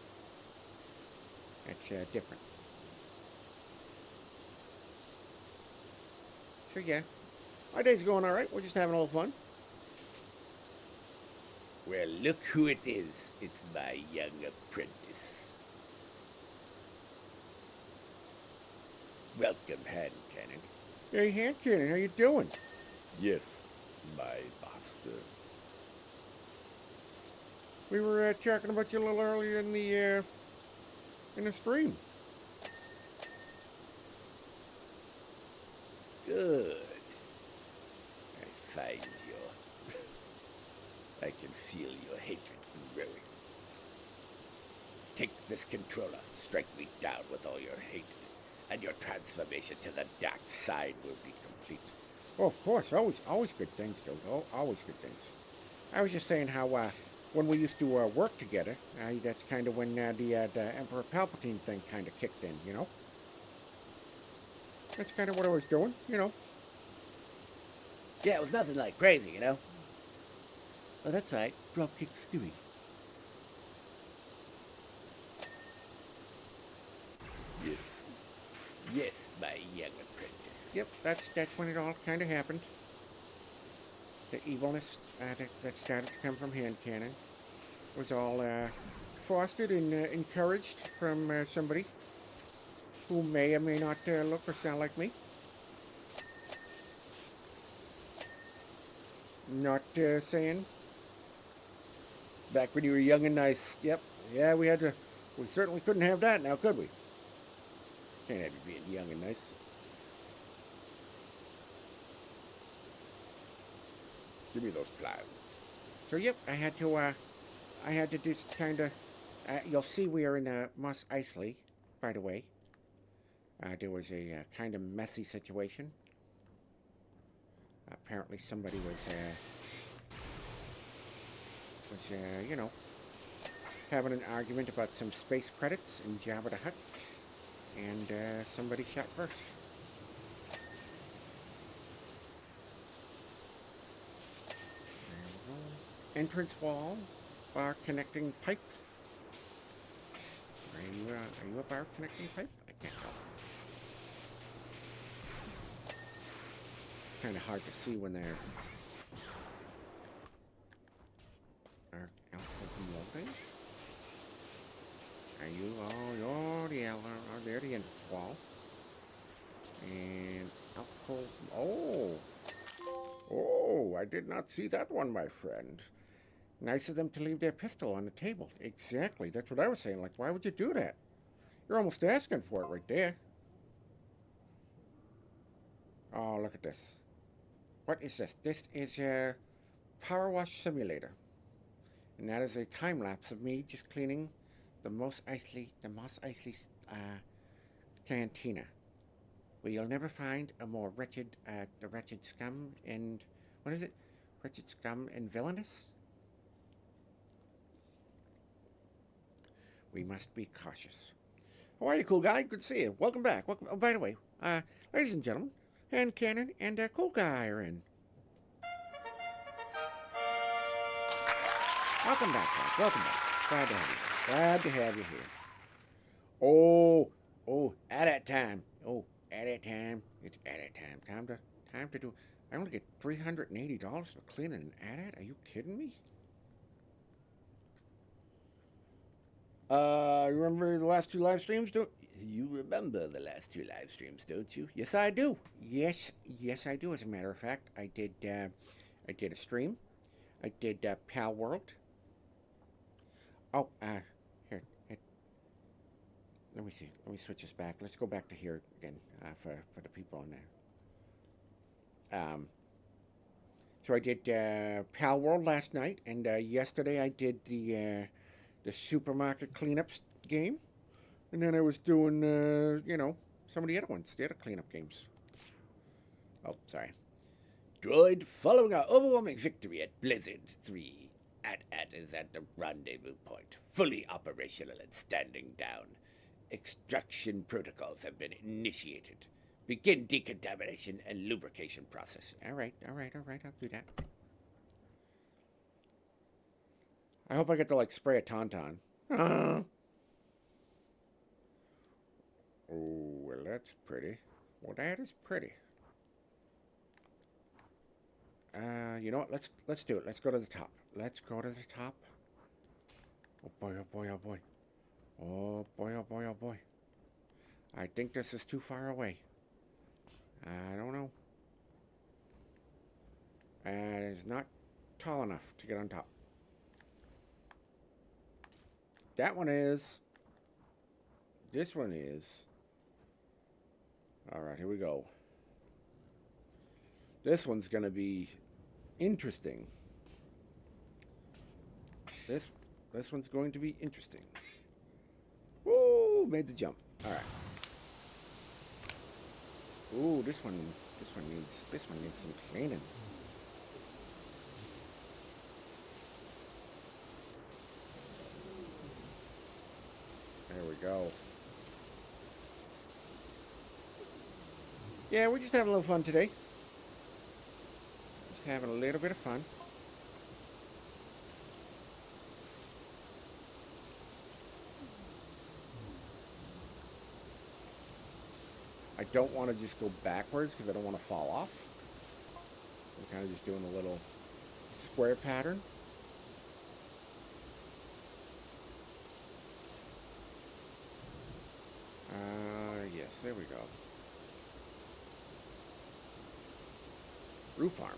That's different. So yeah, our day's going all right. We're just having a little fun.
Well, look who it is. It's my young apprentice. Welcome, Hand Cannon.
Hey, Hand Cannon, how you doing?
Yes, my master.
We were talking about you a little earlier in the stream.
Good. I find I can feel your hatred growing. Take this controller, strike me down with all your hate, and your transformation to the dark side will be complete.
Oh, of course, always good things, Joe. Oh, always good things. I was just saying how when we used to work together, that's kind of when the Emperor Palpatine thing kind of kicked in, That's kind of what I was doing,
Yeah, it was nothing like crazy, Oh, that's right. Dropkick Stewie.
Yes.
Yes, my young apprentice.
Yep, that's when it all kind of happened. The evilness that started to come from Hand Cannon was all fostered and encouraged from somebody who may or may not look or sound like me. Not saying Back when you were young and nice. Yep. Yeah, we had to. We certainly couldn't have that now, could we? Can't have you being young and nice. Give me those plans. So yep, I had to just kind of. You'll see we are in Moss Eisley, by the way. There was a kind of messy situation. Apparently, somebody was having an argument about some space credits in Jabba the Hutt, and somebody shot first. Entrance wall, bar connecting pipe. Are you a bar connecting pipe? I can't tell. Kind of hard to see when they're open. Are you? Oh, there the entrance wall. And alcohol. Oh, I did not see that one, my friend. Nice of them to leave their pistol on the table. Exactly. That's what I was saying. Like, why would you do that? You're almost asking for it right there. Oh, look at this. What is this? This is a Powerwash simulator. And that is a time lapse of me just cleaning the Moss Eisley cantina. Where you'll never find a more wretched scum and, what is it? Wretched scum and villainous? We must be cautious. How are you, cool guy? Good to see you. Welcome back. Welcome. Oh, by the way, ladies and gentlemen, Hand Cannon and Cool Guy are in. Welcome back, guys. Welcome back. Glad to have you. Glad to have you here. Oh, at that time. Oh, at that time. It's at that time. Time to do. I only get $380 for cleaning an AT-AT? Are you kidding me? Remember the last 2 live streams? You remember the last 2 live streams, don't you? Yes, I do. Yes, I do. As a matter of fact, I did a stream. I did Pal World. Oh, here. Let me see. Let me switch this back. Let's go back to here again for the people on there. So I did Pal World last night, and yesterday I did the supermarket cleanups game, and then I was doing some of the other ones, the other cleanup games. Oh, sorry.
Droid, following our overwhelming victory at Blizzard 3, AT-AT is at the rendezvous point, fully operational and standing down. Extraction protocols have been initiated. Begin decontamination and lubrication process.
All right, I'll do that. I hope I get to, like, spray a tauntaun. Oh, well, that's pretty. Well, that is pretty. You know what? Let's do it. Let's go to the top. Let's go to the top. Oh boy, oh boy, oh boy. Oh boy, oh boy, oh boy. I think this is too far away. I don't know. It's not tall enough to get on top. That one is. This one is. Alright, here we go. This one's going to be interesting. This one's going to be interesting. Whoa, made the jump. Alright. Ooh, this one needs some cleaning. There we go. Yeah, we're just having a little fun today. Just having a little bit of fun. I don't want to just go backwards because I don't want to fall off. I'm kind of just doing a little square pattern. Yes, there we go. Roof armor.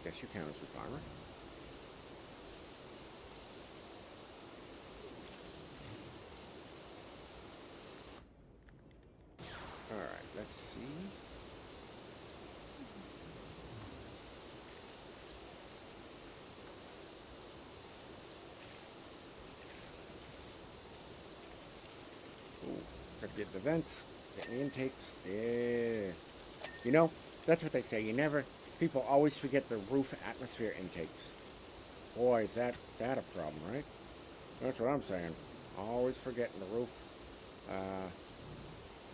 Guess you count as roof armor. the vents, the intakes. Yeah. You know, that's what they say. People always forget the roof atmosphere intakes. Boy, is that a problem, right? That's what I'm saying. Always forgetting the roof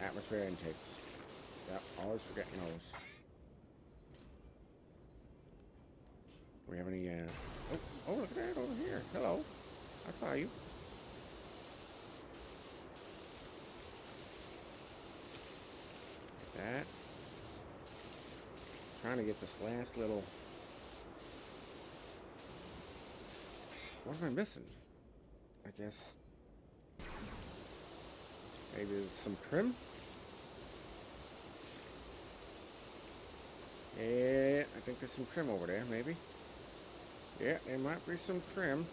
atmosphere intakes. Yep, always forgetting those. Do we have any, oh, look at that over here. Hello. I saw you. That. Trying to get this last little. What am I missing? I guess. Maybe some trim? Yeah, I think there's some trim over there, maybe. Yeah, there might be some trim.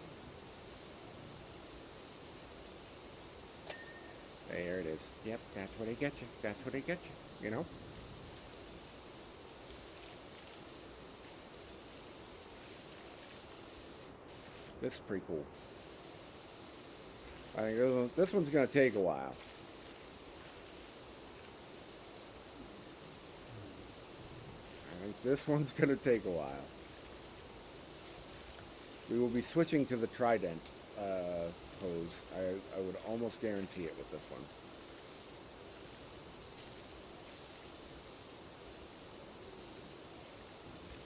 There it is. Yep, that's what they get you. That's what they get you, you know? This is pretty cool. I think this one's going to take a while. I think this one's going to take a while. We will be switching to the Trident hose. I would almost guarantee it with this one.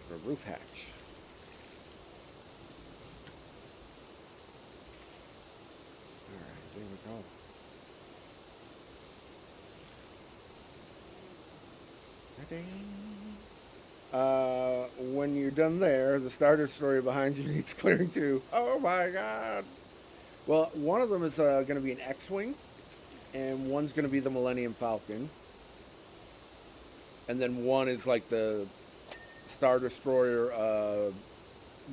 The roof hatch. Alright, there we go. When you're done there, the starter story behind you needs clearing too. Oh my god! Well, one of them is going to be an X-Wing, and one's going to be the Millennium Falcon. And then one is like the Star Destroyer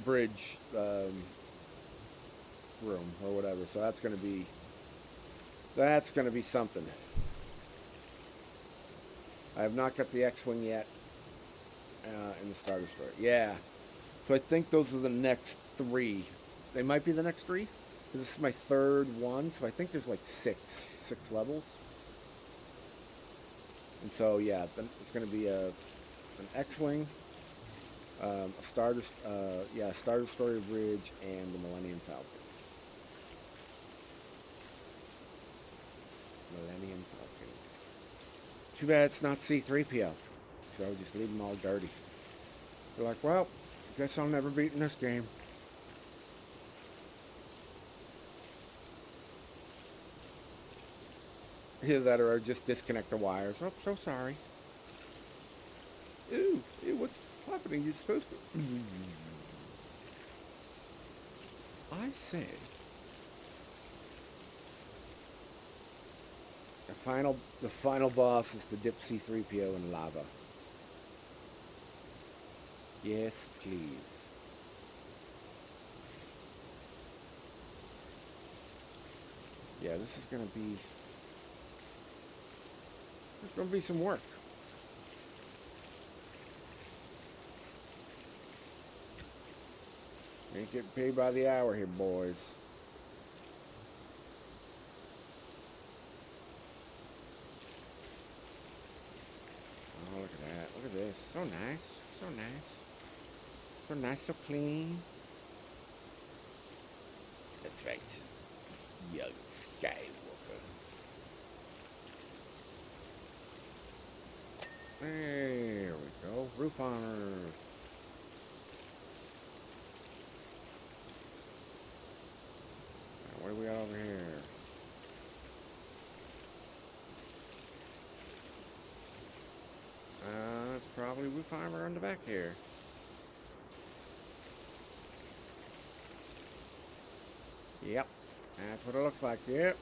bridge room or whatever. So that's going to be something. I have not got the X-Wing yet in the Star Destroyer. Yeah. So I think those are the next 3. They might be the next 3. This is my 3rd one, so I think there's like 6 levels. And so yeah, it's going to be an X-Wing, a Star Destroyer bridge, and the Millennium Falcon. Millennium Falcon. Too bad it's not C-3PO. So just leave them all dirty. They're like, well, guess I'll never beat in this game. Either that or just disconnect the wires. Oh, so sorry. Ew, what's happening? You're supposed to... I say... The final boss is to dip C-3PO in lava. Yes, please. Yeah, this is gonna be... There's gonna be some work. Ain't getting paid by the hour here, boys. Oh, look at that. Look at this. So nice. So nice. So nice, so clean. That's right. Young Skywalker. There we go. Roof honors. What do we got over here? That's probably roof armor on the back here. Yep, that's what it looks like. Yep.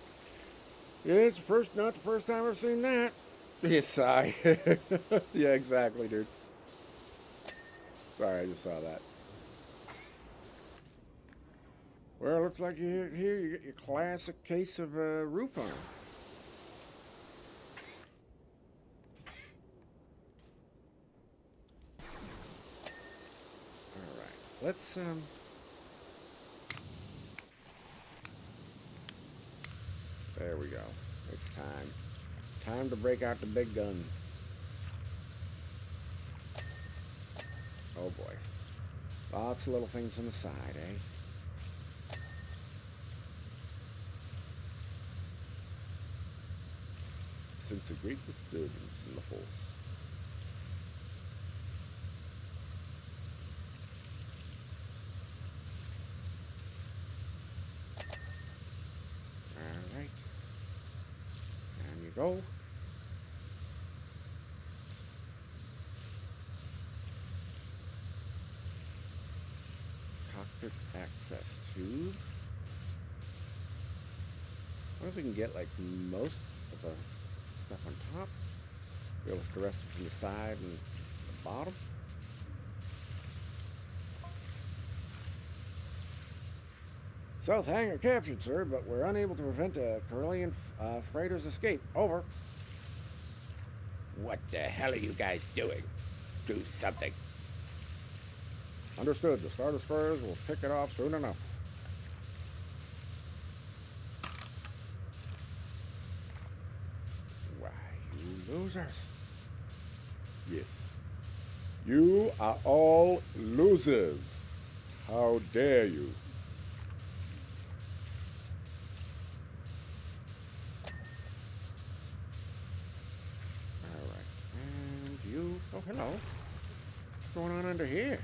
Yeah, it's not the first time I've seen that. Yes, sigh. Yeah, exactly, dude. Sorry, I just saw that. Well, it looks like here you get your classic case of roof armor. All right, let's There we go. It's time. Time to break out the big gun. Oh boy. Lots of little things on the side, eh?
Sense a great disturbance in the force.
Alright. Down you go. Cockpit access tube. I wonder if we can get like most of the stuff on top. Be able to rest it from the side and the bottom. South hangar captured, sir, but we're unable to prevent a Corellian freighter's escape. Over.
What the hell are you guys doing? Do something.
Understood. The Star Destroyers will pick it off soon enough.
Why, you losers. Yes. You are all losers. How dare you?
Alright. And you... Oh, hello. What's going on under here?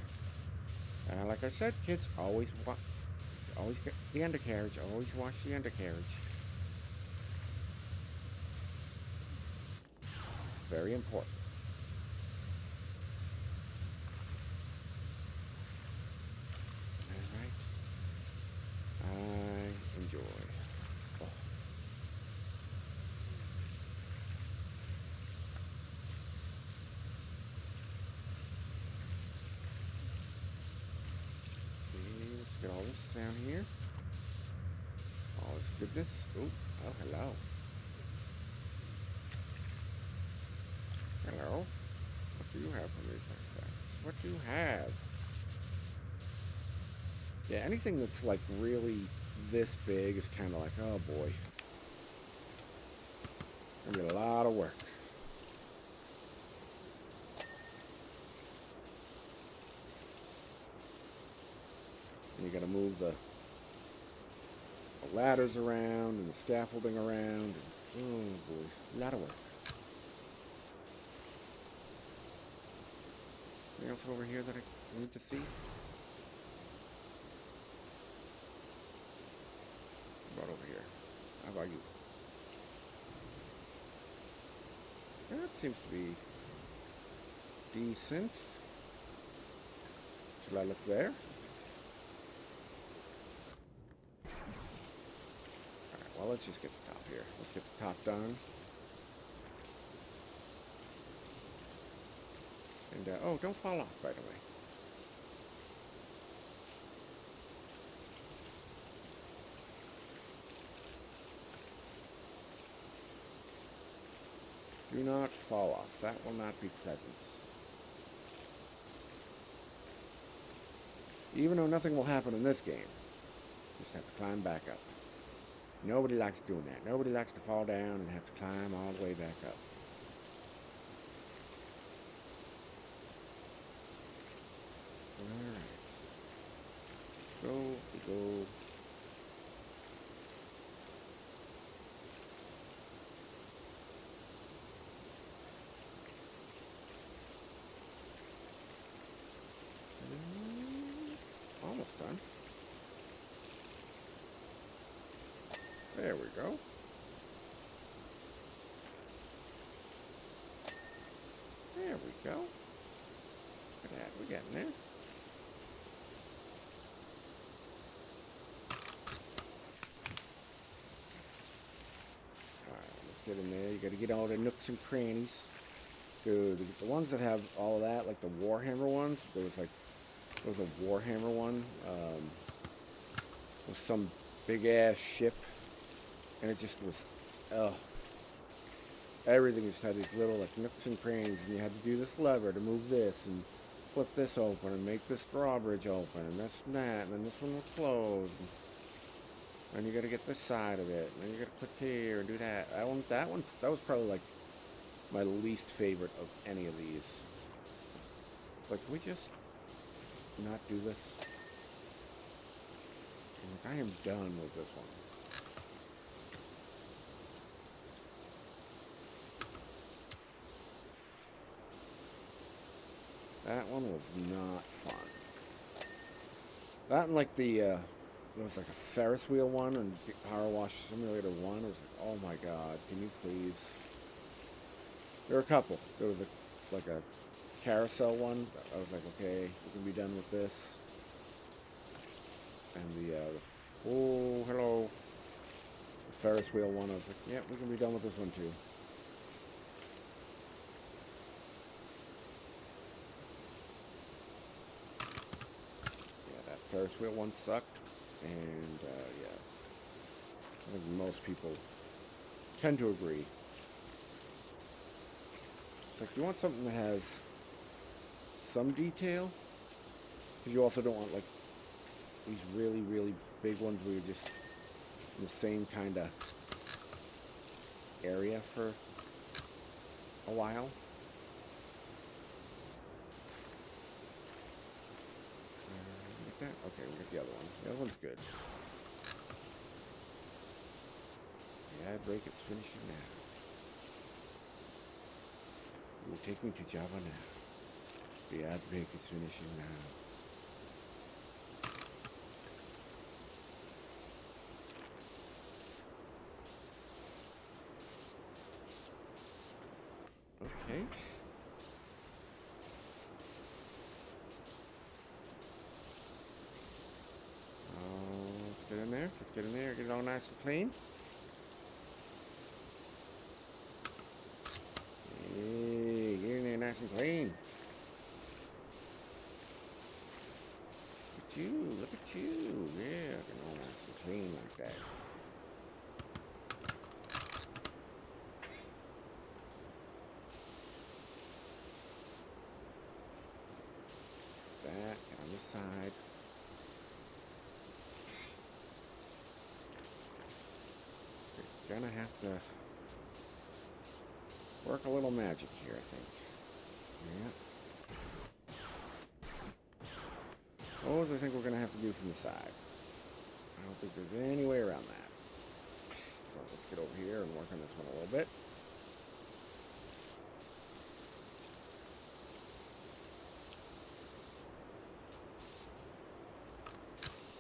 Like I said, kids, always get the undercarriage. Always wash the undercarriage. Very important. Alright. I enjoy. Oh. Let's get all this down here. All this goodness. Ooh, oh, hello. Hello. What do you have for me, Fairfax? What do you have? Yeah, anything that's like really this big is kind of like, oh boy. Gonna be a lot of work. And you gotta move the ladders around and the scaffolding around. And, oh boy, a lot of work. Anything else over here that I need to see? What about over here? How about you? That seems to be decent. Should I look there? Alright, well, let's just get the top here. Let's get the top done. And, oh, don't fall off, by the way. Do not fall off. That will not be pleasant. Even though nothing will happen in this game, you just have to climb back up. Nobody likes doing that. Nobody likes to fall down and have to climb all the way back up. Alright. Go. Almost done. There we go. There we go. Look at that. We're getting there. Alright, let's get in there. You gotta get all the nooks and crannies. Dude, the ones that have all of that, like the Warhammer ones, there was a Warhammer one, with some big ass ship, and it just was, everything just had these little like nooks and crannies, and you had to do this lever to move this, and flip this open, and make this drawbridge open, and this and that, and then this one will close. And you gotta get this side of it. And then you gotta click here and do that. That was probably like my least favorite of any of these. Like, can we just not do this? Like, I am done with this one. That one was not fun. That and like there was like a Ferris wheel one and Powerwash Simulator 1. It was like, oh my god, can you please? There were a couple. There was like a carousel one. I was like, okay, we can be done with this. And oh, hello. The Ferris wheel one, I was like, yeah, we can be done with this one too. Yeah, that Ferris wheel one sucked. And, yeah. I think most people tend to agree. It's like, you want something that has some detail, because you also don't want, like, these really, really big ones where you're just in the same kind of area for a while. Like that? Okay, we got the other one. The other one's good. The ad break is finishing now. You will take me to Java now. The ad break is finishing now. Okay. Let's get in there. Let's get in there. Get it all nice and clean. Hey, get in there nice and clean. Look at you. Look at you. Yeah, get it all nice and clean like that. That, get on this side. You're gonna have to work a little magic here, I think. Yeah. Those I think we're gonna have to do from the side. I don't think there's any way around that. So let's get over here and work on this one a little bit.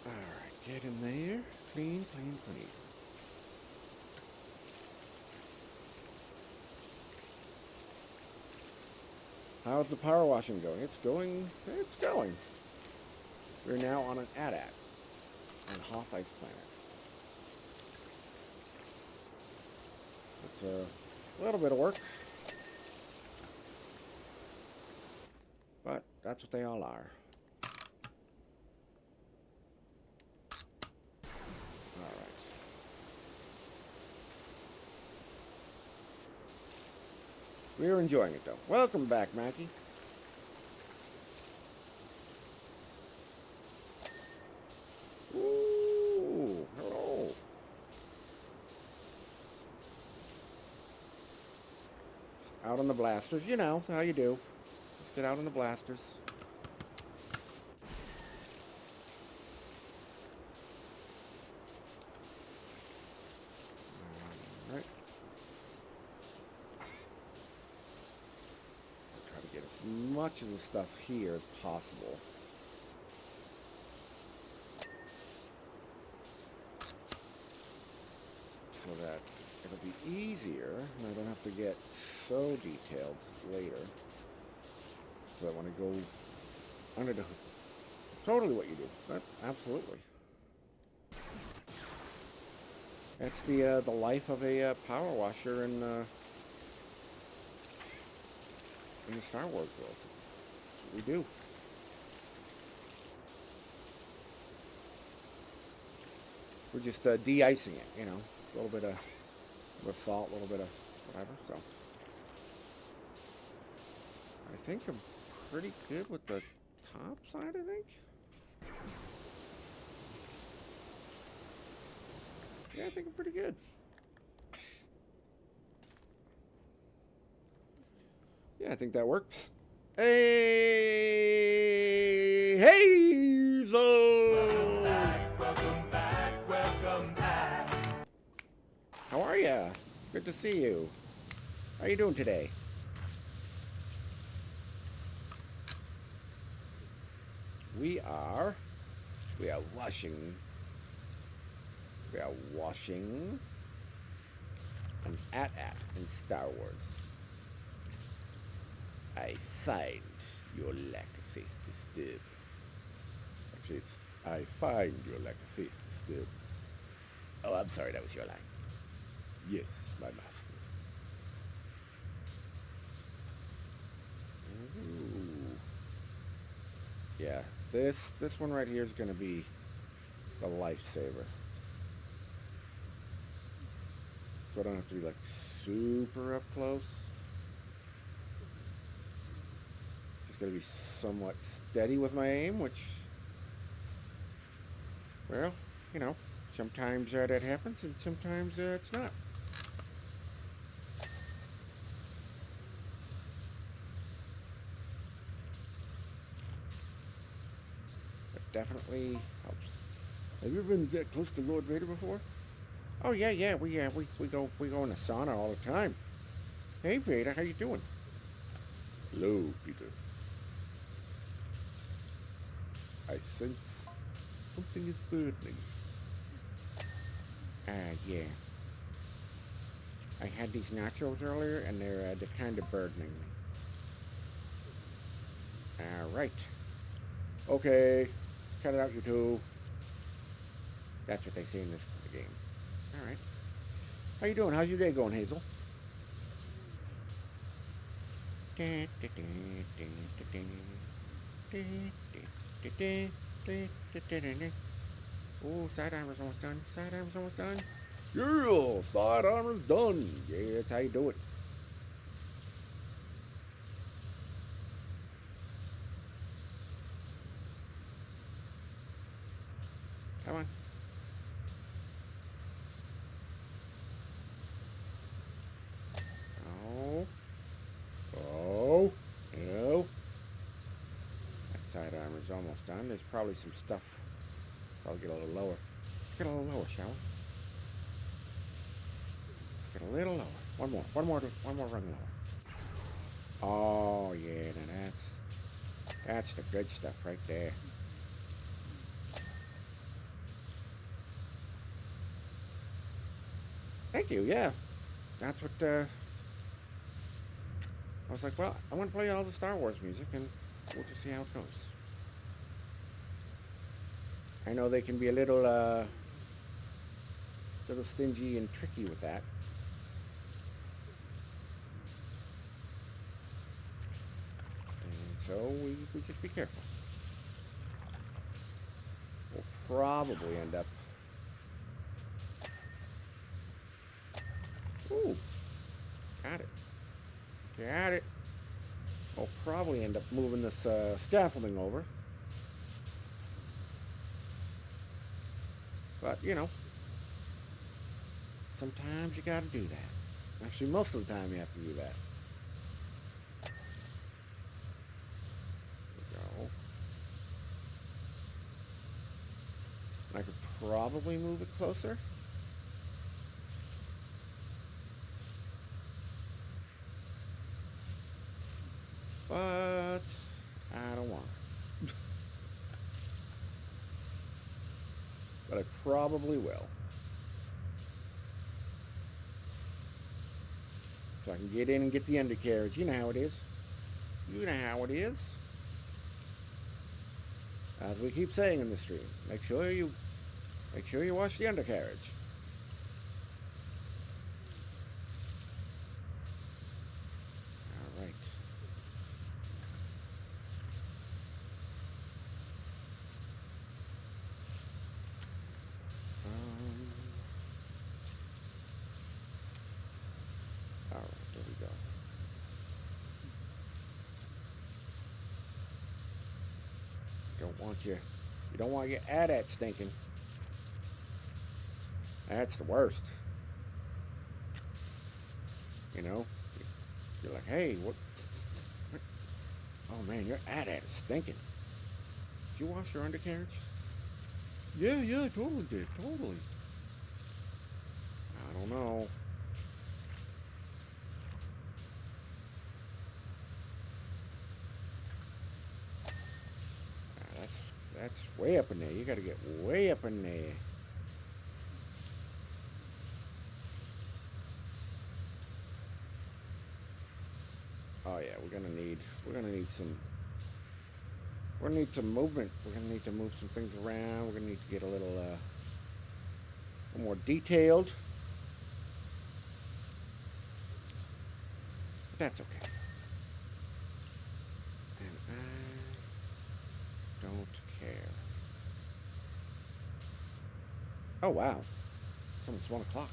Alright, get in there. Clean, clean, clean. How's the power washing going? It's going. We're now on an AT-AT on Hoth-Ice Planet. It's a little bit of work, but that's what they all are. Alright. We're enjoying it, though. Welcome back, Mackie. Ooh, hello. Just out on the blasters, you know, how you do. Just get out on the blasters. Alright. Try to get as much of the stuff here as possible. So that it'll be easier and I don't have to get so detailed later. So that when I go under the hood, totally what you do. But absolutely. That's the life of a power washer in the Star Wars world. That's what we do. We're just de-icing it, you know. A little bit of salt, a little bit of whatever, so. I think I'm pretty good with the top side, I think. Yeah, I think I'm pretty good. Yeah, I think that works. Hey, Hazel!
Welcome back, welcome back, welcome back.
How are ya? Good to see you. How you doing today? We are washing. We are washing an AT-AT in Star Wars. I find your lack of faith disturbing. Actually, it's I find your lack of faith disturbing.
Oh, I'm sorry, that was your line.
Yes, my master. Ooh. Yeah, this one right here is gonna be the lifesaver. So I don't have to be like super up close. Just gotta be somewhat steady with my aim, which, well, you know, sometimes that happens and sometimes it's not. It definitely helps.
Have you ever been that close to Lord Vader before?
Oh yeah, we go in the sauna all the time. Hey Vader, how you doing?
Hello, Peter. I sense something is burdening.
Yeah. I had these nachos earlier and they're kind of burdening me. All right. Okay, cut it out, you two. That's what they say in this game. All right. How you doing? How's your day going, Hazel? Oh, sidearmer's almost done. Sidearmer's almost done.
Yeah, side armor's done.
Yeah, that's how you do it. Come on. Oh. Oh. No. That sidearmer's almost done. There's probably some stuff. I'll get a little lower. Let's get a little lower, shall we? Get a little lower. One more rung lower. Oh yeah, now that's the good stuff right there. Thank you. Yeah, that's what. I was like, well, I want to play all the Star Wars music, and we'll just see how it goes. I know they can be a little stingy and tricky with that. And so we just be careful. We'll probably end up. Ooh, got it. Got it. We'll probably end up moving this scaffolding over. But, you know, sometimes you gotta do that. Actually, most of the time you have to do that. There we go. I could probably move it closer. But I don't want it. But I probably will. So I can get in and get the undercarriage. You know how it is. You know how it is. As we keep saying in the stream, make sure you wash the undercarriage. All right. All right, there we go. You don't want your AT-AT stinking. That's the worst. You know, you're like, hey, what? Oh man, your at it's stinking. Did you wash your undercarriage?
Yeah, yeah, I totally did. Totally.
I don't know. That's way up in there. You got to get way up in there. Oh yeah, we're gonna need some movement. We're gonna need to move some things around. We're gonna need to get a little more detailed. But that's okay. And I don't care. Oh wow, it's almost 1 o'clock.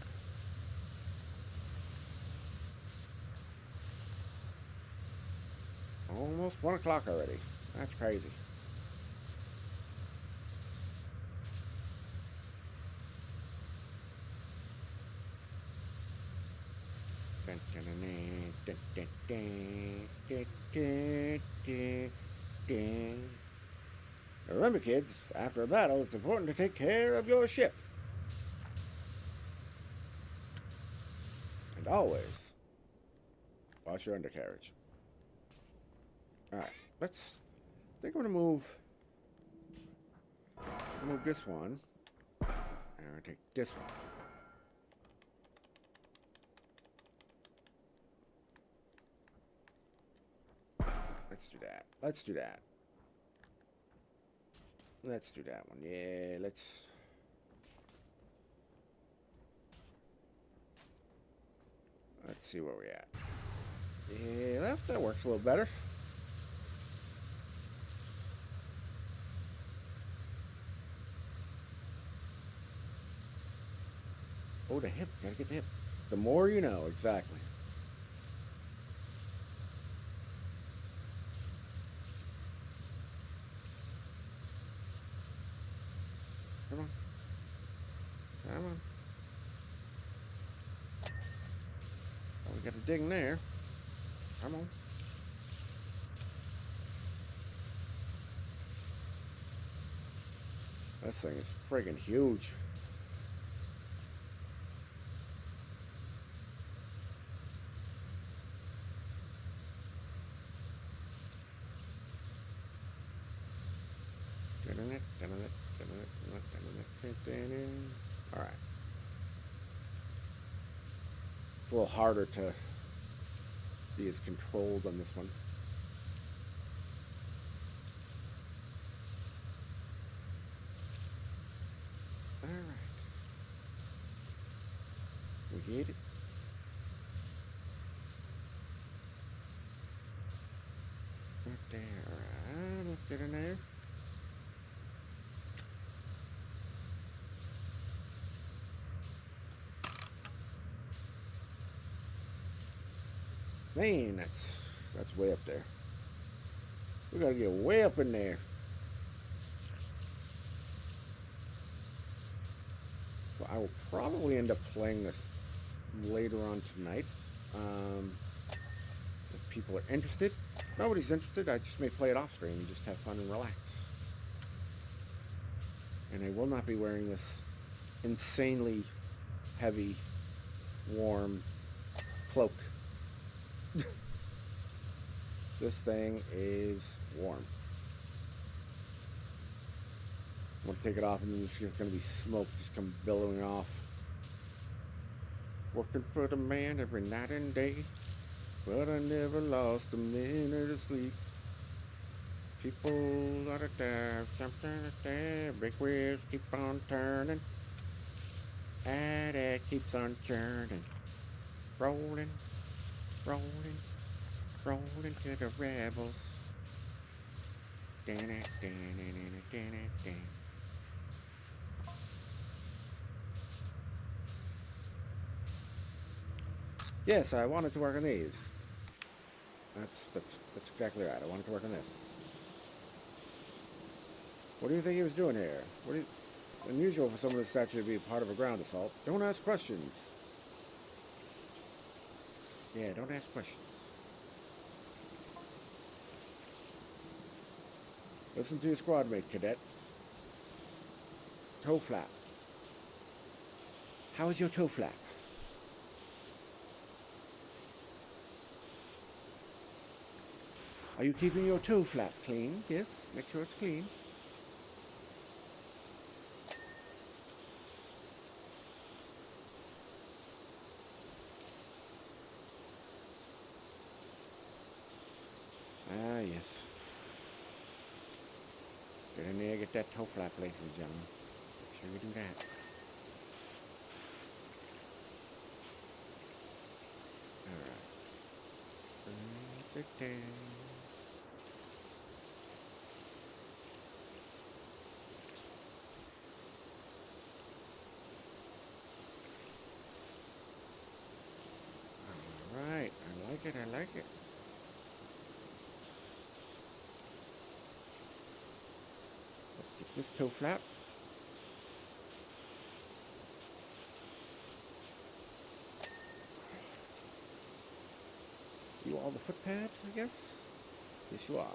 Almost 1 o'clock already. That's crazy. Remember, kids, after a battle, it's important to take care of your ship. And always wash your undercarriage. All right, I think I'm gonna move this one, and I'm gonna take this one. Let's do that. Let's do that. Let's do that one. Yeah, let's see where we're at. Yeah, that works a little better. Oh, the hip. Gotta get the hip. The more you know, exactly. Come on. Come on. Oh, we got a ding there. Come on. This thing is friggin' huge. Alright. It's a little harder to be as controlled on this one. Alright. We get it. Right there. Alright, let's get in there. Man, that's way up there. We gotta get way up in there. So I will probably end up playing this later on tonight. If people are interested. If nobody's interested, I just may play it off stream and just have fun and relax. And I will not be wearing this insanely heavy, warm cloak. This thing is warm. I'm gonna take it off and then there's just gonna be smoke just come billowing off. Working for the man every night and day, but I never lost a minute of sleep. People out there, something out there, big wheels keep on turning, and it keeps on churning, rolling, rolling, rolling to the rebels. Yes, I wanted to work on these. That's exactly right. I wanted to work on this. What do you think he was doing here? unusual for some of this statue to be part of a ground assault. Don't ask questions. Yeah, don't ask questions. Listen to your squad mate, cadet. Toe flap. How is your toe flap? Are you keeping your toe flap clean? Yes, make sure it's clean. Ah, yes. Get in there, get that toe flap, ladies and gentlemen. Make sure you do that. Alright. Alright, I like it, I like it. Let's get this toe flap. You all the foot pad, I guess? Yes, you are.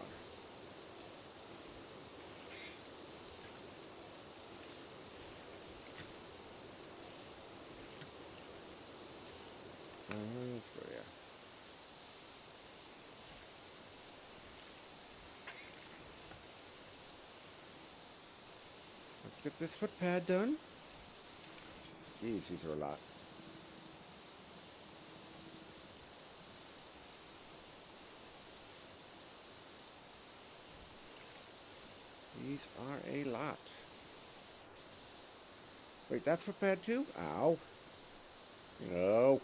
Let's go, yeah. Let's get this foot pad done. Jeez, these are a lot. These are a lot. Wait, that's foot pad too? Ow. No.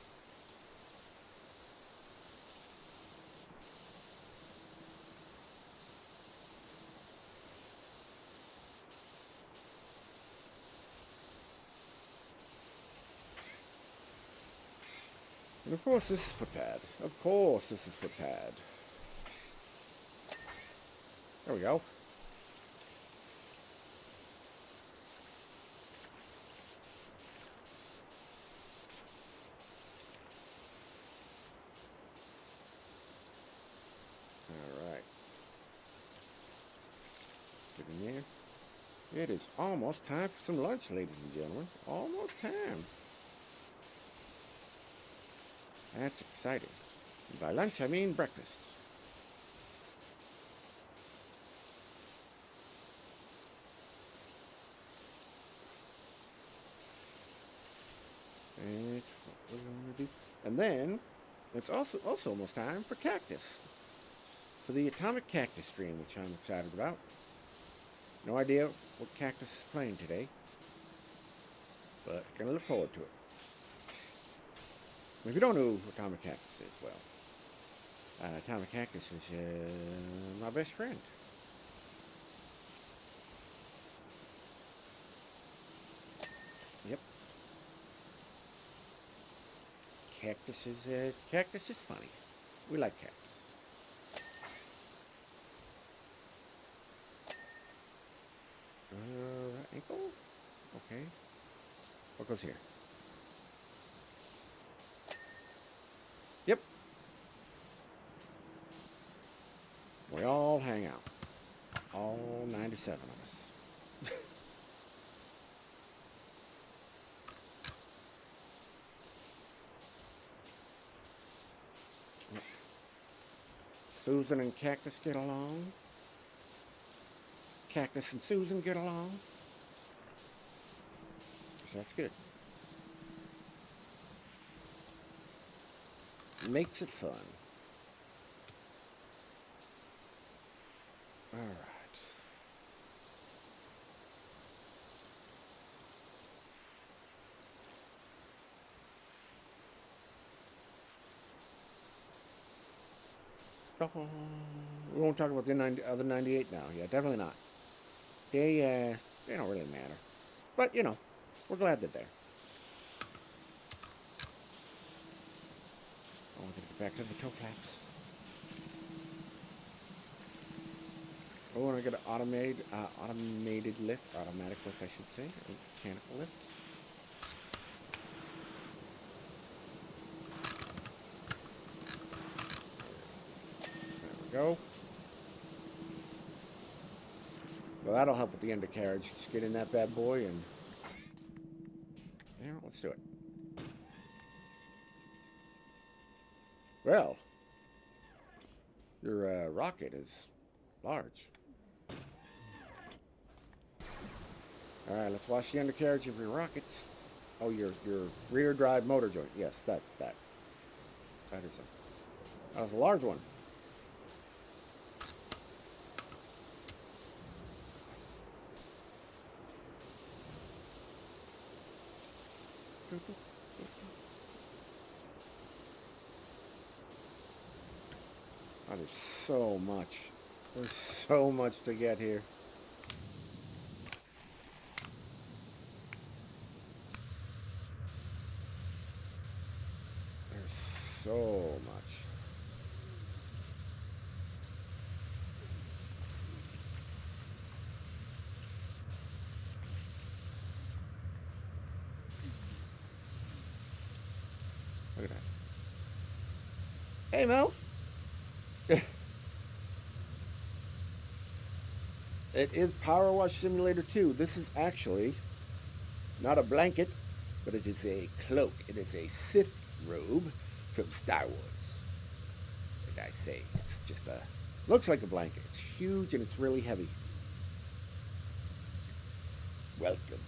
And of course this is foot pad. Of course this is foot pad. There we go. Alright. Get in there. It is almost time for some lunch, ladies and gentlemen. Almost time. That's exciting. And by lunch, I mean breakfast. That's what we're going to do. And then, it's also almost time for cactus. For the atomic cactus stream, which I'm excited about. No idea what cactus is playing today. But gonna look forward to it. If you don't know who atomic cactus is, well, atomic cactus is my best friend. Yep. Cactus is funny. We like cactus. Ankle? Okay. What goes here? Yep. We all hang out. All 97 of us. Yep. Susan and Cactus get along. Cactus and Susan get along. So that's good. Makes it fun. All right. Oh, we won't talk about the other 98 now. Yeah, definitely not. They don't really matter. But, you know, we're glad they're there. Oh, we're going to get back to the toe flaps. Oh, and I got an automated lift, automatic lift, I should say, or mechanical lift. There we go. Well, that'll help with the undercarriage. Just get in that bad boy and, yeah, let's do it. Well, your rocket is large. All right, let's wash the undercarriage of your rocket. Oh, your rear drive motor joint. Yes, that is a, that was a large one. Oh, there's so much. There's so much to get here. There's so much. Look at that. Hey, Mel. It is Powerwash Simulator 2. This is actually not a blanket, but it is a cloak. It is a Sith robe from Star Wars. What did I say? It's just a... Looks like a blanket. It's huge and it's really heavy. Welcome.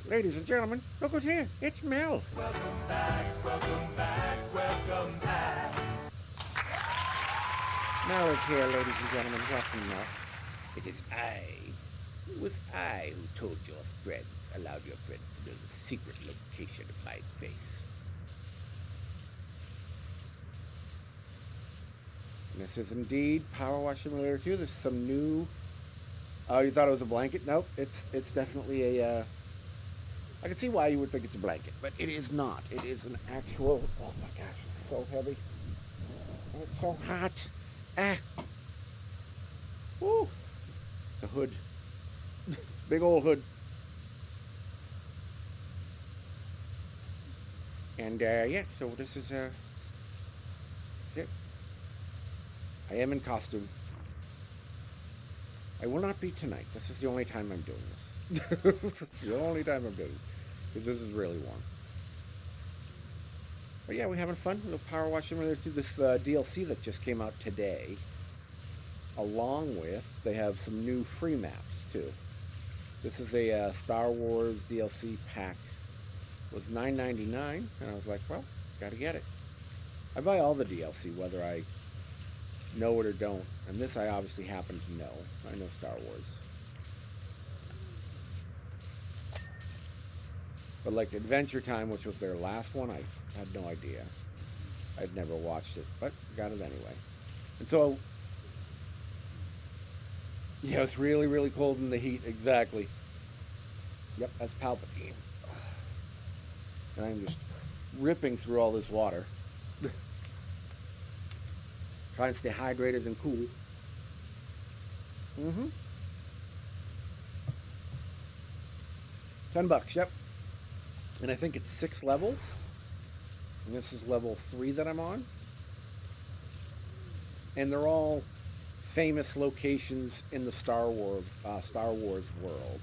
Ladies and gentlemen, look who's here. It's Mel.
Welcome back, welcome back, welcome back.
Mel is here, ladies and gentlemen. Welcome, Mel. It is I. It was I who told your friends, allowed your friends to know the secret location of my base. And this is indeed Powerwash Simulator 2. There's some new... Oh, you thought it was a blanket? Nope, it's definitely a... I can see why you would think it's a blanket, but it is not. It is an actual... Oh my gosh, it's so heavy. It's so hot. Ah. Woo. The hood. Big old hood. And yeah, so this is it. I am in costume. I will not be tonight. This is the only time I'm doing this. This is the only time I'm doing it. Because this is really warm. But yeah, we're having fun. A little Powerwash Simulator through this DLC that just came out today. Along with, they have some new free maps too. This is a Star Wars DLC pack. It was $9.99, and I was like, well, gotta get it. I buy all the DLC, whether I know it or don't. And this I obviously happen to know. I know Star Wars. But like Adventure Time, which was their last one, I had no idea. I'd never watched it, but got it anyway. And so, yeah, it's really, really cold in the heat. Exactly. Yep, that's Palpatine. And I'm just ripping through all this water. Trying to stay hydrated and cool. Mm-hmm. $10, yep. And I think it's 6 levels. And this is level 3 that I'm on. And they're all famous locations in the Star Wars world.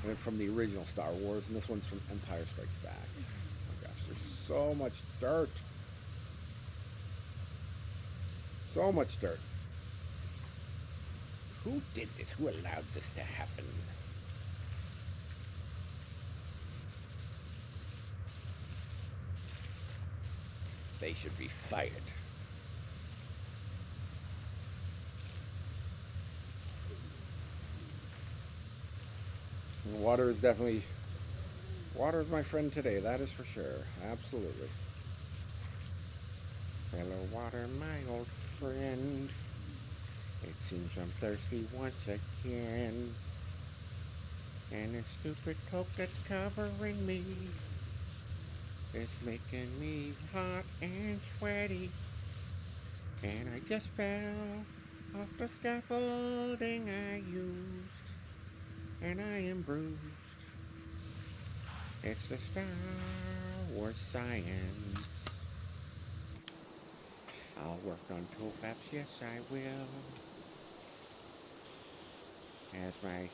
And from the original Star Wars, and this one's from Empire Strikes Back. Oh my gosh, there's so much dirt. So much dirt. Who did this? Who allowed this to happen? They should be fired. And water is definitely... Water is my friend today, that is for sure. Absolutely. Hello, water, my old friend. It seems I'm thirsty once again. And this stupid cloak that's covering me is making me hot and sweaty.
And I just fell off the scaffolding I used, and I am bruised. It's the Star Wars science. I'll work on toolpaths, yes I will. As my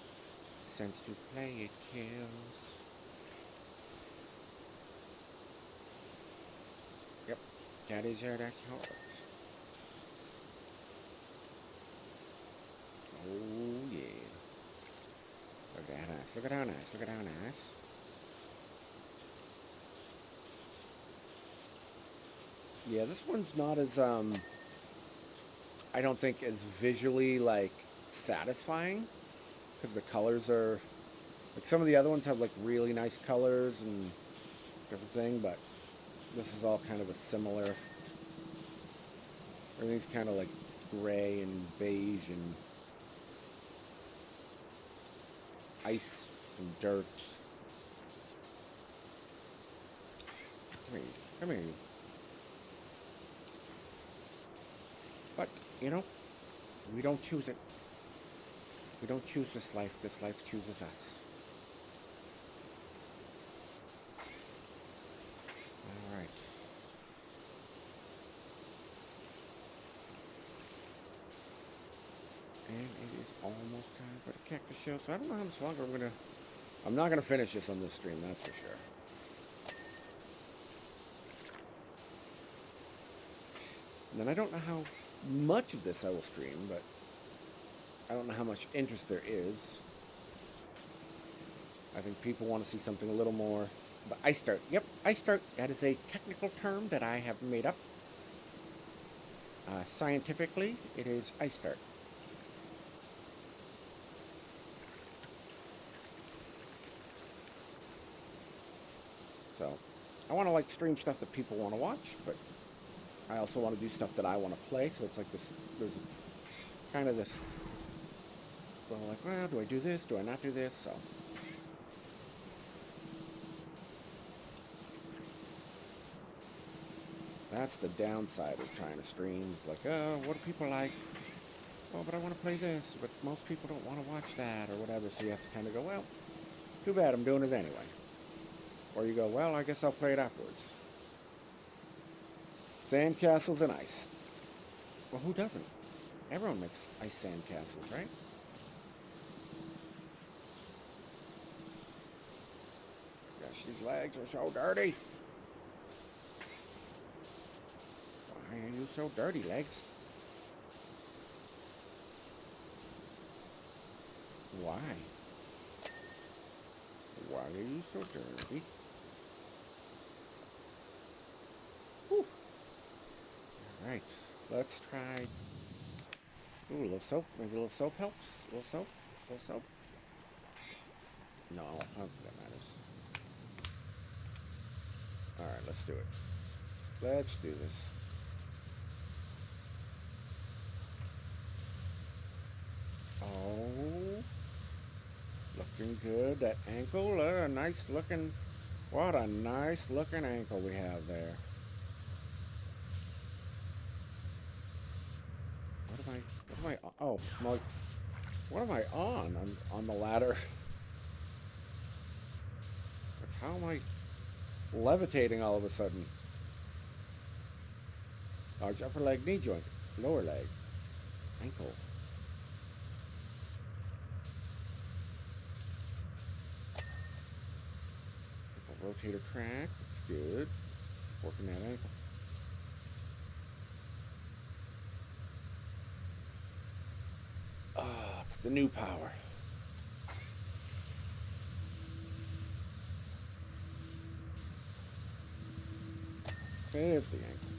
sense to play it kills. Yep, that's how it works. Oh yeah. Look at how nice, look at how nice, look at how nice.
Yeah, this one's not as I don't think as visually like satisfying because the colors are like some of the other ones have like really nice colors and everything, but this is all kind of a similar. Everything's kind of like gray and beige and ice and dirt. Come here, come here. But, you know, we don't choose it. We don't choose this life chooses us. Alright. And it is almost time for the cactus show, so I don't know how much longer I'm not gonna finish this on this stream, that's for sure. And then I don't know how much of this I will stream, but I don't know how much interest there is. I think people want to see something a little more. But ice start, yep, ice start, that is a technical term that I have made up. Scientifically, it is ice start. So, I want to like stream stuff that people want to watch, but I also want to do stuff that I want to play, so it's like this, there's kind of this, well, like, well, do I do this, do I not do this, so. That's the downside of trying to stream, it's like, oh, what do people like? Oh, but I want to play this, but most people don't want to watch that, or whatever, so you have to kind of go, well, too bad, I'm doing it anyway. Or you go, well, I guess I'll play it afterwards. Sandcastles and ice. Well, who doesn't? Everyone makes ice sandcastles, right? Gosh, these legs are so dirty. Why are you so dirty, legs? Why? Why are you so dirty? Whew. Alright, let's try. Ooh, a little soap. Maybe a little soap helps. A little soap. A little soap. No, I don't think that matters. Alright, let's do it. Let's do this. Oh, looking good. That ankle, a nice looking. What a nice looking ankle we have there. What am I, oh, what am I on the ladder? Like, how am I levitating all of a sudden? Large upper leg knee joint, lower leg, ankle. Rotator crack, that's good. Working that ankle. Ah, it's the new power. There's the ankle.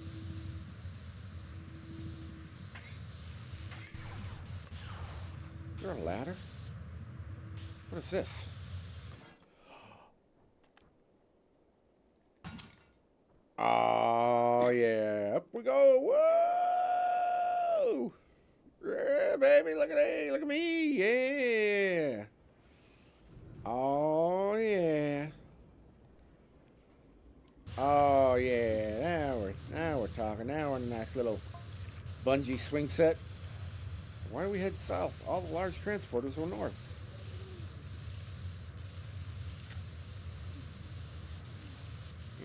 Is there a ladder? What is this? Oh, yeah. Up we go. Whoa! Yeah, baby. Look at me. Yeah. Oh, yeah. Oh, yeah. Now we're talking. Now we're in a nice little bungee swing set. Why do we head south? All the large transporters were north.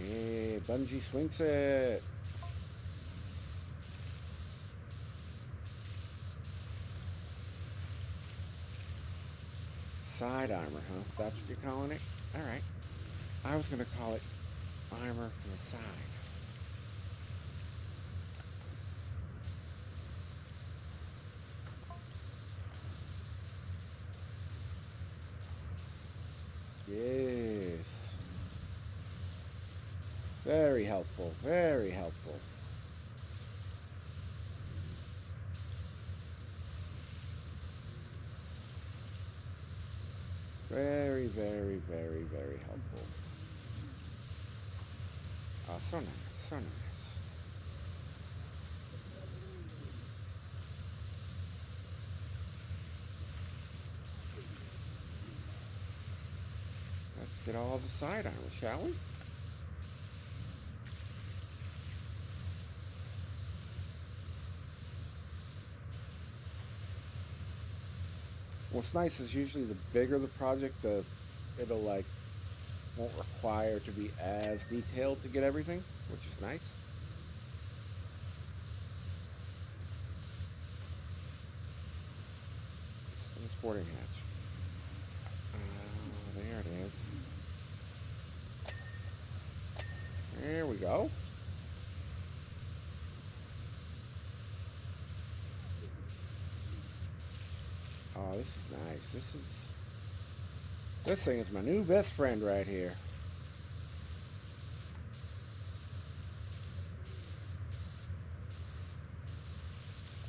Yeah, bungee swing set. Side armor, huh? That's what you're calling it? Alright. I was going to call it armor from the side. Yes. Very helpful. Very helpful. Very, very, very, very helpful. Oh, so nice. So nice. Let's get all the side armor, shall we? What's nice is usually the bigger the project, it'll like won't require to be as detailed to get everything, which is nice. And the sporting hatch. There it is. There we go. Oh, this is nice. This thing is my new best friend right here.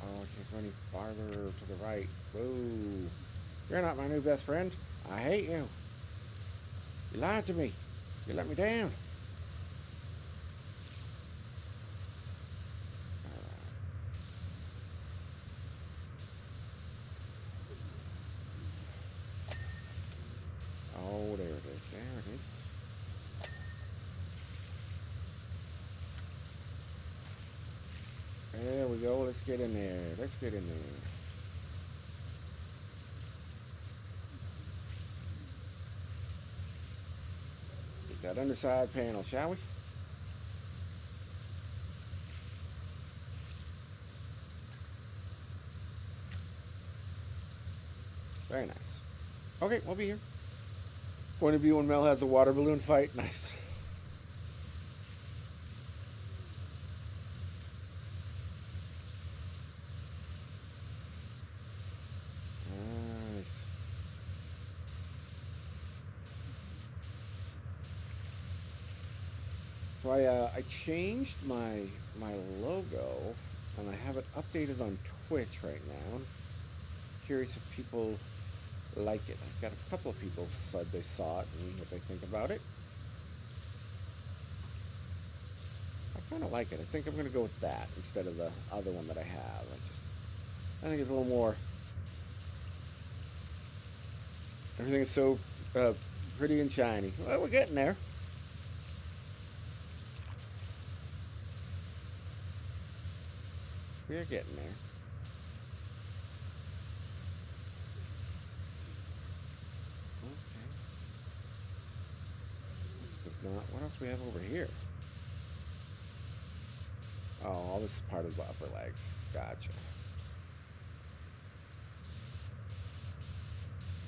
Oh, I can't go any farther to the right. Whoa. You're not my new best friend. I hate you. You lied to me. You let me down. Oh, there it is. There it is. There we go. Let's get in there. Let's get in there. Get that underside panel, shall we? Very nice. Okay, we'll be here. Point of view when Mel has a water balloon fight. Nice. Nice. So I changed my logo and I have it updated on Twitch right now. I'm curious if people like it. I've got a couple of people said they saw it and what they think about it. I kind of like it. I think I'm going to go with that instead of the other one that I have. I think it's a little more. Everything is so pretty and shiny. Well, we're getting there. We're getting there. Okay. This does not. What else do we have over here? Oh, all this is part of the upper leg. Gotcha.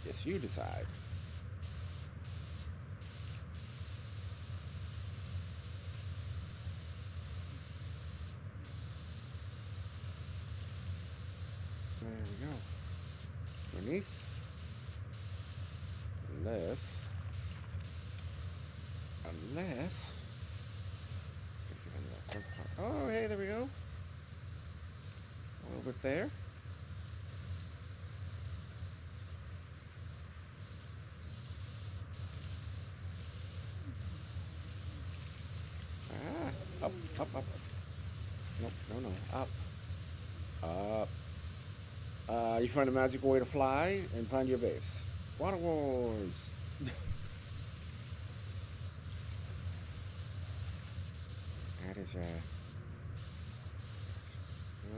Yes, you decide. There we go. Underneath. Unless. Oh, hey, there we go. A little bit there. Up, up, up. Nope, no, up. Up. You find a magical way to fly and find your base. Water Wars. That is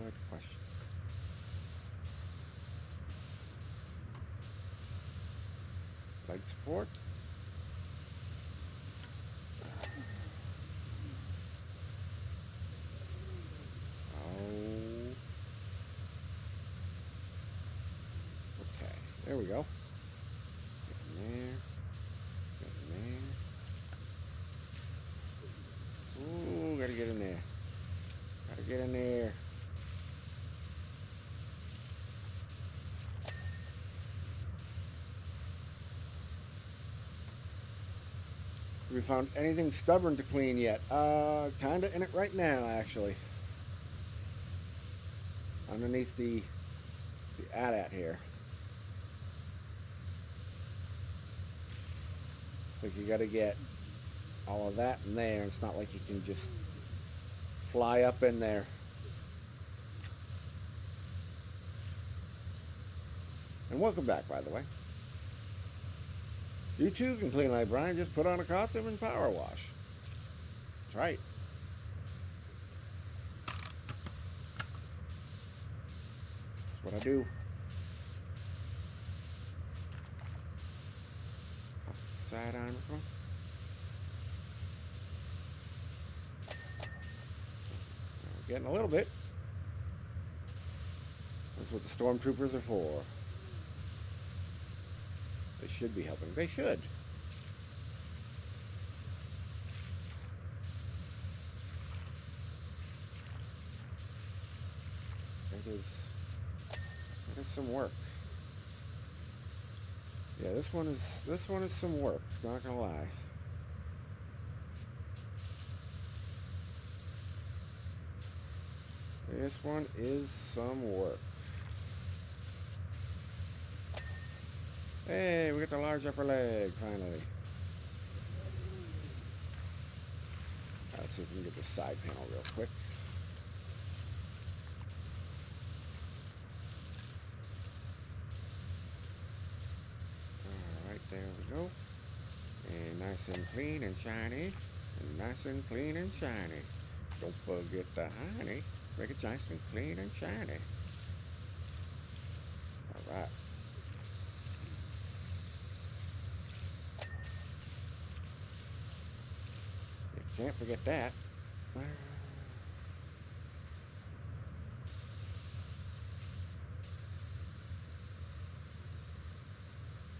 Good question. Leg support. Oh. Okay, there we go. Get in there. Get in there. Ooh, gotta get in there. Gotta get in there. Have we found anything stubborn to clean yet? Kinda in it right now, actually. Underneath the AT-AT here. Like you gotta get all of that in there. It's not like you can just fly up in there. And welcome back, by the way. You too can clean like Brian. Just put on a costume and power wash. That's right. That's what I do. Side on this one. Getting a little bit. That's what the stormtroopers are for. They should be helping. They should. That is some work. Yeah, this one is some work, not gonna lie. This one is some work. Hey, we got the large upper leg, finally. Let's see if we can get the side panel real quick. Alright, there we go. And nice and clean and shiny. And nice and clean and shiny. Don't forget the honey. Make it nice and clean and shiny. Alright. Can't forget that.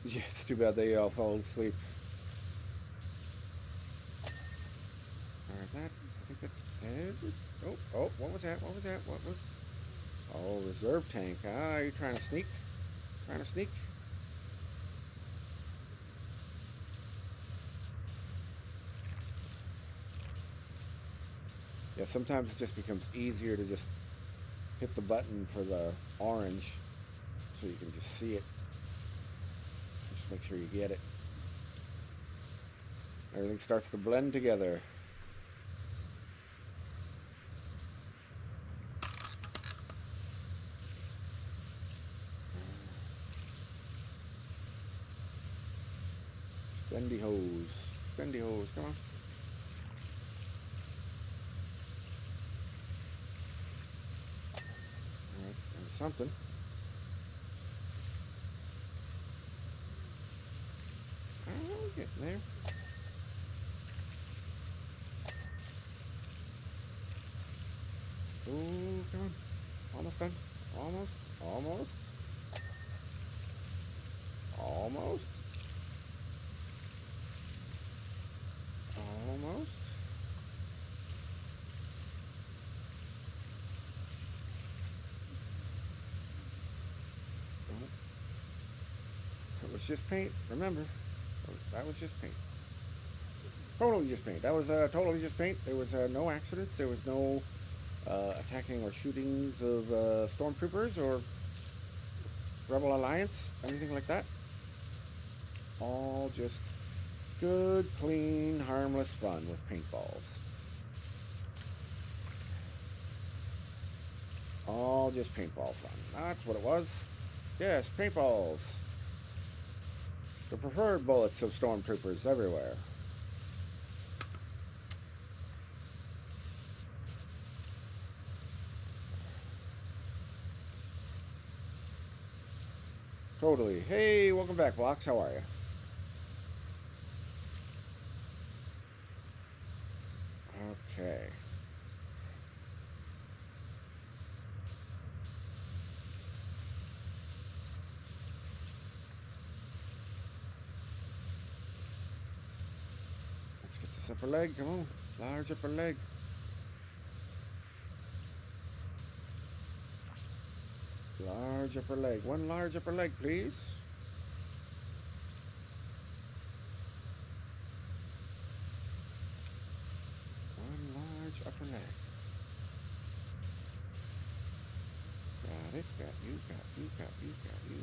Yeah, it's too bad they all fall asleep. Alright, that, I think that's, oh, what was that? What was that? What was, oh, reserve tank. Ah, are you trying to sneak? Trying to sneak? Yeah, sometimes it just becomes easier to just hit the button for the orange so you can just see it. Just make sure you get it. Everything starts to blend together. Spendy hose. Spendy hose, come on. Alright, and something. Oh, getting there. Oh, come on. Almost done. Almost. Almost. Almost. Almost. It was just paint, remember. That was just paint. Totally just paint. That was totally just paint. There was no accidents. There was no attacking or shootings of stormtroopers or Rebel Alliance, anything like that. All just good, clean, harmless fun with paintballs. All just paintball fun. That's what it was. Yes, paintballs. The preferred bullets of stormtroopers everywhere. Totally. Hey, welcome back, Vlox. How are you? Okay. Let's get this upper leg. Come on. Large upper leg. Large upper leg. One large upper leg, please. One large upper leg. Got it. Got you. Got you. Got you. Got you.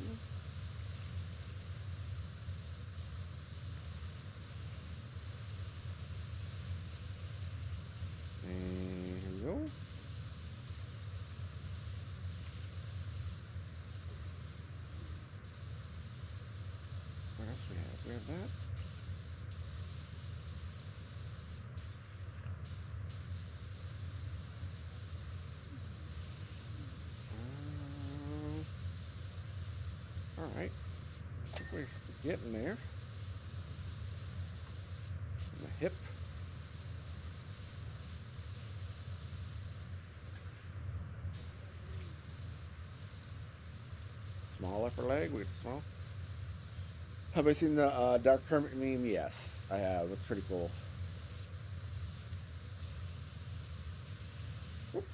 And here we go. What else we have? We have that. All right. I think we're getting there. And the hip. Small upper leg. We get the small. Have I seen the Dark Hermit meme? Yes, I have. It's pretty cool. Whoops.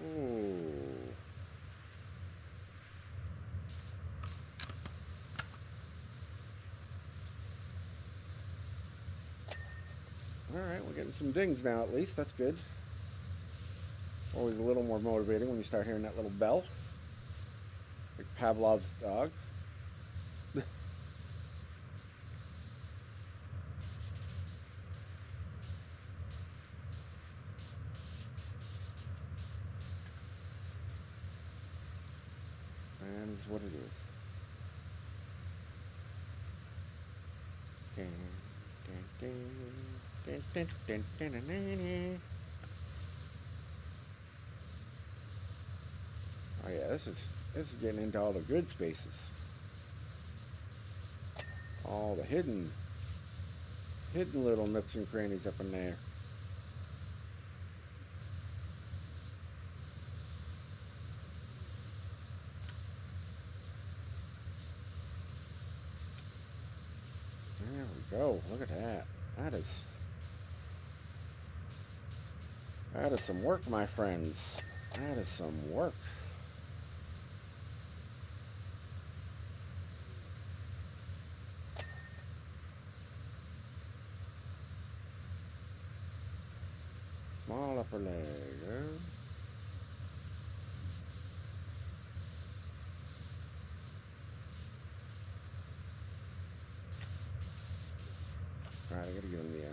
Oh. All right, we're getting some dings now at least. That's good. Always a little more motivating when you start hearing that little bell. Like Pavlov's dog. And this is what it is. Dun, dun, dun, dun, dun, dun, dun, dun, dun. Oh yeah, this is getting into all the good spaces. All the hidden little nooks and crannies up in there. There we go. Look at that. That is some work, my friends. That is some work. Small upper leg. Alright, I gotta get him the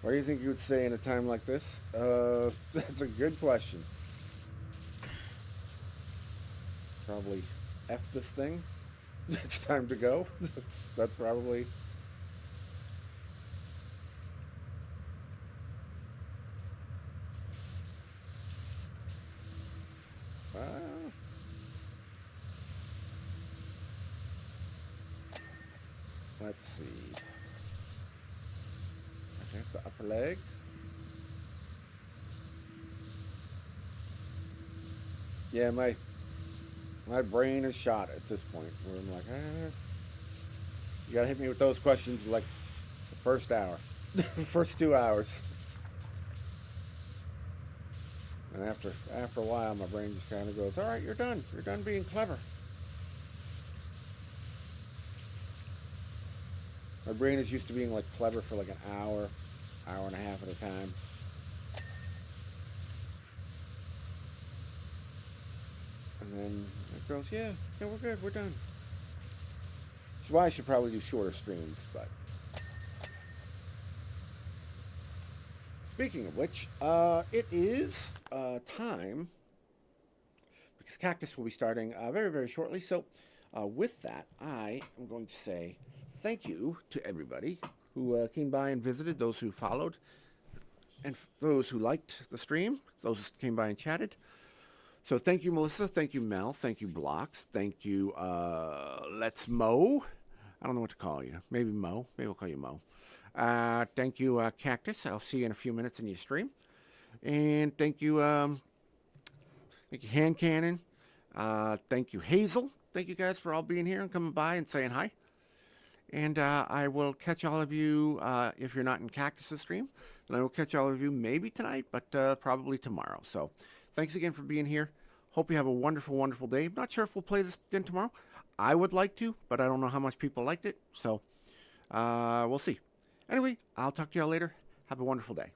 What do you think you would say in a time like this? That's a good question. Probably F this thing. It's time to go. That's probably... let's see. Okay, the upper leg. Yeah, my brain is shot at this point. Where I'm like, you gotta hit me with those questions like the first hour, the first 2 hours, and after a while, my brain just kind of goes, all right, you're done. You're done being clever. My brain is used to being like clever for like an hour and a half at a time. And then it goes, yeah, we're good, we're done. That's why I should probably do shorter streams, but. Speaking of which, it is time, because Cactus will be starting very, very shortly. So with that, I am going to say thank you to everybody who came by and visited, those who followed, and those who liked the stream, those who came by and chatted. So thank you, Melissa. Thank you, Mel. Thank you, Blocks. Thank you, Let's Mo. I don't know what to call you. Maybe Mo. Maybe we'll call you Mo. Thank you, Cactus. I'll see you in a few minutes in your stream. And thank you, Hand Cannon. Thank you, Hazel. Thank you guys for all being here and coming by and saying hi. And I will catch all of you, if you're not in Cactus's stream, then I will catch all of you maybe tonight, but probably tomorrow. So thanks again for being here. Hope you have a wonderful, wonderful day. Not sure if we'll play this again tomorrow. I would like to, but I don't know how much people liked it. So we'll see. Anyway, I'll talk to y'all later. Have a wonderful day.